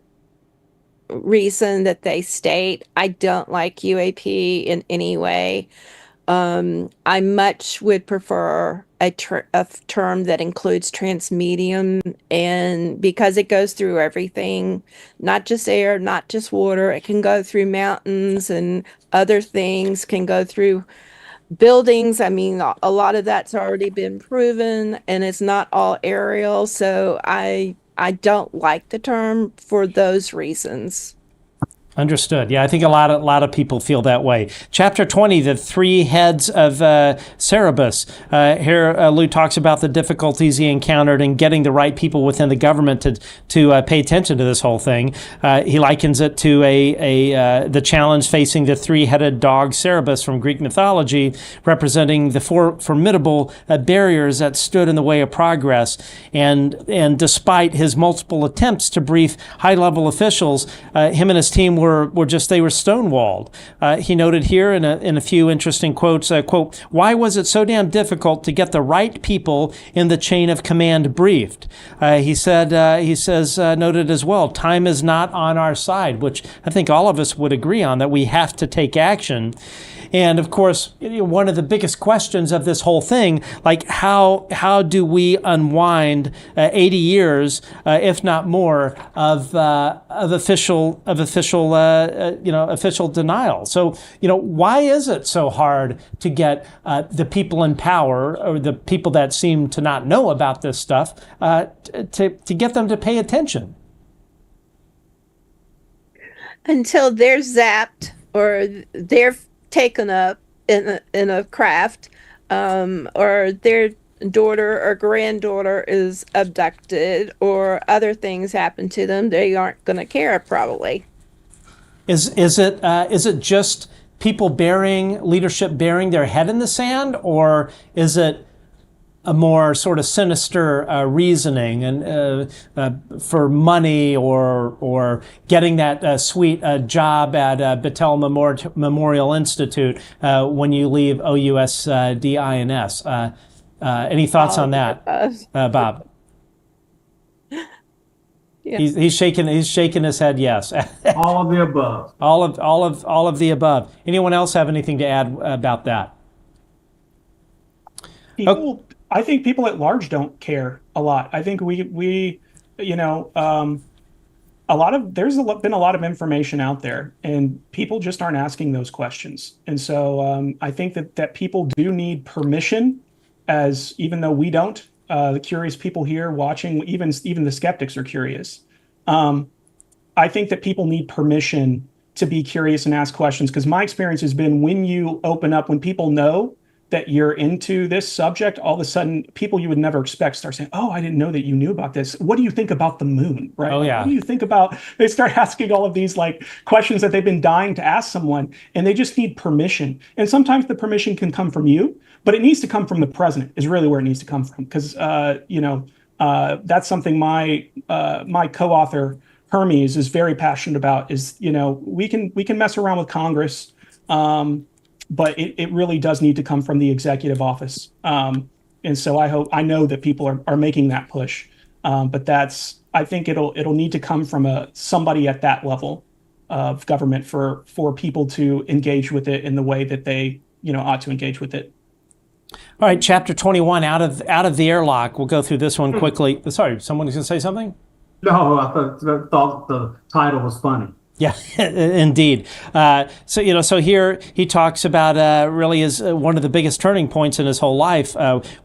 reason that they state. I don't like UAP in any way. I much would prefer a term that includes transmedium, and because it goes through everything, not just air, not just water, it can go through mountains and other things, can go through buildings. I mean, a lot of that's already been proven, and it's not all aerial. So I don't like the term for those reasons. Understood. Yeah, I think a lot of people feel that way. Chapter 20, the three heads of Cerberus. Here, Lou talks about the difficulties he encountered in getting the right people within the government to pay attention to this whole thing. He likens it to the challenge facing the three-headed dog Cerberus from Greek mythology, representing the four formidable barriers that stood in the way of progress. And despite his multiple attempts to brief high-level officials, him and his team were stonewalled. He noted here in a few interesting quotes, quote, "Why was it so damn difficult to get the right people in the chain of command briefed?" He says, noted as well, time is not on our side, which I think all of us would agree on, that we have to take action. And of course, one of the biggest questions of this whole thing, like how do we unwind 80 years, if not more, of official official denial. So, why is it so hard to get the people in power, or the people that seem to not know about this stuff, to get them to pay attention? Until they're zapped or they're taken up in a craft, or their daughter or granddaughter is abducted or other things happen to them, they aren't going to care probably. Is it just people leadership burying their head in the sand, or is it a more sort of sinister reasoning and for money, or getting that sweet job at Battelle Memorial Institute when you leave OUSDINS? Any thoughts on that, Bob? Yeah. He's shaking his head. Yes. All of the above. All of the above. Anyone else have anything to add about that? I think people at large don't care a lot. I think there's been a lot of information out there, and people just aren't asking those questions. And so I think that people do need permission, even though we don't. The curious people here watching, even the skeptics are curious. I think that people need permission to be curious and ask questions, because my experience has been when you open up, when people know that you're into this subject, all of a sudden people you would never expect start saying, "Oh, I didn't know that you knew about this. What do you think about the moon?" Right? Oh, yeah. What do you think about? They start asking all of these questions that they've been dying to ask someone, and they just need permission. And sometimes the permission can come from you, but it needs to come from the president. Is really where it needs to come from, because that's something my co-author Hermes is very passionate about. Is we can mess around with Congress. But it really does need to come from the executive office. And so I know that people are making that push. But I think it'll need to come from somebody at that level of government for people to engage with it in the way that they ought to engage with it. All right, chapter 21, out of the airlock. We'll go through this one quickly. Sorry, someone was going to say something? No, I thought the title was funny. Yeah, indeed. So here he talks about really is one of the biggest turning points in his whole life,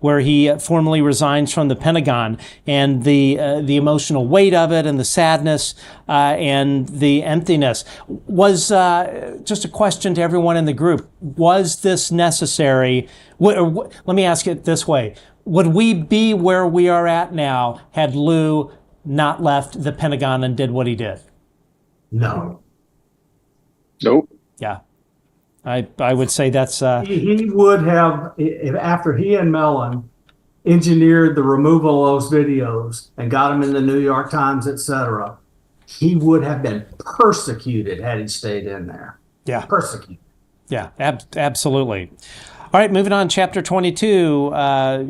where he formally resigns from the Pentagon, and the emotional weight of it, and the sadness, and the emptiness. Was just a question to everyone in the group: was this necessary? Let me ask it this way: would we be where we are at now had Lue not left the Pentagon and did what he did? No. Nope. Yeah, I would say that's. He would have, after he and Mellon engineered the removal of those videos and got them in the New York Times, etc., he would have been persecuted had he stayed in there. Yeah. Persecuted. Yeah, absolutely. All right, moving on, chapter 22.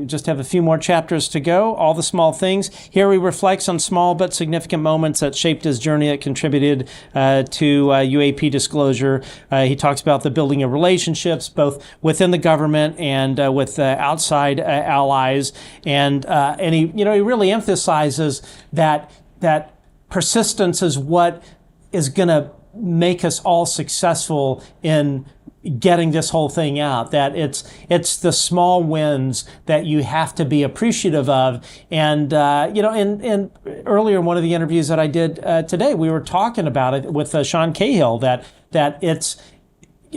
Just have a few more chapters to go. All the small things. Here he reflects on small but significant moments that shaped his journey, that contributed to UAP disclosure. He talks about the building of relationships, both within the government and with outside allies. And he really emphasizes that persistence is what is going to make us all successful in getting this whole thing out, that it's the small wins that you have to be appreciative of. And in earlier, one of the interviews that I did today, we were talking about it with Sean Cahill, that it's,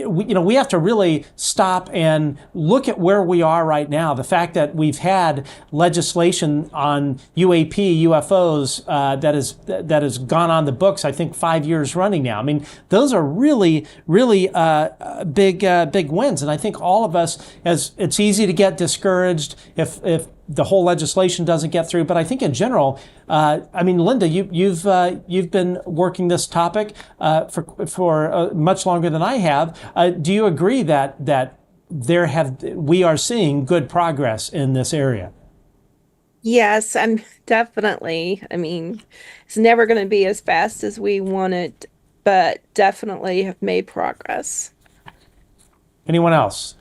we have to really stop and look at where we are right now. The fact that we've had legislation on UAP, UFOs that has gone on the books, I think 5 years running now. I mean, those are really, really big wins. And I think all of us, as it's easy to get discouraged if the whole legislation doesn't get through. But I think in general, Lynda, you've been working this topic for much longer than I have. Do you agree that we are seeing good progress in this area? Yes, I'm definitely. I mean, it's never going to be as fast as we want it, but definitely have made progress. Anyone else?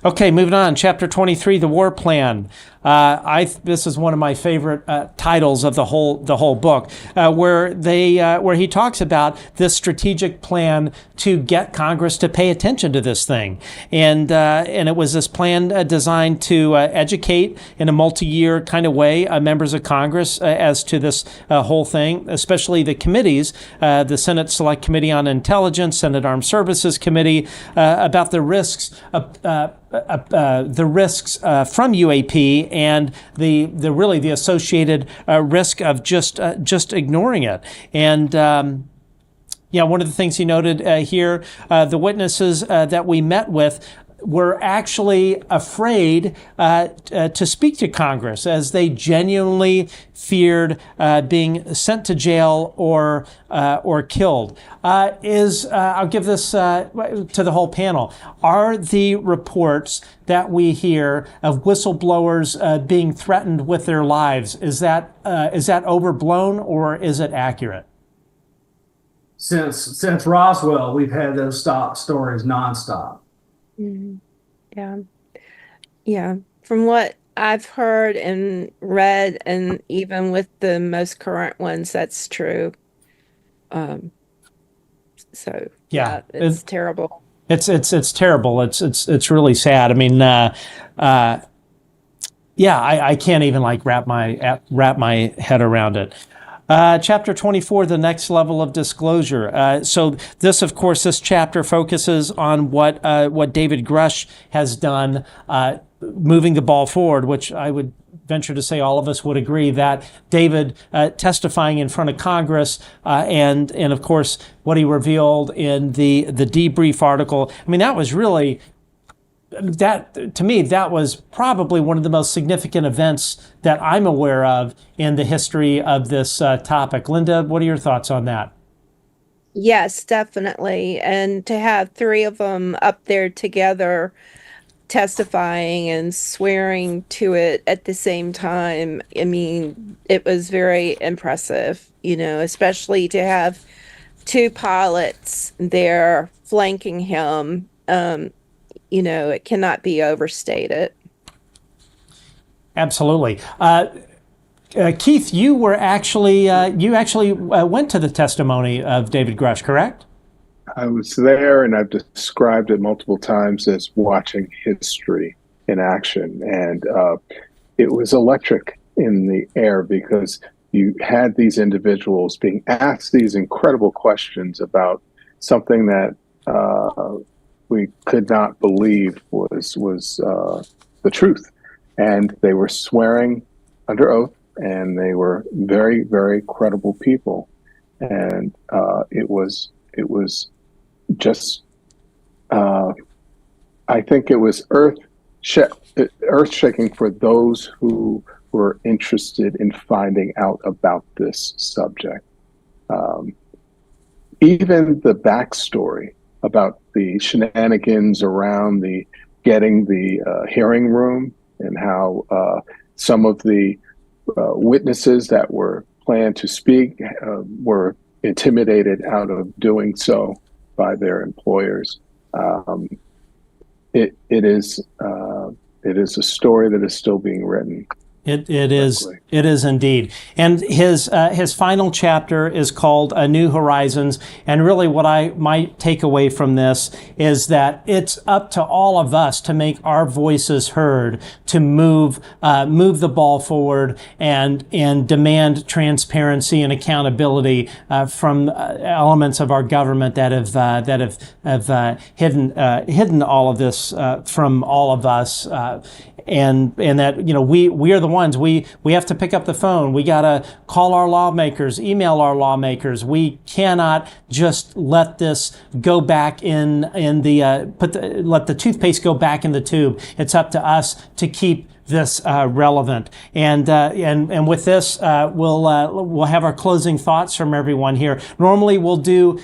Okay, moving on. Chapter 23, the war plan. This is one of my favorite titles of the whole book, where he talks about this strategic plan to get Congress to pay attention to this thing, and it was this plan designed to educate in a multi-year kind of way members of Congress as to this whole thing, especially the committees, the Senate Select Committee on Intelligence, Senate Armed Services Committee, about the risks from UAP and the associated risk of just ignoring it. And one of the things he noted here, the witnesses that we met with were actually afraid to speak to Congress, as they genuinely feared being sent to jail or killed. I'll give this to the whole panel. Are the reports that we hear of whistleblowers being threatened with their lives, is that overblown, or is it accurate? Since Roswell, we've had those stories nonstop. Mhm. Yeah. From what I've heard and read, and even with the most current ones, that's true. It's terrible. It's terrible. It's really sad. I mean, I can't even wrap my head around it. Chapter 24, the next level of disclosure. So this chapter focuses on what David Grusch has done, moving the ball forward, which I would venture to say all of us would agree that David testifying in front of Congress and of course what he revealed in the debrief article. I mean, that was really, to me, that was probably one of the most significant events that I'm aware of in the history of this topic. Lynda, what are your thoughts on that? Yes, definitely. And to have three of them up there together testifying and swearing to it at the same time, I mean, it was very impressive, especially to have two pilots there flanking him. It cannot be overstated. Absolutely. Keith, you were actually went to the testimony of David Grusch, correct? I was there, and I've described it multiple times as watching history in action. And it was electric in the air, because you had these individuals being asked these incredible questions about something that we could not believe was the truth. And they were swearing under oath, and they were very, very credible people. And it was just, I think it was earth-shaking for those who were interested in finding out about this subject. Even the backstory about the shenanigans around getting the hearing room, and how some of the witnesses that were planned to speak were intimidated out of doing so by their employers. It is a story that is still being written. It is indeed. And his final chapter is called New Horizons. And really what I might take away from this is that it's up to all of us to make our voices heard, to move the ball forward and demand transparency and accountability from elements of our government that have hidden all of this from all of us. And that, we are the ones, we have to pick up the phone. We got to call our lawmakers, email our lawmakers. We cannot just let this go back let the toothpaste go back in the tube. It's up to us to keep this relevant. And with this, we'll have our closing thoughts from everyone here. Normally we'll do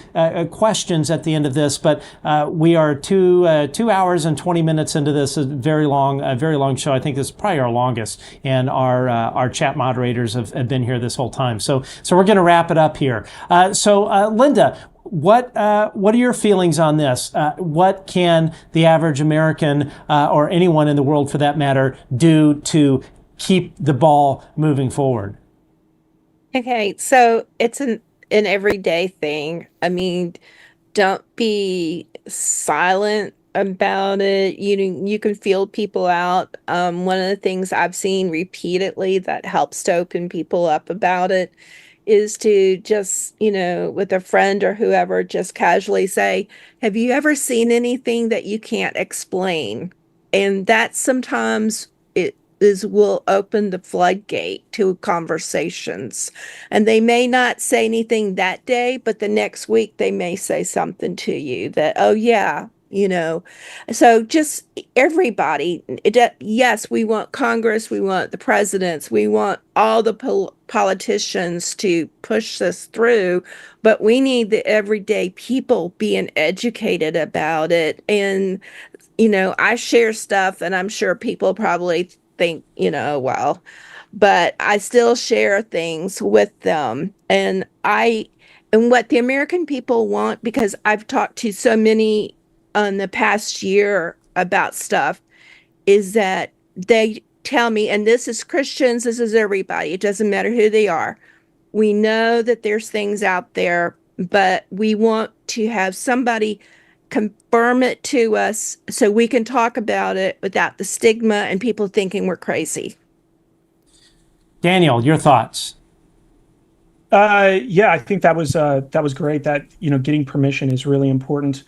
questions at the end of this, but we are 2 hours and 20 minutes into this, a very long show. I think this is probably our longest, and our chat moderators have been here this whole time. So we're going to wrap it up here. So Lynda, what are your feelings on this? What can the average American or anyone in the world, for that matter, do to keep the ball moving forward? Okay, so it's an everyday thing. I mean, don't be silent about it. You can feel people out. One of the things I've seen repeatedly that helps to open people up about it is to just, with a friend or whoever, just casually say, "Have you ever seen anything that you can't explain?" And that sometimes it is will open the floodgate to conversations. And they may not say anything that day, but the next week they may say something to you that, "Oh yeah, so just everybody, yes, we want Congress, we want the presidents, we want all the politicians to push this through, but we need the everyday people being educated about it. And, I share stuff and I'm sure people probably think, well, but I still share things with them. And what the American people want, because I've talked to so many in the past year about stuff, is that they tell me, and this is Christians, this is everybody, it doesn't matter who they are. We know that there's things out there, but we want to have somebody confirm it to us so we can talk about it without the stigma and people thinking we're crazy. Daniel, your thoughts? Yeah, I think that was great. That getting permission is really important.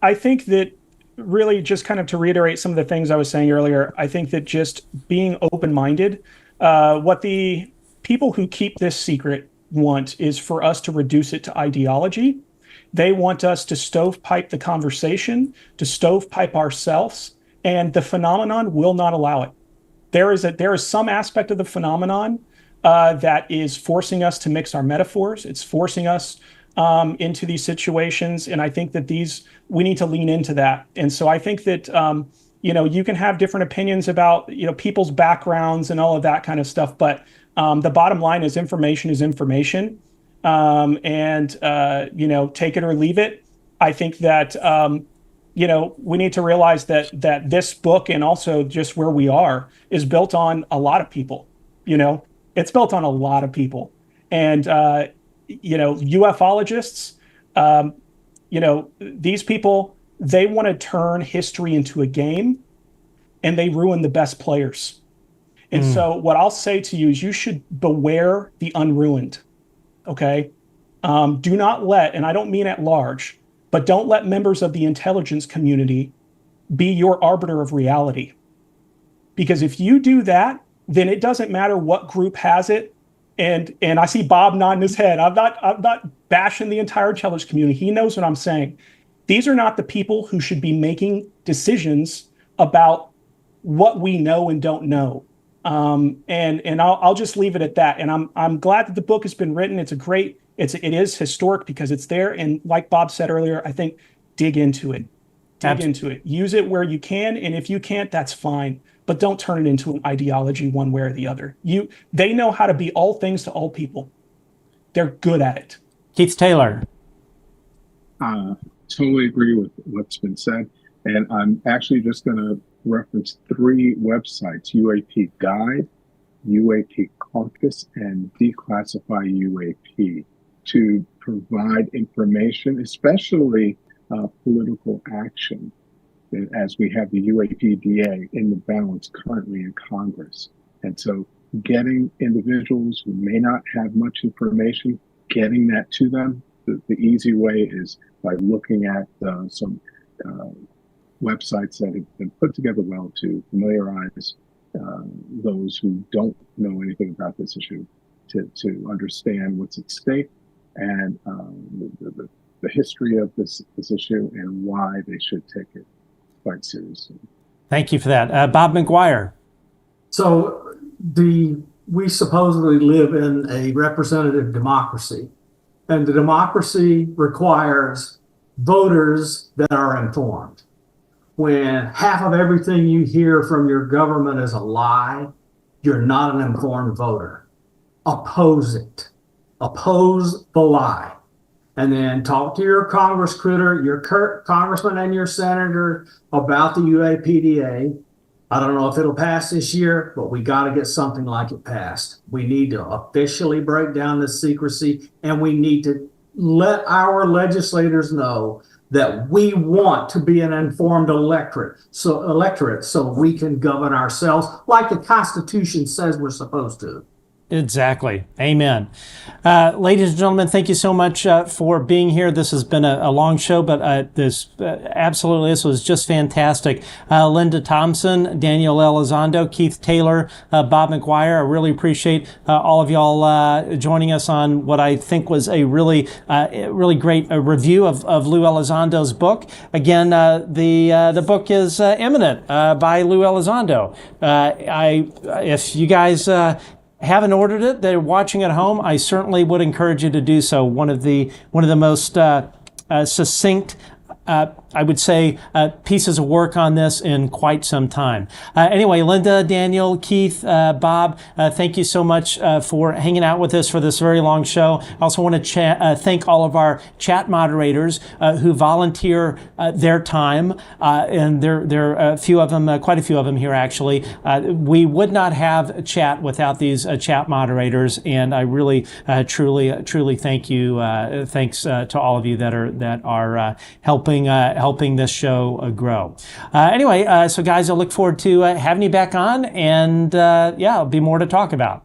I think that really just kind of to reiterate some of the things I was saying earlier. I think that just being open-minded. What the people who keep this secret want is for us to reduce it to ideology. They want us to stovepipe the conversation, to stovepipe ourselves, and the phenomenon will not allow it. There is some aspect of the phenomenon that is forcing us to mix our metaphors. It's forcing us into these situations, and I think that we need to lean into that. And so I think that you can have different opinions about people's backgrounds and all of that kind of stuff, but the bottom line is information, and take it or leave it. I think that we need to realize that this book and also just where we are is built on a lot of people. It's built on a lot of people, and ufologists. These people, they want to turn history into a game, and they ruin the best players. And so, what I'll say to you is, you should beware the unruined. Okay, do not let, and I don't mean at large, but don't let members of the intelligence community be your arbiter of reality. Because if you do that, then it doesn't matter what group has it. And I see Bob nodding his head. I'm not bashing the entire intelligence community. He knows what I'm saying. These are not the people who should be making decisions about what we know and don't know. And I'll just leave it at that. And I'm glad that the book has been written. It is historic because it's there. And like Bob said earlier, I think dig into it. Into it. Use it where you can. And if you can't, that's fine. But don't turn it into an ideology one way or the other. They know how to be all things to all people. They're good at it. Keith Taylor. Totally agree with what's been said. And I'm actually just going to reference 3 websites: UAP Guide, UAP Caucus, and Declassify UAP, to provide information, especially political action, as we have the UAPDA in the balance currently in Congress. And so getting individuals who may not have much information, getting that to them, the easy way is by looking at some websites that have been put together well to familiarize those who don't know anything about this issue to understand what's at stake and the history of this issue and why they should take it quite seriously. Thank you for that. Bob McGwier. So we supposedly live in a representative democracy, and the democracy requires voters that are informed. When half of everything you hear from your government is a lie, you're not an informed voter. Oppose it. Oppose the lie. and then talk to your Congress critter, your congressman and your senator about the UAPDA. I don't know if it'll pass this year, but we got to get something like it passed. We need to officially break down this secrecy, and we need to let our legislators know that we want to be an informed electorate so we can govern ourselves like the Constitution says we're supposed to. Exactly. Amen. Ladies and gentlemen, thank you so much for being here. This has been a long show, but this was just fantastic. Lynda Thompson, Daniel Elizondo, Keith Taylor, Bob McGwier. I really appreciate all of y'all joining us on what I think was a really great review of Lue Elizondo's book. Again, the book is Imminent by Lue Elizondo. If you guys haven't ordered it, they're watching at home, I certainly would encourage you to do so. One of the most succinct, I would say, pieces of work on this in quite some time. Anyway, Lynda, Daniel, Keith, Bob, thank you so much for hanging out with us for this very long show. I also want to thank all of our chat moderators who volunteer their time, and there are a few of them, quite a few of them here actually. We would not have chat without these chat moderators, and I really, truly thank you. Thanks to all of you that are helping this show grow. Anyway, so guys, I look forward to having you back on, and there'll be more to talk about.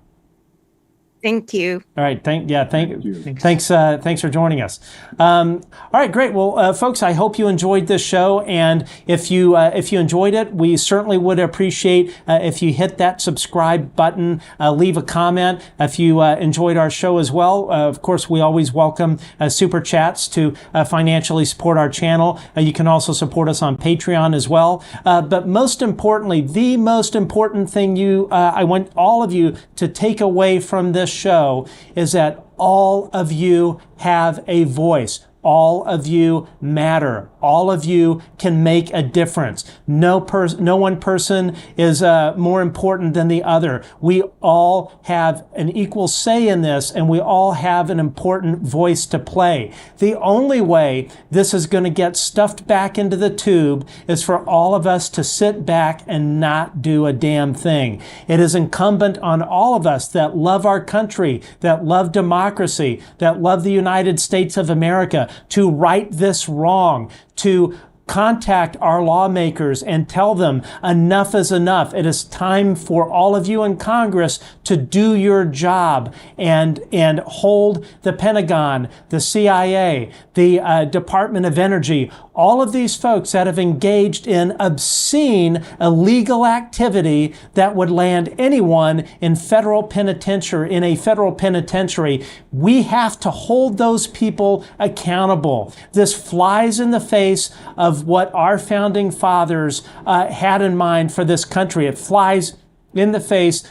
Thank you. All right. Thanks for joining us. All right. Great. Well, folks, I hope you enjoyed this show. And if you enjoyed it, we certainly would appreciate if you hit that subscribe button, leave a comment. If you enjoyed our show as well, of course, we always welcome super chats to financially support our channel. You can also support us on Patreon as well. But most importantly, the most important thing I want all of you to take away from this show is that all of you have a voice. All of you matter. All of you can make a difference. No one person is more important than the other. We all have an equal say in this, and we all have an important voice to play. The only way this is going to get stuffed back into the tube is for all of us to sit back and not do a damn thing. It is incumbent on all of us that love our country, that love democracy, that love the United States of America, to right this wrong, to contact our lawmakers and tell them enough is enough. It is time for all of you in Congress to do your job and hold the Pentagon, the CIA, the Department of Energy, all of these folks that have engaged in obscene, illegal activity that would land anyone in a federal penitentiary. We have to hold those people accountable. This flies in the face of what our founding fathers had in mind for this country. It flies in the face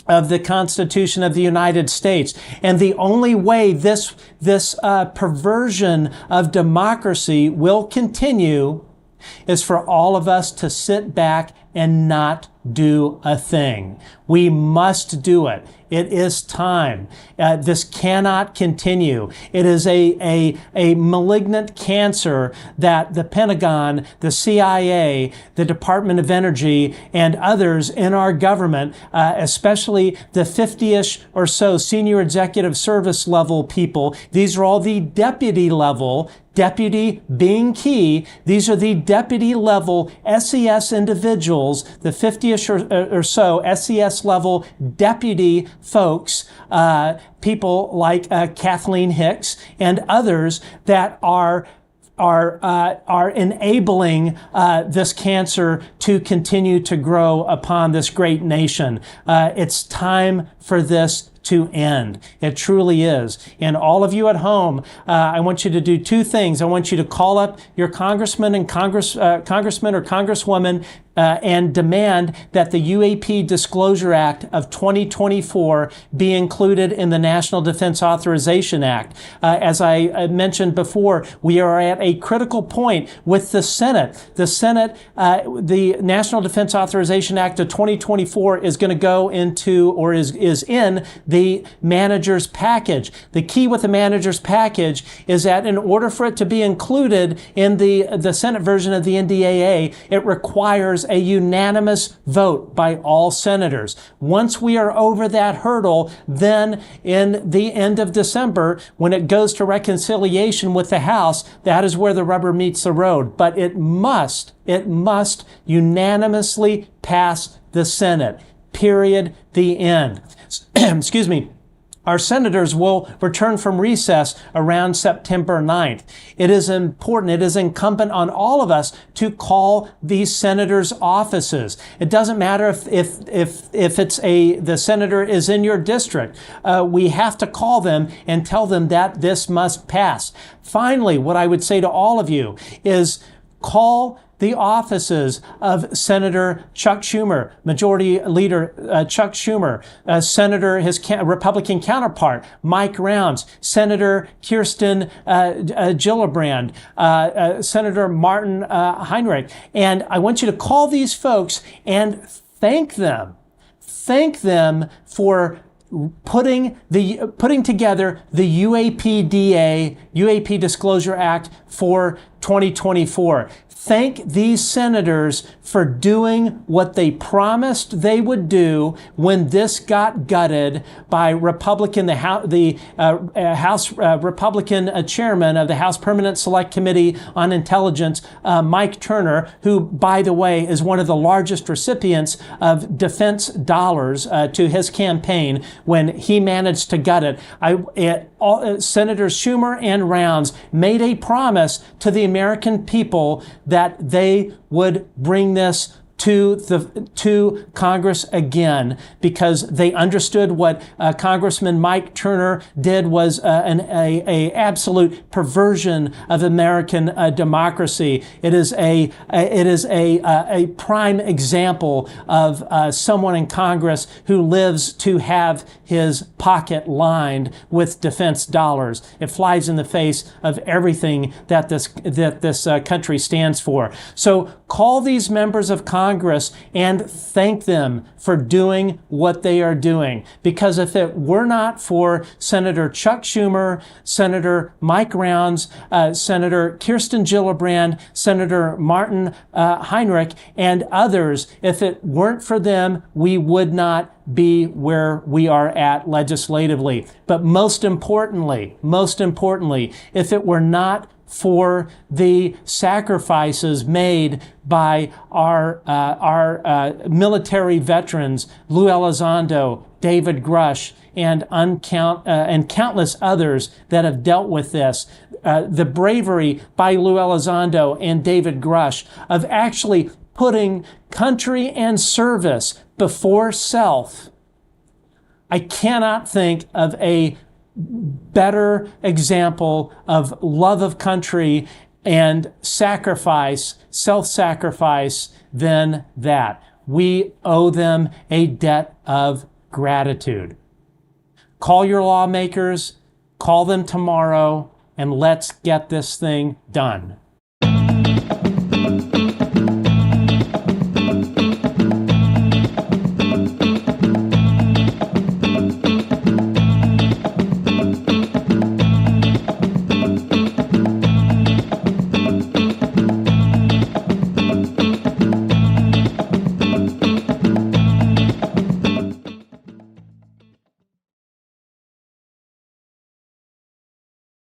of the Constitution of the United States. And the only way this perversion of democracy will continue is for all of us to sit back and not do a thing. We must do it. It is time. This cannot continue. It is a malignant cancer that the Pentagon, the CIA, the Department of Energy, and others in our government, especially the 50-ish or so senior executive service level people, these are all the deputy level, deputy being key. These are the deputy level SES individuals, the 50-ish or so SES level deputy folks, people like Kathleen Hicks and others that are enabling this cancer to continue to grow upon this great nation. It's time for this to end. It truly is. And all of you at home, I want you to do two things. I want you to call up your congressman or congresswoman and demand that the UAP Disclosure Act of 2024 be included in the National Defense Authorization Act. As I mentioned before, we are at a critical point with the Senate. The National Defense Authorization Act of 2024 is going to go into, or is in the manager's package. The key with the manager's package is that in order for it to be included in the Senate version of the NDAA, it requires a unanimous vote by all senators. Once we are over that hurdle, then in the end of December, when it goes to reconciliation with the House, that is where the rubber meets the road. But it must unanimously pass the Senate. Period. The end. Excuse me. Our senators will return from recess around September 9th. It is important, it is incumbent on all of us to call these senators' offices. It doesn't matter if the senator is in your district. We have to call them and tell them that this must pass. Finally, what I would say to all of you is call the offices of Senator Chuck Schumer, Majority Leader Chuck Schumer, Senator, his Republican counterpart, Mike Rounds, Senator Kirsten Gillibrand, Senator Martin Heinrich. And I want you to call these folks and thank them. Thank them for putting together the UAP Disclosure Act for 2024. Thank these senators for doing what they promised they would do when this got gutted by the House Republican chairman of the House Permanent Select Committee on Intelligence, Mike Turner, who, by the way, is one of the largest recipients of defense dollars to his campaign when he managed to gut it. Senators Schumer and Rounds made a promise to the American people that they would bring this to Congress again, because they understood what Congressman Mike Turner did was an absolute perversion of American democracy. It is a prime example of someone in Congress who lives to have his pocket lined with defense dollars. It flies in the face of everything that this country stands for. So call these members of Congress and thank them for doing what they are doing. Because if it were not for Senator Chuck Schumer, Senator Mike Rounds, Senator Kirsten Gillibrand, Senator Martin Heinrich, and others, if it weren't for them, we would not be where we are at legislatively. But most importantly, if it were not for the sacrifices made by our military veterans, Lue Elizondo, David Grusch, and countless others that have dealt with this. The bravery by Lue Elizondo and David Grusch of actually putting country and service before self. I cannot think of a better example of love of country and sacrifice, self-sacrifice than that. We owe them a debt of gratitude. Call your lawmakers, call them tomorrow, and let's get this thing done.